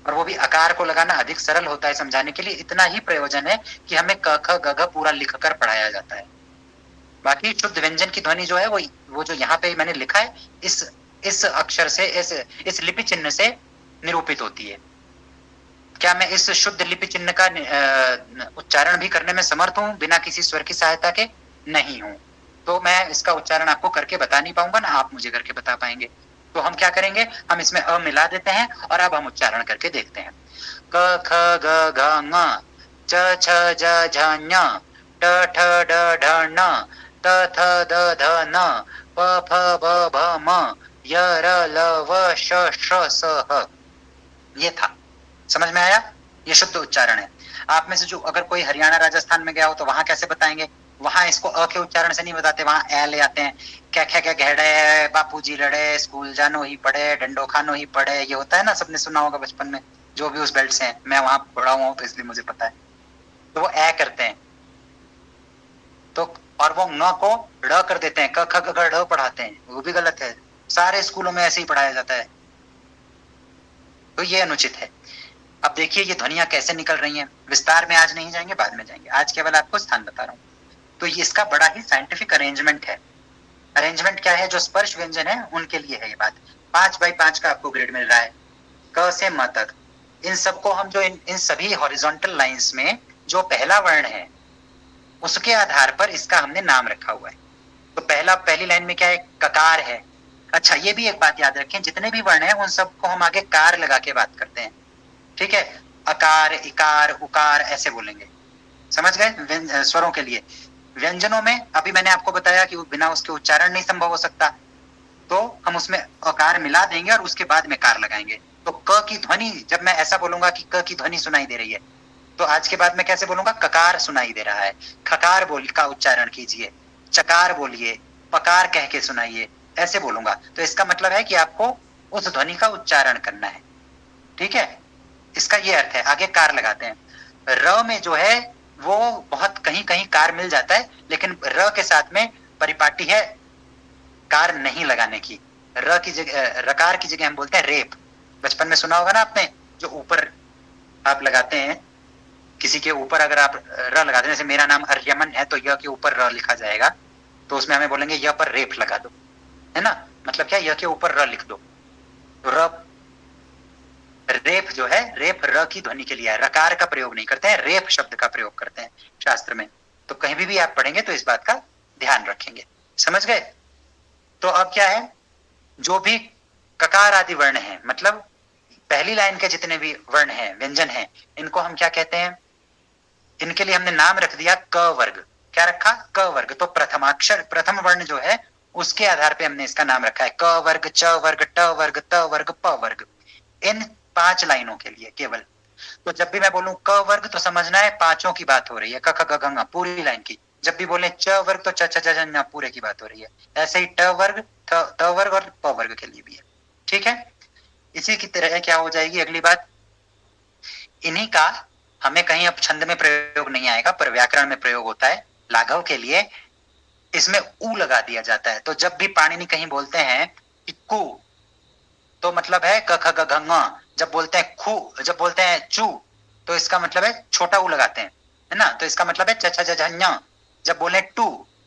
और वो भी आकार को लगाना अधिक सरल होता है समझाने के लिए। इतना ही प्रयोजन है कि हमें क ख ग घ पूरा लिखकर पढ़ाया जाता है। बाकी शुद्ध व्यंजन की ध्वनि जो है वो जो यहाँ पे मैंने लिखा है इस अक्षर से, इस लिपि चिन्ह से निरूपित होती है। क्या मैं इस शुद्ध लिपि चिन्ह का उच्चारण भी करने में समर्थ हूँ बिना किसी स्वर की सहायता के? नहीं हूँ। तो मैं इसका उच्चारण आपको करके बता नहीं पाऊंगा, ना आप मुझे करके बता पाएंगे। तो हम क्या करेंगे, हम इसमें अ मिला देते हैं और अब हम उच्चारण करके देखते हैं। क ख ग घ ङ, च छ ज झ ञ, ट ठ ड ढ ण, त थ द ध न, प फ ब भ म, य र ल व श श स ह। ये था, समझ में आया? ये शुद्ध उच्चारण है। आप में से जो अगर कोई हरियाणा राजस्थान में गया हो तो वहां कैसे बताएंगे? वहां इसको अ के उच्चारण से नहीं बताते, वहां ए ले आते हैं। क्या क्या क्या घेड़े, बापूजी लड़े, स्कूल जानो ही पड़े, डंडो खानो ही पड़े, ये होता है ना, सबने सुना होगा बचपन में, जो भी उस बेल्ट से हैं। मैं वहां पढ़ा हुआ हूं तो इसलिए मुझे पता है। तो वो ए करते हैं, तो और वो न को ड़ कर देते हैं, क ख ग घ ढ पढ़ाते हैं, वो भी गलत है। सारे स्कूलों में ऐसे ही पढ़ाया जाता है, तो ये अनुचित है। अब देखिए ये ध्वनियां कैसे निकल रही हैं, विस्तार में आज नहीं जाएंगे, बाद में जाएंगे, आज केवल आपको स्थान बता रहा हूँ। तो ये इसका बड़ा ही साइंटिफिक अरेंजमेंट है। अरेंजमेंट क्या है? जो स्पर्श व्यंजन है उनके लिए है ये बात। 5x5 का आपको ग्रेड मिल रहा है, क से म तक। इन सबको हम जो इन सभी हॉरिजॉन्टल लाइंस में जो पहला वर्ण है उसके आधार पर इसका हमने नाम रखा हुआ है। तो पहली लाइन में क्या है? ककार है। अच्छा, ये भी एक बात याद रखें, जितने भी वर्ण हैं उन सबको हम आगे कार लगा के बात करते हैं। ठीक है, अकार, इकार, उकार ऐसे बोलेंगे, समझ गए? स्वरों के लिए। व्यंजनों में अभी मैंने आपको बताया कि बिना उसके उच्चारण नहीं संभव हो सकता, तो हम उसमें अकार मिला देंगे और उसके बाद में कार लगाएंगे। तो क की ध्वनि, जब मैं ऐसा बोलूंगा कि क की ध्वनि सुनाई दे रही है, तो आज के बाद में कैसे बोलूंगा? ककार सुनाई दे रहा है, खकार बोल का उच्चारण कीजिए, चकार बोलिए, पकार कह के सुनाइए, ऐसे बोलूंगा। तो इसका मतलब है कि आपको उस ध्वनि का उच्चारण करना है। ठीक है, इसका ये अर्थ है। आगे कार लगाते हैं। र में जो है वो बहुत कहीं कहीं कार मिल जाता है, लेकिन र के साथ में परिपाटी है कार नहीं लगाने की। र की जगह, रकार की जगह हम बोलते हैं रेप। बचपन में सुना होगा ना आपने, जो ऊपर आप लगाते हैं, किसी के ऊपर अगर आप र लगाते हैं, जैसे मेरा नाम अर्यमन है तो य के ऊपर र लिखा जाएगा, तो उसमें हमें बोलेंगे य पर रेप लगा दो, है ना। मतलब क्या? य के ऊपर र लिख दो। तो रेप जो है, रेप र की ध्वनि के लिए है, रकार का प्रयोग नहीं करते हैं, रेप शब्द का प्रयोग करते हैं शास्त्र में। तो कहीं भी आप पढ़ेंगे तो इस बात का ध्यान रखेंगे, समझ गए? तो अब क्या है, जो भी ककार आदि वर्ण हैं, मतलब पहली लाइन के जितने भी वर्ण हैं, व्यंजन हैं, इनको हम क्या कहते हैं? इनके लिए हमने नाम रख दिया क वर्ग। क्या रखा? क वर्ग। तो प्रथमाक्षर, प्रथम वर्ण जो है उसके आधार पे हमने इसका नाम रखा है क वर्ग, च वर्ग, ट वर्ग, त वर्ग, प वर्ग। इन 5 लाइनों के लिए केवल। तो जब भी मैं बोलूं क वर्ग तो समझना है पांचों की बात हो रही है, क ख ग घ पूरी लाइन की। जब भी बोले च वर्ग तो च छ ज झ पूरे की बात हो रही है। ऐसे ही ट वर्ग, त वर्ग और प वर्ग के लिए भी है। ठीक है, इसी की तरह क्या हो जाएगी अगली बात, इन्हीं का हमें कहीं अब छंद में प्रयोग नहीं आएगा पर व्याकरण में प्रयोग होता है। लाघव के लिए इसमें ऊ लगा दिया जाता है। तो जब भी पाणिनि कहीं बोलते हैं कि कु, तो मतलब है क ख ग घ ङ। जब बोलते हैं खु, जब बोलते हैं चू, तो इसका मतलब है छोटा ऊ लगाते हैं, है ना। तो इसका मतलब है च छ ज झ ञ। जब बोले टू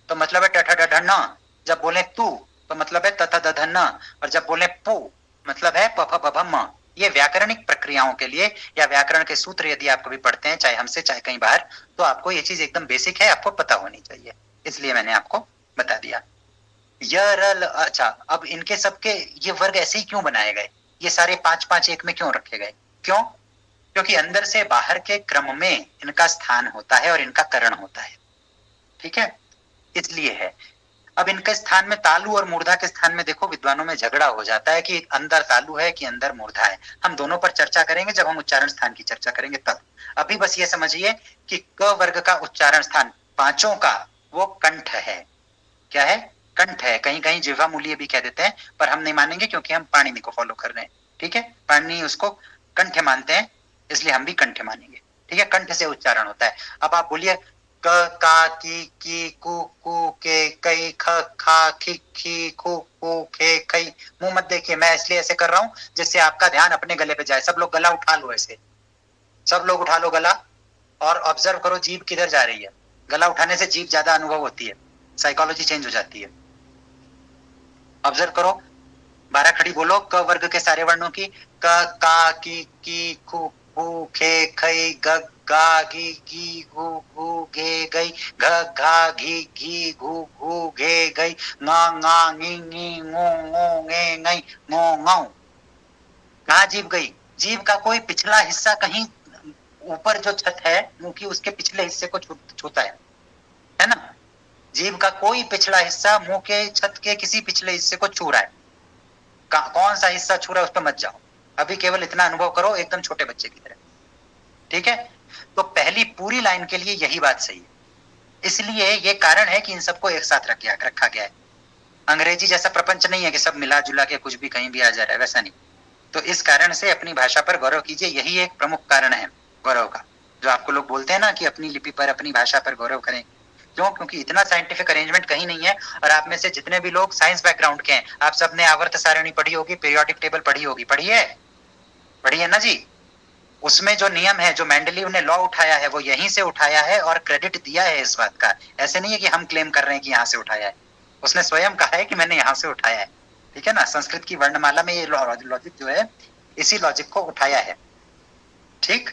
तो मतलब है ट ठ ड ढ न। जब बोले तू तो मतलब है त थ द ध न। और जब बोले पू मतलब है प फ ब भ म। ये व्याकरणिक प्रक्रियाओं के लिए या व्याकरण के सूत्र यदि आप कभी पढ़ते हैं चाहे हमसे चाहे कहीं बाहर, तो आपको ये चीज एकदम बेसिक है, आपको पता होनी चाहिए, इसलिए मैंने आपको बता दिया। अच्छा, अब इनके सबके ये वर्ग ऐसे ही क्यों बनाए गए, ये सारे 5-5 एक में क्यों रखे गए, क्यों? क्योंकि अंदर से बाहर के क्रम में इनका स्थान होता है और इनका करण होता है, ठीक है, इसलिए है। अब इनके स्थान में तालु और मूर्धा के स्थान में देखो विद्वानों में झगड़ा हो जाता है कि अंदर तालु है कि अंदर मूर्धा है। हम दोनों पर चर्चा करेंगे जब हम उच्चारण स्थान की चर्चा करेंगे तब। अभी बस ये समझिए कि क वर्ग का उच्चारण स्थान पांचों का वो कंठ है। क्या है? कंठ है। कहीं कहीं जिह्वा मूल्य भी कह देते हैं, पर हम नहीं मानेंगे क्योंकि हम पाणिनि को फॉलो कर रहे हैं, ठीक है। पाणिनि उसको कंठ मानते हैं, इसलिए हम भी कंठ मानेंगे, ठीक है। कंठ से उच्चारण होता है। अब आप बोलिए क का की कु कु के कई ख खा खी खी खू खू खे खई। मुंह मत देखिए, मैं इसलिए ऐसे कर रहा हूं जिससे आपका ध्यान अपने गले पे जाए। सब लोग गला उठा लो, ऐसे सब लोग उठा लो गला और ऑब्जर्व करो जीभ किधर जा रही है। गला उठाने से जीभ ज्यादा अनुभव होती है, साइकोलॉजी चेंज हो जाती है। ऑब्जर्व करो, 12 खड़ी बोलो क वर्ग के सारे वर्णों की। क का की खू खू खे खई ग गा घी घी घू घू घे गई घ घा घी घी घू घू घे गई ङा ङी ङी ङो ङो ङे ङई ङो ङौ। कहाँ जीभ गई? जीभ का कोई पिछला हिस्सा कहीं ऊपर जो छत है मुंह की, उसके पिछले हिस्से को छूता है ना। जीभ का कोई पिछला हिस्सा मुंह के छत के किसी पिछले हिस्से को छू रहा है। कौन सा हिस्सा छू रहा है उस पर मत जाओ, अभी केवल इतना अनुभव करो एकदम छोटे बच्चे की तरह, ठीक है। तो पहली पूरी लाइन के लिए यही बात सही है, इसलिए ये कारण है कि इन सबको एक साथ रखा गया है। अंग्रेजी जैसा प्रपंच नहीं है कि सब मिला जुला के कुछ भी कहीं भी आ जा रहा है, वैसा नहीं। तो इस कारण से अपनी भाषा पर गौरव कीजिए, यही एक प्रमुख कारण है गौरव का। जो आपको लोग बोलते हैं ना कि अपनी लिपि पर अपनी भाषा पर गौरव करें, क्यों? क्योंकि इतना साइंटिफिक अरेंजमेंट कहीं नहीं है। और आप में से जितने भी लोग साइंस बैकग्राउंड के हैं, आप सबने आवर्त सारणी पढ़ी होगी, पीरियोडिक टेबल पढ़ी होगी, पढ़ी है ना जी। उसमें जो नियम है, जो मेंडलीव ने लॉ उठाया है, वो यहीं से उठाया है और क्रेडिट दिया है इस बात का। ऐसे नहीं है कि हम क्लेम कर रहे हैं कि यहाँ से उठाया है, उसने स्वयं कहा है कि मैंने यहाँ से उठाया है, ठीक है ना। संस्कृत की वर्णमाला में ये लॉजिक जो है, इसी लॉजिक को उठाया है, ठीक।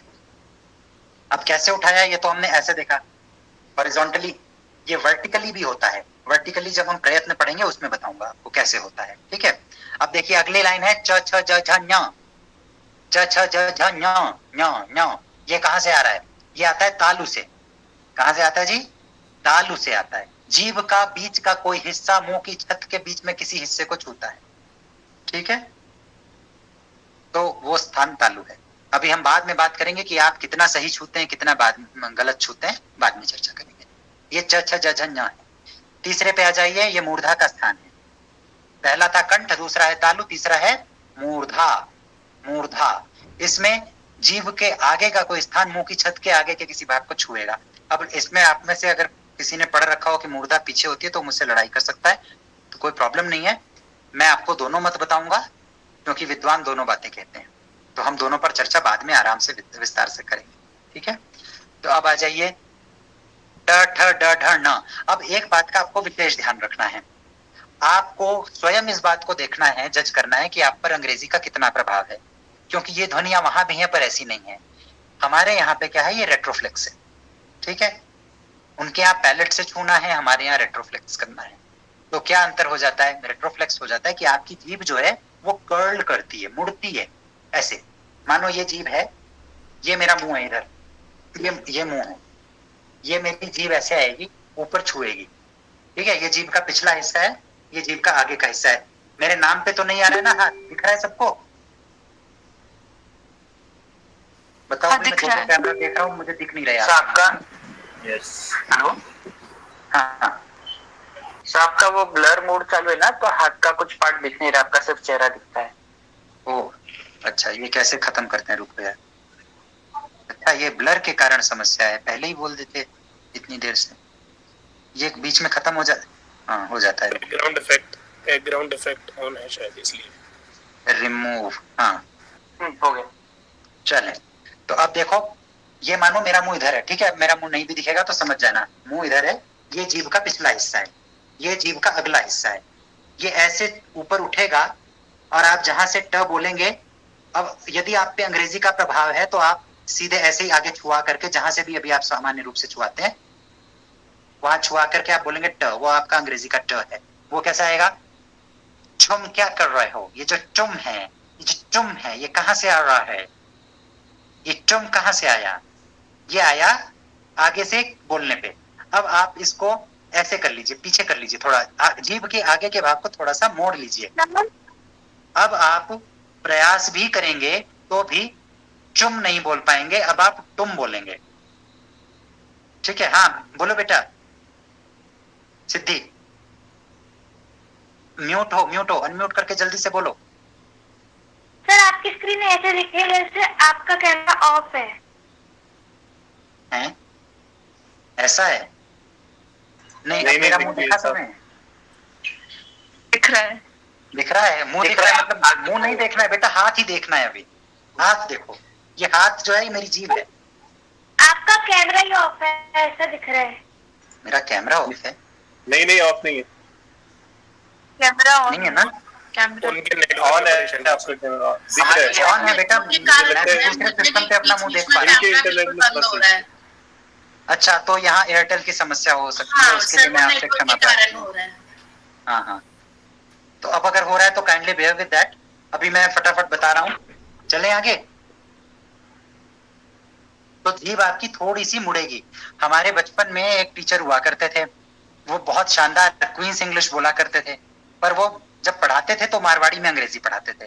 अब कैसे उठाया है ये तो हमने ऐसे देखा हॉरिजॉन्टली, ये वर्टिकली भी होता है। वर्टिकली जब हम प्रयत्न पढ़ेंगे उसमें बताऊंगा आपको कैसे होता है, ठीक है। अब देखिए अगली लाइन है च छ ज झ ञ। च छ ज झ ञ ञ ञ। ये कहां से आ रहा है? ये आता है तालु से। कहां से आता है जी? तालु से आता है। जीभ का बीच का कोई हिस्सा मुंह की छत के बीच में किसी हिस्से को छूता है, ठीक है, तो वो स्थान तालु है। अभी हम बाद में बात करेंगे कि आप कितना सही छूते हैं, कितना गलत छूते हैं, बाद में चर्चा करेंगे। ये च छ ज झ ञ है। तीसरे पे आ जाइए, ये मूर्धा का स्थान है। पहला था कंठ, दूसरा है तालु, तीसरा है मूर्धा। मूर्धा, इसमें जीभ के आगे का कोई स्थान मुंह की छत के आगे के किसी भाग को छुएगा। अब इसमें आप में से अगर किसी ने पढ़ रखा हो कि मूर्धा पीछे होती है तो मुझसे लड़ाई कर सकता है, तो कोई प्रॉब्लम नहीं है। मैं आपको दोनों मत बताऊंगा क्योंकि विद्वान दोनों बातें कहते हैं, तो हम दोनों पर चर्चा बाद में आराम से विस्तार से करेंगे, ठीक है। तो अब आ जाइए ट ठ ड ढ न। अब एक बात का आपको विशेष ध्यान रखना है, आपको स्वयं इस बात को देखना है, जज करना है कि आप पर अंग्रेजी का कितना प्रभाव है, क्योंकि ये ध्वनियां वहां भी है पर ऐसी नहीं है। हमारे यहाँ पे क्या है, ये रेट्रोफ्लेक्स है, ठीक है। उनके यहाँ पैलेट से छूना है, हमारे यहाँ रेट्रोफ्लेक्स करना है। तो क्या अंतर हो जाता है? रेट्रोफ्लेक्स हो जाता है कि आपकी जीभ जो है वो कर्ल करती है, मुड़ती है ऐसे। मानो ये जीभ है, ये मेरा मुंह है, इधर ये मुंह है, ये मेरी जीभ ऐसे आएगी, ऊपर छुएगी, ठीक है। ये जीभ का पिछला हिस्सा है, ये जीभ का आगे का हिस्सा है। मेरे नाम पे तो नहीं आ रहा है ना हाथ? दिख रहा है सबको? बताओ। मैं कैमरा देख रहा हूँ, मुझे दिख नहीं रहा है आपका। Yes, hello. हाँ, सो आपका वो ब्लर मोड चालू है ना, तो हाथ का कुछ पार्ट दिख नहीं रहा, आपका सिर्फ चेहरा दिखता है। ओ अच्छा, ये कैसे खत्म करते हैं रुपया? अच्छा, ये ब्लर के कारण समस्या है, पहले ही बोल देते इतनी देर से, ये बीच में खत्म हो जाता। हाँ, हो जाता है। बैकग्राउंड इफेक्ट ऑन है शायद इसलिए। रिमूव, हाँ हो गया। चले, तो अब देखो, ये मानो मेरा मुंह इधर है, ठीक है, मेरा मुंह नहीं भी दिखेगा तो समझ जाना, मुंह इधर है, ये जीभ का पिछला हिस्सा है, ये जीभ का अगला हिस्सा है, ये ऐसे ऊपर उठेगा और आप जहां से ट बोलेंगे, अब यदि आप पे अंग्रेजी का प्रभाव है तो आप सीधे ऐसे ही आगे छुआ करके, जहां से भी अभी आप सामान्य रूप से छुआते हैं वहां छुआ करके आप बोलेंगे ट, वो आपका अंग्रेजी का ट है। वो कैसा आएगा? तुम क्या कर रहे हो? ये जो तुम है, ये जो तुम है, ये कहां से आ रहा है? ये तुम कहां से आया? ये आया आगे से बोलने पे। अब आप इसको ऐसे कर लीजिए, पीछे कर लीजिए, थोड़ा जीभ के आगे के भाग को थोड़ा सा मोड़ लीजिए। अब आप प्रयास भी करेंगे तो भी तुम नहीं बोल पाएंगे, अब आप तुम बोलेंगे, ठीक है? हाँ बोलो बेटा। सिद्धि, म्यूट हो, अनम्यूट करके जल्दी से बोलो। सर आपकी स्क्रीन ऐसे दिखे जैसे आपका कैमरा ऑफ है। हैं? ऐसा है? नहीं, मेरा मुंह दिखा तो नहीं। दिख रहा है, दिख रहा है, मुंह दिख रहा है, मतलब मुंह नहीं देखना है बेटा, हाथ ही देखना है। अभी हाथ देखो, ये हाथ जो है ये मेरी जीभ है। आपका कैमरा ही ऑफ है, ऐसा दिख रहा है। मेरा कैमरा ऑफ है? नहीं ऑफ नहीं है, कैमरा ऑन नहीं है ना? कैमरा उनके नेट ऑन है, आपका कैमरा दिख रहा है। ऑन है बेटा, मैं दूसरे सिस्टम पे अपना मुंह देख पा रहा हूँ। अच्छा, तो यहाँ एयरटेल की समस्या हो सकती है, उसके लिए मैं आपसे क्षमा प्रार्थी हूँ। हाँ, तो अब अगर हो रहा है तो काइंडली बेयर विद दैट। अभी मैं फटाफट बता रहा हूँ, चलें आगे। तो जीभ आपकी थोड़ी सी मुड़ेगी। हमारे बचपन में एक टीचर हुआ करते थे, वो बहुत शानदार क्वींस इंग्लिश बोला करते थे, पर वो जब पढ़ाते थे तो मारवाड़ी में अंग्रेजी पढ़ाते थे।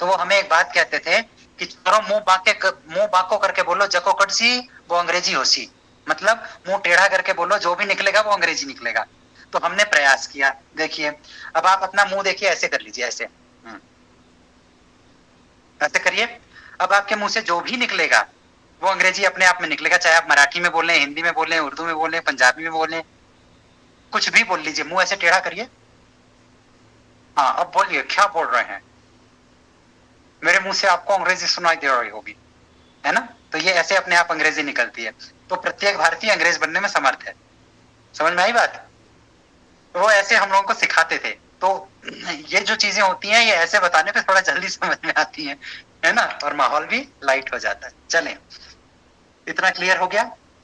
तो वो हमें एक बात कहते थे कि चलो मुंह बाको करके बोलो, जको कटसी वो अंग्रेजी होसी, मतलब मुंह टेढ़ा करके बोलो, जो भी निकलेगा वो अंग्रेजी निकलेगा। तो हमने प्रयास किया। देखिए, अब आप अपना मुंह देखिए, ऐसे कर लीजिए, ऐसे ऐसे करिए। अब आपके मुंह से जो भी निकलेगा वो अंग्रेजी अपने आप में निकलेगा, चाहे आप मराठी में बोलें, हिंदी में बोलें, उर्दू में बोलें, पंजाबी में बोलें, कुछ भी बोल लीजिए। मुंह ऐसे टेढ़ा करिए। हाँ, अब बोलिए, क्या बोल रहे हैं? मेरे मुंह से आपको अंग्रेजी सुनाई दे रही होगी, है ना? तो ये ऐसे अपने आप अंग्रेजी निकलती है। तो प्रत्येक भारतीय अंग्रेज बनने में समर्थ है। समझ में आई बात? वो ऐसे हम लोगों को सिखाते थे। तो ये जो चीजें होती हैं, ये ऐसे बताने पे थोड़ा जल्दी समझ में आती हैं, है ना? और माहौल भी लाइट हो जाता है। चलें, इतना क्लियर हो गया।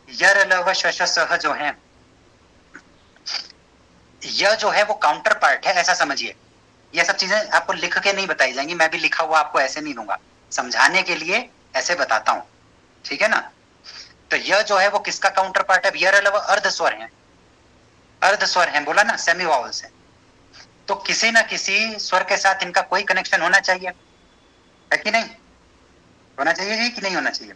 यर लव शश सह जो है, यह जो है वो काउंटर पार्ट है, ऐसा समझिए। ये सब चीजें आपको लिख के नहीं बताई जाएंगी, मैं भी लिखा हुआ आपको ऐसे नहीं दूंगा, समझाने के लिए ऐसे बताता हूं, ठीक है ना? तो यह जो है वो किसका काउंटर पार्ट है? यर लव अर्ध स्वर है, अर्ध स्वर है, बोला ना, सेमी वावल्स है। तो किसी ना किसी स्वर के साथ इनका कोई कनेक्शन होना चाहिए, है कि नहीं? होना चाहिए जी कि नहीं होना चाहिए?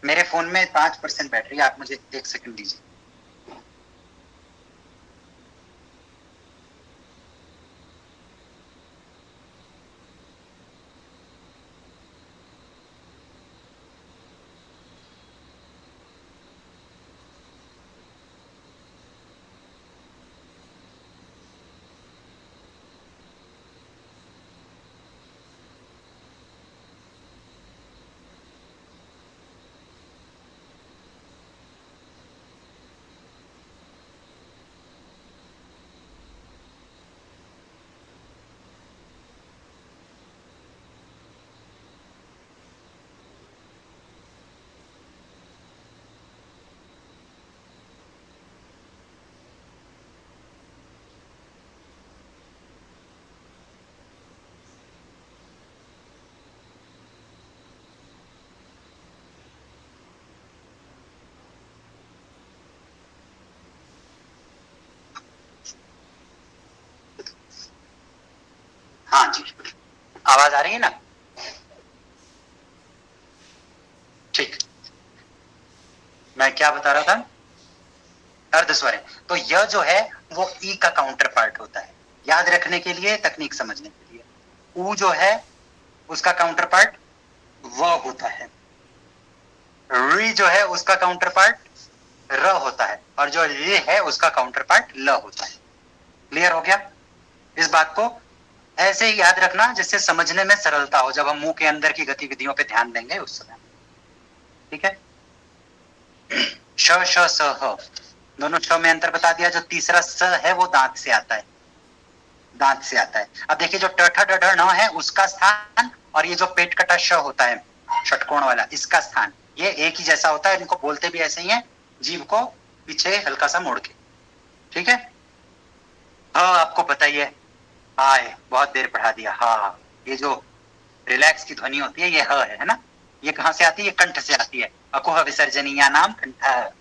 मेरे फोन में 5% बैटरी, आप मुझे 1 सेकंड दीजिए। हाँ जी, आवाज आ रही है ना? ठीक, मैं क्या बता रहा था? अर्धस्वर है। तो यह जो है वो ई का काउंटर पार्ट होता है। याद रखने के लिए, तकनीक समझने के लिए। ऊ जो है उसका काउंटर पार्ट व होता है, री जो है उसका काउंटर पार्ट र होता है, और जो ये है उसका काउंटर पार्ट ल होता है। क्लियर हो गया? इस बात को ऐसे ही याद रखना जिससे समझने में सरलता हो जब हम मुंह के अंदर की गतिविधियों पे ध्यान देंगे उस समय। ठीक है? श श स ह, दोनों श में अंतर बता दिया। जो तीसरा स है वो दांत से आता है, दांत से आता है। अब देखिए जो ट ठ ड ढ न है उसका स्थान, और ये जो पेट कटा श होता है षटकोण वाला, इसका स्थान ये एक ही जैसा होता है। इनको बोलते भी ऐसे ही है, जीभ को पीछे हल्का सा मोड़ के। ठीक है? हाँ आपको पता ही है, आए बहुत देर पढ़ा दिया। हाँ, ये जो रिलैक्स की ध्वनि होती है ये ह है ना, ये कहां से आती है? ये कंठ से आती है। अकुह विसर्जनीया नाम कंठ।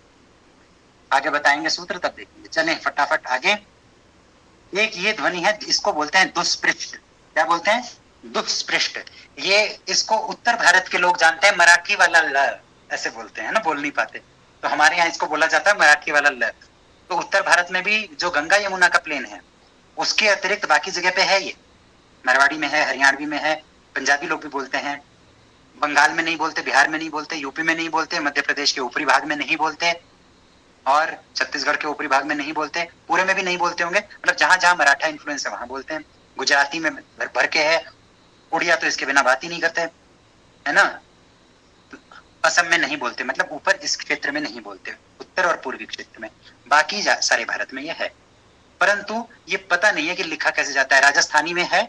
आगे बताएंगे सूत्र तब देखेंगे। चलें फटाफट आगे। एक ये ध्वनि है, इसको बोलते हैं दुष्पृष्ट। क्या बोलते हैं? दुष्पृष्ट। ये इसको उत्तर भारत के लोग जानते हैं, मराठी वाला ल ऐसे बोलते हैं ना, बोल नहीं पाते, तो हमारे यहाँ इसको बोला जाता है मराठी वाला ल। तो उत्तर भारत में भी जो गंगा यमुना का प्लेन है उसके अतिरिक्त बाकी जगह पे है, ये मारवाड़ी में है, हरियाणवी में है, पंजाबी लोग भी बोलते हैं, बंगाल में नहीं बोलते, बिहार में नहीं बोलते, यूपी में नहीं बोलते, मध्य प्रदेश के ऊपरी भाग में नहीं बोलते, और छत्तीसगढ़ के ऊपरी भाग में नहीं बोलते, पूरे में भी नहीं बोलते होंगे, मतलब जहां जहां मराठा इन्फ्लुएंस है वहां बोलते हैं। गुजराती में भर भर के है, उड़िया तो इसके बिना बात ही नहीं करते, है ना। असम में नहीं बोलते, मतलब ऊपर इस क्षेत्र में नहीं बोलते, उत्तर और पूर्वी क्षेत्र में, बाकी सारे भारत में यह है। परंतु ये पता नहीं है कि लिखा कैसे जाता है। राजस्थानी में है,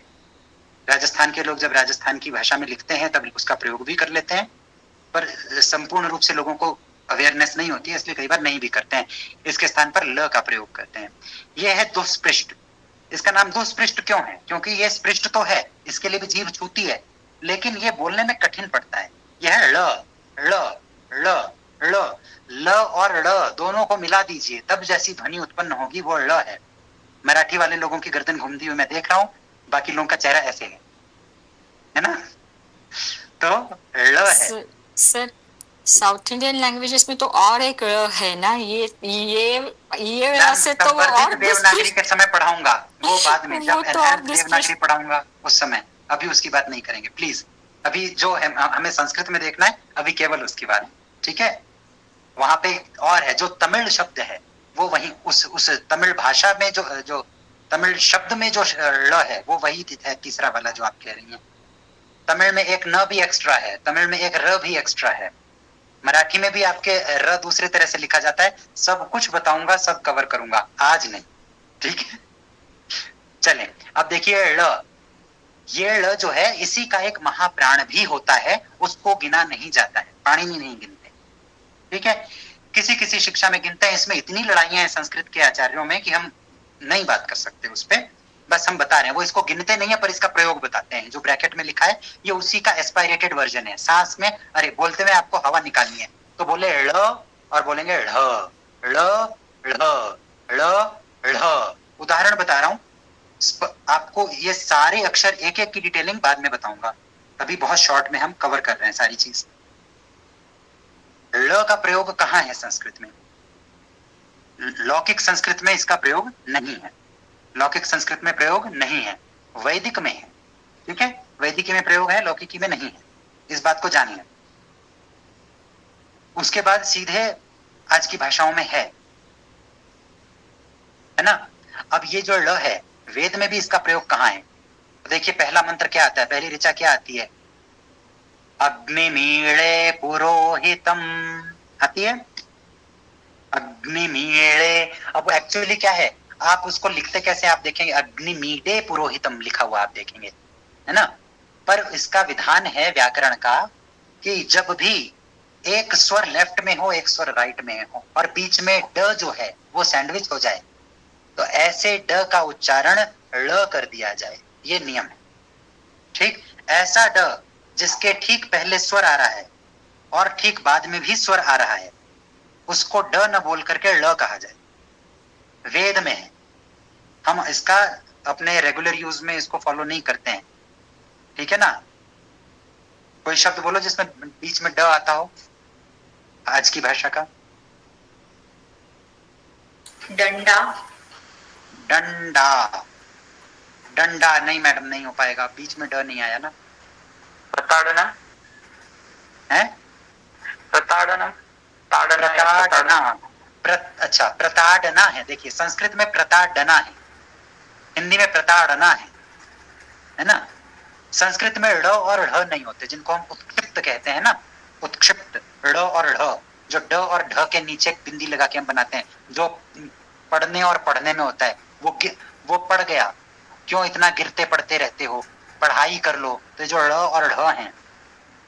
राजस्थान के लोग जब राजस्थान की भाषा में लिखते हैं तब उसका प्रयोग भी कर लेते हैं, पर संपूर्ण रूप से लोगों को अवेयरनेस नहीं होती है, इसलिए कई बार नहीं भी करते हैं। इसके स्थान पर ल का प्रयोग करते हैं। यह है दुष्पृष्ट। इसका नाम दुष्पृष्ट क्यों है? क्योंकि यह स्पृष्ट तो है, इसके लिए भी जीभ छूती है, लेकिन यह बोलने में कठिन पड़ता है। यह है ल ल ल ल ल और ड़ दोनों को मिला दीजिए तब जैसी ध्वनि उत्पन्न होगी वो ल है। मराठी वाले लोगों की गर्दन घूमती हुई मैं देख रहा हूं, बाकी लोगों का चेहरा ऐसे है ना, तो ल है। सर साउथ इंडियन लैंग्वेजेस में तो और एक है ना, ये से तो और देवनागरी के समय पढ़ाऊंगा, वो बाद में जब देवनागरी पढ़ाऊंगा उस समय, अभी उसकी बात नहीं करेंगे प्लीज। अभी जो है हमें संस्कृत में देखना है, अभी केवल उसकी बात, ठीक है। वहां पे और है जो तमिल शब्द है वो वही उस तमिल भाषा में जो तमिल शब्द में जो ल है वो वही है तीसरा वाला जो आप कह रही हैं। तमिल में एक न भी एक्स्ट्रा है, तमिल में एक र भी एक्स्ट्रा है, मराठी में भी आपके र दूसरे तरह से लिखा जाता है। सब कुछ बताऊंगा, सब कवर करूंगा, आज नहीं, ठीक है। चलें अब देखिए ळ, ये ळ जो है इसी का एक महाप्राण भी होता है, उसको गिना नहीं जाता है, पाणिनि नहीं गिनते, ठीक है। किसी किसी शिक्षा में गिनते हैं। इसमें इतनी लड़ाइयां हैं संस्कृत के आचार्यों में कि हम नहीं बात कर सकते उस पर, बस हम बता रहे हैं। वो इसको गिनते नहीं है पर इसका प्रयोग बताते हैं। जो ब्रैकेट में लिखा है ये उसी का एस्पायरेटेड वर्जन है। सांस में अरे बोलते हुए आपको हवा निकालनी है तो बोले ळ और बोलेंगे ढ, ळ ढ ळ ढ। उदाहरण बता रहा हूं आपको, ये सारे अक्षर एक एक की डिटेलिंग बाद में बताऊंगा, अभी बहुत शॉर्ट में हम कवर कर रहे हैं सारी चीज। ळ का प्रयोग कहाँ है संस्कृत में? लौकिक संस्कृत में इसका प्रयोग नहीं है, लौकिक संस्कृत में प्रयोग नहीं है, वैदिक में है, ठीक है। वैदिक में प्रयोग है, लौकिकी में नहीं है, इस बात को जानिए। उसके बाद सीधे आज की भाषाओं में है ना। अब ये जो ळ है वेद में भी इसका प्रयोग कहाँ है? देखिए पहला मंत्र क्या आता है, पहली ऋचा क्या आती है? अग्निमीळे पुरोहितम आती है, अग्निमीळे। अब एक्चुअली क्या है, आप उसको लिखते कैसे आप देखेंगे, अग्निमीडे पुरोहितम लिखा हुआ आप देखेंगे, है ना। पर इसका विधान है व्याकरण का कि जब भी एक स्वर लेफ्ट में हो एक स्वर राइट में हो और बीच में ड जो है वो सैंडविच हो जाए तो ऐसे ड का उच्चारण ळ कर दिया जाए, ये नियम है, ठीक। ऐसा ड जिसके ठीक पहले स्वर आ रहा है और ठीक बाद में भी स्वर आ रहा है उसको ड न बोल करके ळ कहा जाए, वेद में है। हम इसका अपने रेगुलर यूज में इसको फॉलो नहीं करते हैं, ठीक है ना। कोई शब्द बोलो जिसमें बीच में ड आता हो आज की भाषा का। डंडा, डंडा, डंडा नहीं मैडम, नहीं हो पाएगा, बीच में ड नहीं आया ना। प्रताड़ना है, प्रताड़ना अच्छा प्रताड़ना है। देखिए संस्कृत में प्रताड़ना है, हिंदी में प्रताड़ना है ना। संस्कृत में ड़ और ढ़ नहीं होते, जिनको हम उत्क्षिप्त कहते हैं ना, उत्क्षिप्त ड़ और ढ़, जो ड और ढ के नीचे एक बिंदी लगा के हम बनाते हैं, जो पढ़ने और पढ़ने में होता है, वो पढ़ गया, क्यों इतना गिरते पढ़ते रहते हो, पढ़ाई कर लो। तो जो ड़ और ढ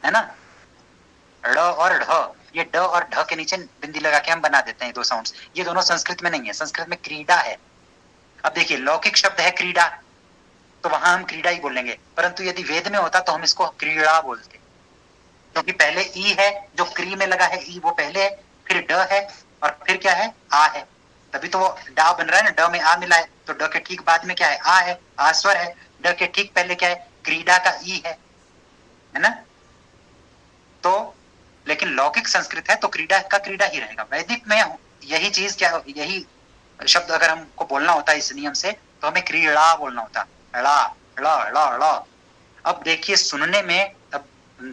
है ना, ड़ और ढ, ये ड और ढ के नीचे बिंदी लगा के हम बना देते हैं दो साउंड्स। ये दोनों संस्कृत में नहीं है, संस्कृत में क्रीड़ा है। अब देखिए लौकिक शब्द है क्रीड़ा, तो वहां हम क्रीड़ा ही बोलेंगे, परंतु यदि वेद में होता तो हम इसको क्रीड़ा बोलते, क्योंकि पहले ई है, जो क्री में लगा है ई वो पहले है, फिर ड है और फिर क्या है, आ है, तभी तो वो डा बन रहा है ना, ड में आ मिला है, तो ड के ठीक बाद में क्या है, आ है, आ स्वर है, ड के ठीक पहले क्या है, क्रीड़ा का ई है ना। तो लेकिन लौकिक संस्कृत है तो क्रीड़ा का क्रीड़ा ही रहेगा। वैदिक में यही चीज क्या, यही शब्द अगर हमको बोलना होता है इस नियम से, तो हमें क्रीड़ा बोलना होता, ला ला ला ला। अब देखिए सुनने में, अब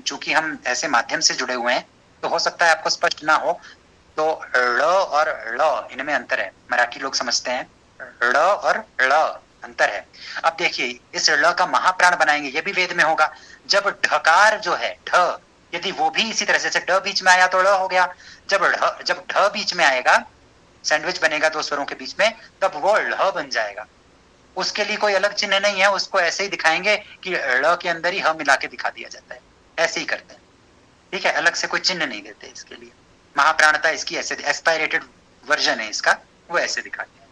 चूंकि हम ऐसे माध्यम से जुड़े हुए हैं तो हो सकता है आपको स्पष्ट ना हो, तो ड़ और ळ इनमें अंतर है, मराठी लोग समझते हैं, ड़ और ळ अंतर है। अब देखिए इस ळ का महाप्राण बनाएंगे, ये भी वेद में होगा। जब ढकार जो है ढ, यदि वो भी इसी तरह से ड बीच में आया तो ळ हो गया। जब ढ बीच में आएगा, सैंडविच बनेगा दो स्वरों के बीच में, तब वो ळ बन जाएगा। उसके लिए कोई अलग चिन्ह नहीं है, उसको ऐसे ही दिखाएंगे कि ळ के अंदर ही ह मिला के दिखा दिया जाता है, ऐसे ही करते हैं, ठीक है, अलग से कोई चिन्ह नहीं देते इसके लिए। महाप्राणता इसकी ऐसे एस्पायरेटेड वर्जन है इसका, वो ऐसे दिखाते हैं।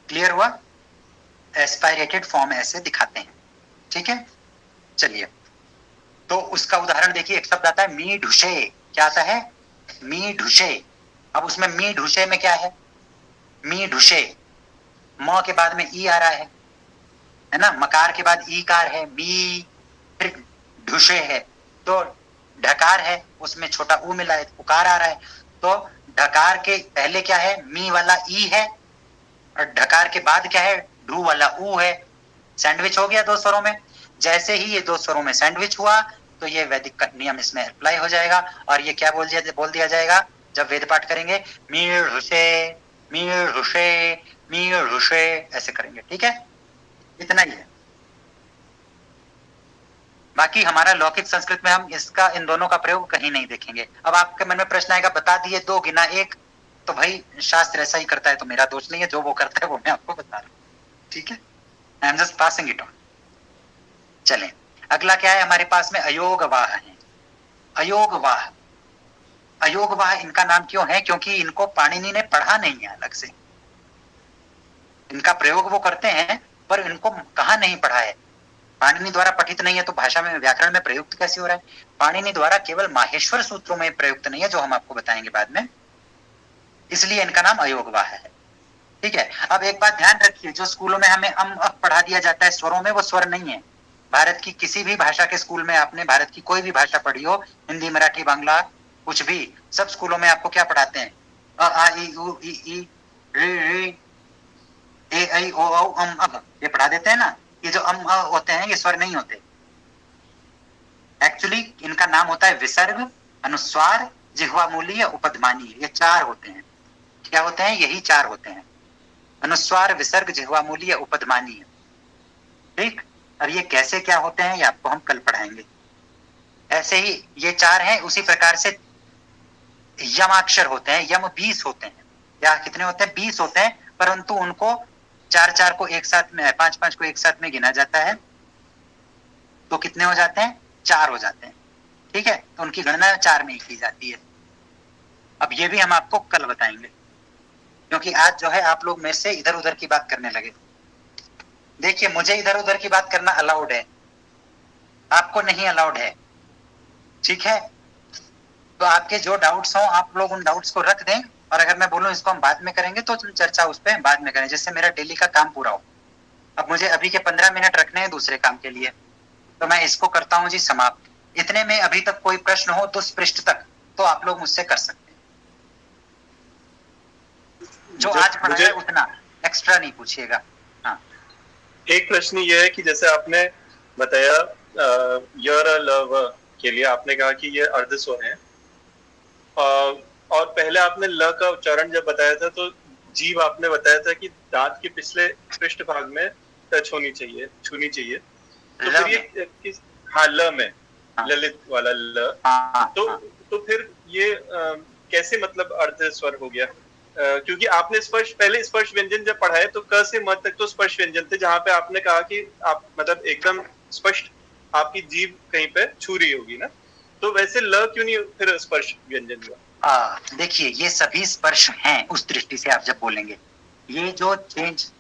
क्लियर हुआ, एस्पायरेटेड फॉर्म ऐसे दिखाते हैं, ठीक है। चलिए तो उसका उदाहरण देखिए, एक शब्द आता है मी ढुशे, क्या आता है, मी ढुशे। अब उसमें मी ढुशे में क्या है, मी ढुशे, म के बाद में ई आ रहा है ना, मकार के बाद ई कार है, मी, फिर ढुशे है, तो ढकार है, उसमें छोटा ऊ मिला है, उकार आ रहा है, तो ढकार के पहले क्या है, मी वाला ई है, और ढकार के बाद क्या है, ढू वाला ऊ है। सैंडविच हो गया दो स्वरों में। जैसे ही ये दो स्वरों में सैंडविच हुआ तो ये वैदिक का नियम इसमें अप्लाई हो जाएगा, और ये क्या बोल दिया जाएगा जब वेद पाठ करेंगे, मीर हुशे मीर हुशे मीर हुशे, ऐसे करेंगे, ठीक है। इतना ही है। बाकी हमारा लौकिक संस्कृत में हम इसका, इन दोनों का प्रयोग कहीं नहीं देखेंगे। अब आपके मन में प्रश्न आएगा, बता दिए 2 गिना 1, तो भाई शास्त्र ऐसा ही करता है, तो मेरा दोष नहीं है, जो वो करता है वो मैं आपको बता रहा हूँ, ठीक है। I am just passing it on. चलें, अगला क्या है हमारे पास में, अयोगवाह है। अयोगवाह, अयोगवाह इनका नाम क्यों है, क्योंकि इनको पाणिनि ने पढ़ा नहीं है अलग से। इनका प्रयोग वो करते हैं पर इनको कहाँ नहीं पढ़ा है, पाणिनि द्वारा पठित नहीं है, तो भाषा में, व्याकरण में प्रयुक्त कैसे हो रहा है। पाणिनि द्वारा केवल माहेश्वर सूत्रों में प्रयुक्त नहीं है, जो हम आपको बताएंगे बाद में, इसलिए इनका नाम अयोगवाह है, ठीक है। अब एक बात ध्यान रखिए, जो स्कूलों में हमें पढ़ा दिया जाता है स्वरों में, वो स्वर नहीं है। भारत की किसी भी भाषा के स्कूल में आपने भारत की कोई भी भाषा पढ़ी हो, हिंदी, मराठी, बांग्ला, कुछ भी, सब स्कूलों में आपको क्या पढ़ाते हैं, अ आ इ उ ई ऋ ऋ ए ऐ ओ औ अम अ, ये पढ़ा देते हैं ना। ये जो अम अ होते हैं ये स्वर नहीं होते, एक्चुअली इनका नाम होता है विसर्ग, अनुस्वार, जिह्वामूलीय, उपध्मानीय। ये 4 होते हैं। क्या होते हैं, यही 4 होते हैं, अनुस्वार, विसर्ग, जिह्वामूलीय, उपध्मानीय, ठीक। और ये कैसे क्या होते हैं ये आपको हम कल पढ़ाएंगे। ऐसे ही ये 4 हैं, उसी प्रकार से यमाक्षर होते हैं, यम 20 होते हैं, या कितने होते हैं, 20 होते हैं, परंतु उनको 4-4 को एक साथ में, 5-5 को एक साथ में गिना जाता है, तो कितने हो जाते हैं, 4 हो जाते हैं, ठीक है। तो उनकी गणना 4 में ही की जाती है। अब ये भी हम आपको कल बताएंगे, क्योंकि आज जो है आप लोग मेरे से इधर उधर की बात करने लगे। देखिए मुझे इधर उधर की बात करना अलाउड है, आपको नहीं अलाउड है, ठीक है। तो आपके जो डाउट्स हो आप लोग उन डाउट्स को रख दें, और अगर मैं बोलूं इसको हम बाद में करेंगे तो चर्चा उस पर बाद में करें, जिससे मेरा डेली का काम पूरा हो। अब मुझे अभी के 15 मिनट रखने हैं दूसरे काम के लिए, तो मैं इसको करता हूं जी समाप्त। इतने में अभी तक कोई प्रश्न हो तो पृष्ठ तक तो आप लोग मुझसे कर सकते हैं, जो आज पढ़ा है उतना, एक्स्ट्रा नहीं पूछिएगा। हाँ, एक प्रश्न ये है कि जैसे आपने बताया य ल व के लिए आपने कहा कि ये अर्ध स्वर है, और पहले आपने ल का उच्चारण जब बताया था तो जीभ आपने बताया था कि दांत के पिछले पृष्ठ भाग में टच होनी चाहिए, छूनी चाहिए। तो फिर ये किस, हाँ ल में, ललित वाला ल, तो फिर ये कैसे मतलब अर्ध स्वर हो गया? क्योंकि आपने स्पर्श, पहले स्पर्श व्यंजन जब पढ़ाए तो क से म तक तो स्पर्श व्यंजन थे, जहाँ पे आपने कहा कि आप मतलब एकदम स्पष्ट आपकी जीभ कहीं पे छू रही होगी ना, तो वैसे ल क्यों नहीं फिर स्पर्श व्यंजन हुआ? देखिए ये सभी स्पर्श हैं उस दृष्टि से आप जब बोलेंगे, ये जो चेंज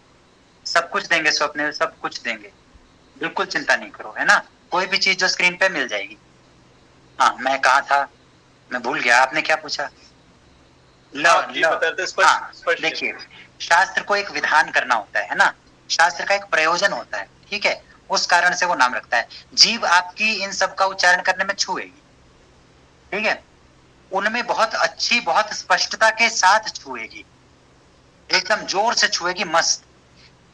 सब कुछ देंगे, स्वप्न सब कुछ देंगे, बिल्कुल चिंता नहीं करो, है ना। कोई भी चीज जो स्क्रीन पे मिल जाएगी। हाँ मैं कहा था, मैं भूल गया, आपने क्या पूछा? देखिए शास्त्र को एक विधान करना होता है ना, शास्त्र का एक प्रयोजन होता है, ठीक है, उस कारण से वो नाम रखता है। जीव आपकी इन सब का उच्चारण करने में छुएगी, ठीक है, उनमें बहुत अच्छी, बहुत स्पष्टता के साथ छुएगी, एकदम जोर से छुएगी, मस्त।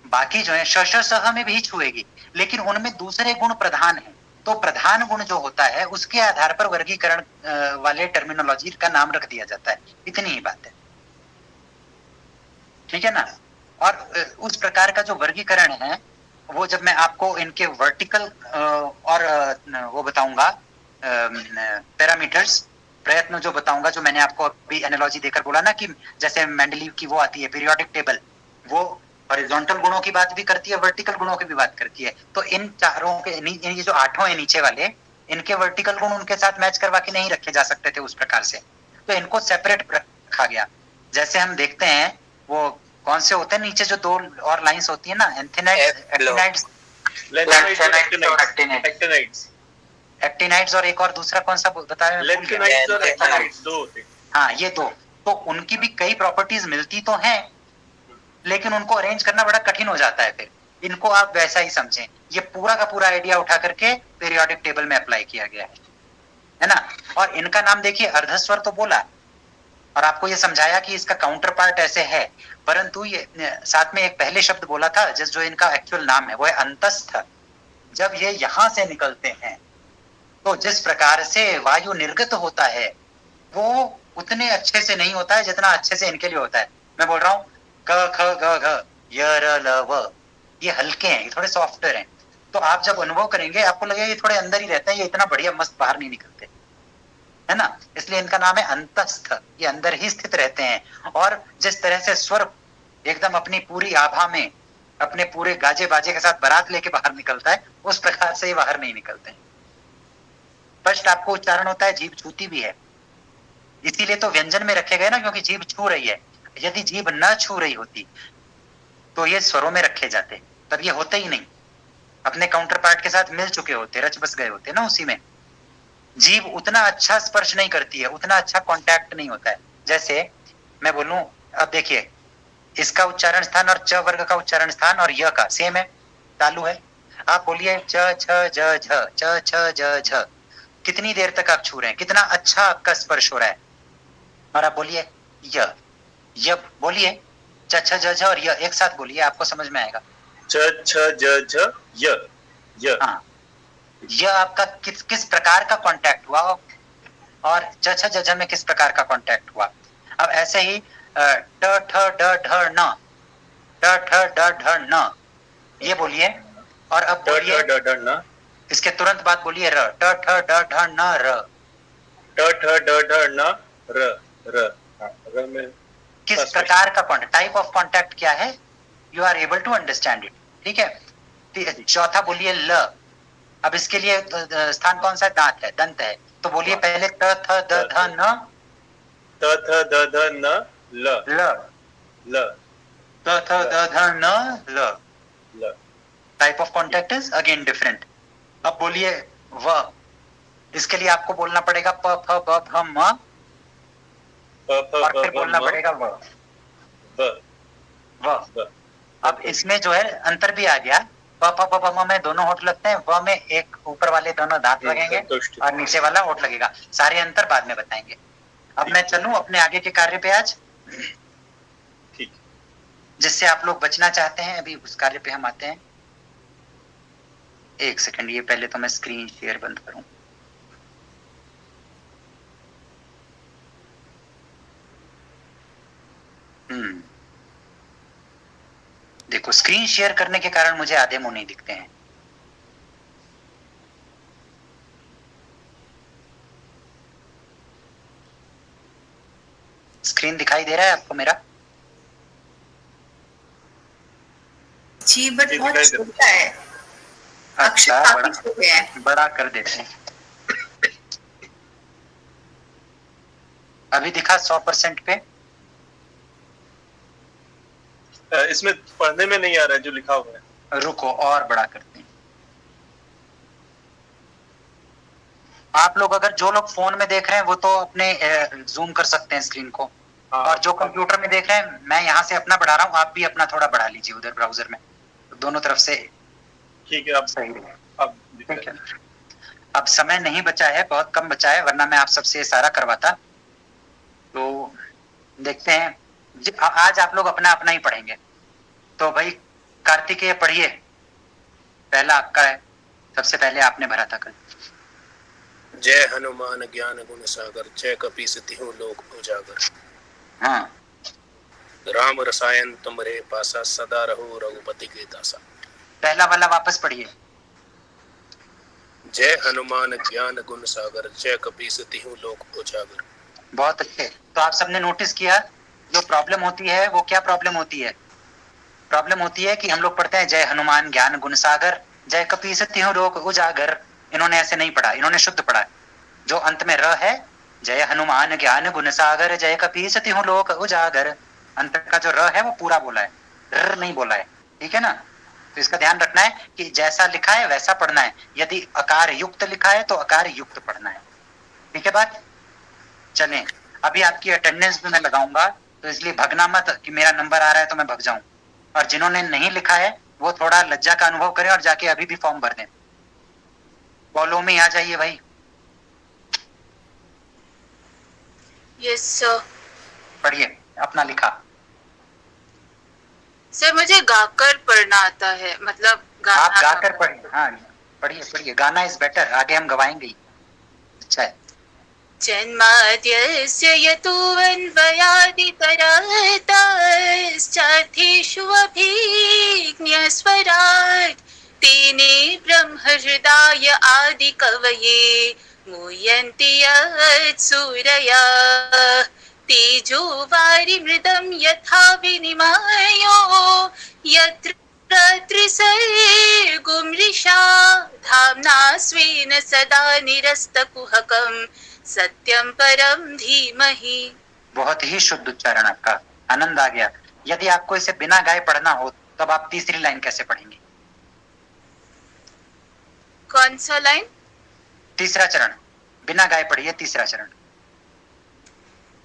बाकी जो है श सह में भी छुएगी, लेकिन उनमें दूसरे गुण प्रधान है, तो प्रधान गुण जो होता है उसके आधार पर वर्गीकरण वाले टर्मिनोलॉजी का नाम रख दिया जाता है, इतनी ही बात है, ठीक है ना। और उस प्रकार का जो वर्गीकरण है वो जब मैं आपको इनके वर्टिकल और वो बताऊंगा पैरामीटर्स, प्रयत्न जो बताऊंगा, जो मैंने आपको अभी एनालॉजी देकर बोला ना कि जैसे मेंडलीव की वो आती है पीरियोडिक टेबल, वो हॉरिजॉन्टल गुणों की बात भी करती है, वर्टिकल गुणों की भी बात करती है। तो इन चारों के, ये जो 8 है नीचे वाले, इनके वर्टिकल गुण उनके साथ मैच करवा के नहीं रखे जा सकते थे उस प्रकार से, तो इनको सेपरेट रखा गया। जैसे हम देखते हैं वो कौन से होते हैं नीचे जो 2 और लाइंस होती है ना, एक्टिनाइड्स और एक और दूसरा कौन सा बताया? हाँ ये 2, तो उनकी भी कई प्रॉपर्टीज मिलती तो हैं, लेकिन उनको अरेंज करना बड़ा कठिन हो जाता है। फिर इनको आप वैसा ही समझें, ये पूरा का पूरा आइडिया उठा करके पीरियोडिक टेबल में अप्लाई किया गया है ना। और इनका नाम देखिए अर्धस्वर तो बोला, और आपको ये समझाया कि इसका काउंटर पार्ट ऐसे है, परंतु ये साथ में एक पहले शब्द बोला था जो इनका एक्चुअल नाम है वो है अंतस्थ। जब ये यहां से निकलते हैं तो जिस प्रकार से वायु निर्गत होता है वो उतने अच्छे से नहीं होता है जितना अच्छे से इनके लिए होता है। मैं बोल रहा हूँ क ख ग घ य र ल व, ये हल्के हैं, ये थोड़े सॉफ्टर हैं, तो आप जब अनुभव करेंगे आपको लगेगा ये थोड़े अंदर ही रहते हैं, ये इतना बढ़िया मस्त बाहर नहीं निकलते, है ना। इसलिए इनका नाम है अंतस्थ, ये अंदर ही स्थित रहते हैं। और जिस तरह से स्वर एकदम अपनी पूरी आभा में अपने पूरे गाजे बाजे के साथ बारात लेके बाहर निकलता है, उस प्रकार से ये बाहर नहीं निकलते हैं। स्पष्ट आपको उच्चारण होता है, जीभ छूती भी है, इसीलिए तो व्यंजन में रखे गए ना, क्योंकि जीभ छू रही है। यदि जीभ न छू रही होती तो ये स्वरों में रखे जाते, तब ये होते ही नहीं, अपने काउंटर पार्ट के साथ मिल चुके होते, रच बस गए होते ना उसी में। जीभ उतना अच्छा स्पर्श नहीं करती है, उतना अच्छा कांटेक्ट नहीं होता है। जैसे मैं बोलूं, अब देखिए इसका उच्चारण स्थान और च वर्ग का उच्चारण स्थान और य का सेम है, चालू है। आप बोलिए च छ ज झ, च छ ज झ, कितनी देर तक आप छू रहे हैं, कितना अच्छा आपका स्पर्श हो रहा है। और आप बोलिए य बोलिए, च छ ज झ और य एक साथ बोलिए, आपको समझ में आएगा। च छ ज झ य। हाँ, यह आपका किस प्रकार का कांटेक्ट हुआ और च छ ज झ में किस प्रकार का कांटेक्ट हुआ। अब ऐसे ही ट ठ ड ढ न, ट ठ ड ढ न, ये बोलिए, और अब बोलिए इसके तुरंत बाद बोलिए र, ट ठ ड ढ न र, ट ठ ड ढ न र र, र में किस प्रकार का कॉन्टेक्ट, टाइप ऑफ कॉन्टेक्ट क्या है, you are able to understand it, ठीक है। चौथा बोलिए ल, अब इसके लिए स्थान कौन सा, दांत है, दंत है, तो बोलिए पहले त थ द ध न, त थ द ध न ल ल, त थ द ध न ल, type of contact is again different. अब बोलिए व, इसके लिए आपको बोलना पड़ेगा प फ ब भ म, और फिर बोलना पड़ेगा व। अब इसमें जो है अंतर भी आ गया, प फ ब भ म में दोनों होठ लगते हैं, व में एक ऊपर वाले दोनों दांत लगेंगे और नीचे वाला होठ लगेगा। सारे अंतर बाद में बताएंगे। अब मैं चलूं अपने आगे के कार्य पे आज, जिससे आप लोग बचना चाहते हैं, अभी उस कार्य पे हम आते हैं। एक सेकंड, ये पहले तो मैं स्क्रीन शेयर बंद करूं। देखो, स्क्रीन शेयर करने के कारण मुझे आधे मुंह नहीं दिखते हैं। स्क्रीन दिखाई दे रहा है आपको मेरा? जी, बट बहुत छोटा है। अच्छा, बड़ा कर देते हैं। अभी दिखा 100% पे? इसमें पढ़ने में नहीं आ रहा है जो लिखा हुआ है। रुको, और बड़ा करते हैं। आप लोग अगर जो लोग फोन में देख रहे हैं वो तो अपने जूम कर सकते हैं स्क्रीन को, और जो कंप्यूटर में देख रहे हैं, मैं यहाँ से अपना बढ़ा रहा हूँ, आप भी अपना थोड़ा बढ़ा लीजिए उधर ब्राउजर में, तो दोनों तरफ से। ठीक है, अब सही है। अब समय नहीं बचा है, बहुत कम बचा है, वरना मैं आप सबसे सारा करवाता। तो देखते हैं, आज आप लोग अपना अपना ही पढ़ेंगे। तो भाई कार्तिकेय पढ़िए, पहला आपका है, सबसे पहले आपने भरा था कल। जय हनुमान ज्ञान गुण सागर, जय कपीस तिहुँ लोक उजागर। हाँ, राम रसायन तुमरे पासा, सदा रहो रघुपति के दासा। पहला वाला वापस पढ़िए। जय हनुमान ज्ञान गुण सागर, जय कपीस तिहुँ लोक उजागर। बहुत अच्छे। तो आप सबने नोटिस किया, जो प्रॉब्लम होती है वो क्या प्रॉब्लम होती है? प्रॉब्लम होती है कि हम लोग पढ़ते हैं जय हनुमान ज्ञान गुण सागर, जय कपीस तिहुँ लोक उजागर। इन्होंने ऐसे नहीं पढ़ा, इन्होंने शुद्ध पढ़ा। जो अंत में र है, जय हनुमान ज्ञान गुण सागर, जय कपीस तिहुँ लोक उजागर, अंत का जो र है वो पूरा बोला है, र नहीं बोला है। ठीक है ना? तो इसका ध्यान रखना है कि जैसा लिखा है वैसा पढ़ना है। यदि अकार युक्त लिखा है तो अकार युक्त पढ़ना है। ठीक है बात? चलें, अभी आपकी अटेंडेंस भी मैं लगाऊंगा, तो इसलिए भगना मत कि मेरा नंबर आ रहा है तो मैं भग जाऊं। और जिन्होंने नहीं लिखा है वो थोड़ा लज्जा का अनुभव करें और जाके अभी भी फॉर्म भर दें। फॉलो में आ जाइए भाई। Yes sir. पढ़िए, अपना लिखा। सर मुझे गाकर पढ़ना आता है, मतलब गाना। आप गाकर पढ़िए। हाँ पढ़िए पढ़िए, गाना इज बेटर, आगे हम गवाएंगे ही। अच्छा है। जन्माद्यस्य यतोऽन्वयादितरतश्चार्थेष्वभिज्ञस्वराट् तेने ब्रह्महृदाय आदिकवये मुह्यन्ति यत्सूरयः तेजो वारिमृदं यथा विनिमयो यत्र त्रिसर्गो मृषा धाम्ना स्वेन सदा निरस्तकुहकं सत्यम परम धीमहि। बहुत ही शुद्ध उच्चारण आपका, आनंद आ गया। यदि आपको इसे बिना गाए पढ़ना हो तब आप तीसरी लाइन कैसे पढ़ेंगे? कौन सा लाइन? तीसरा चरण, बिना गाए पढ़िए तीसरा चरण।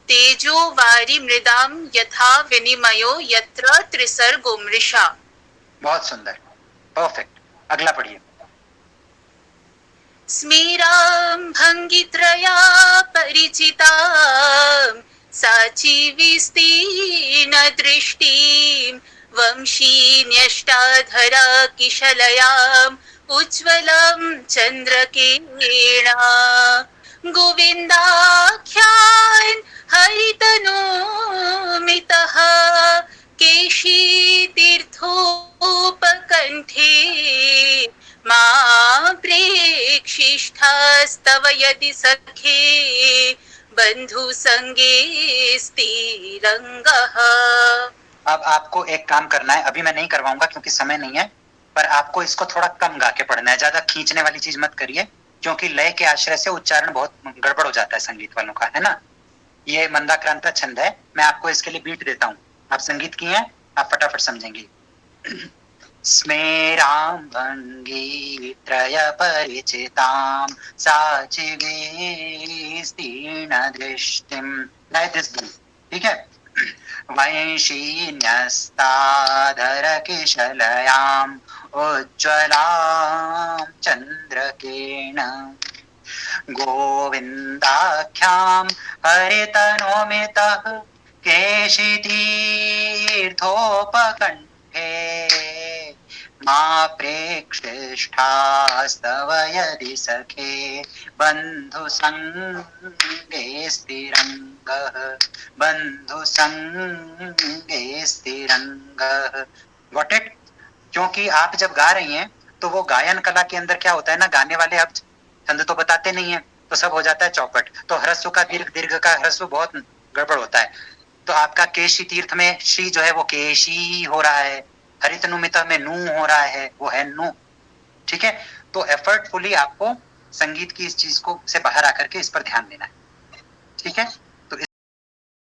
तेजो वारि मृदाम यथा विनिमयो यत्र त्रिसर्गो मृषा। बहुत सुंदर, परफेक्ट। अगला पढ़िए। स्मेरां भंगित्रया परिचितां साची विस्तीर्ण दृष्टिं वंशीन्यष्टाधरा किशलयाम् उज्ज्वलं चन्द्रकिरणा गोविन्दाख्यान् हरितनोमितः केशीतीर्थोपकण्ठे मा प्रेक्षिष्ठास्तव यदि सखे बंधु संगे स्थिरंगः। अब आपको एक काम करना है, अभी मैं नहीं करवाऊंगा क्योंकि समय नहीं है, पर आपको इसको थोड़ा कम गा के पढ़ना है। ज्यादा खींचने वाली चीज मत करिए, क्योंकि लय के आश्रय से उच्चारण बहुत गड़बड़ हो जाता है संगीत वालों का, है ना? ये मंदाक्रांता छंद है, मैं आपको इसके लिए बीट देता हूँ। आप संगीत की हैं, आप फटाफट समझेंगे। स्मेरां भंगी त्रय परिचितां साची विस्तीर्ण दृष्टिं, ठीक है? वंशीन्यस्ताधर किशलयाम् उज्ज्वलां चन्द्रकिरणा गोविन्दाख्यां हरितनोमितः केशितीर्थोपकण्ठे मा प्रेक्षिष्ठास्तव यदि सखे बंधु संगे स्थिरंगः बंधु संगे स्थिरंगः। Got it? क्योंकि आप जब गा रही हैं तो वो गायन कला के अंदर क्या होता है ना, गाने वाले अब छंद तो बताते नहीं है, तो सब हो जाता है चौपट। तो ह्रस्व का दीर्घ, दीर्घ का ह्रस्व बहुत गड़बड़ होता है। तो आपका केशी तीर्थ में शी जो है वो केशी हो रहा है, हरित नुमिता में नू हो रहा है, वो है नू। ठीक है, तो एफर्टफुली आपको संगीत की इस चीज को से बाहर आकर के इस पर ध्यान देना है। ठीक है।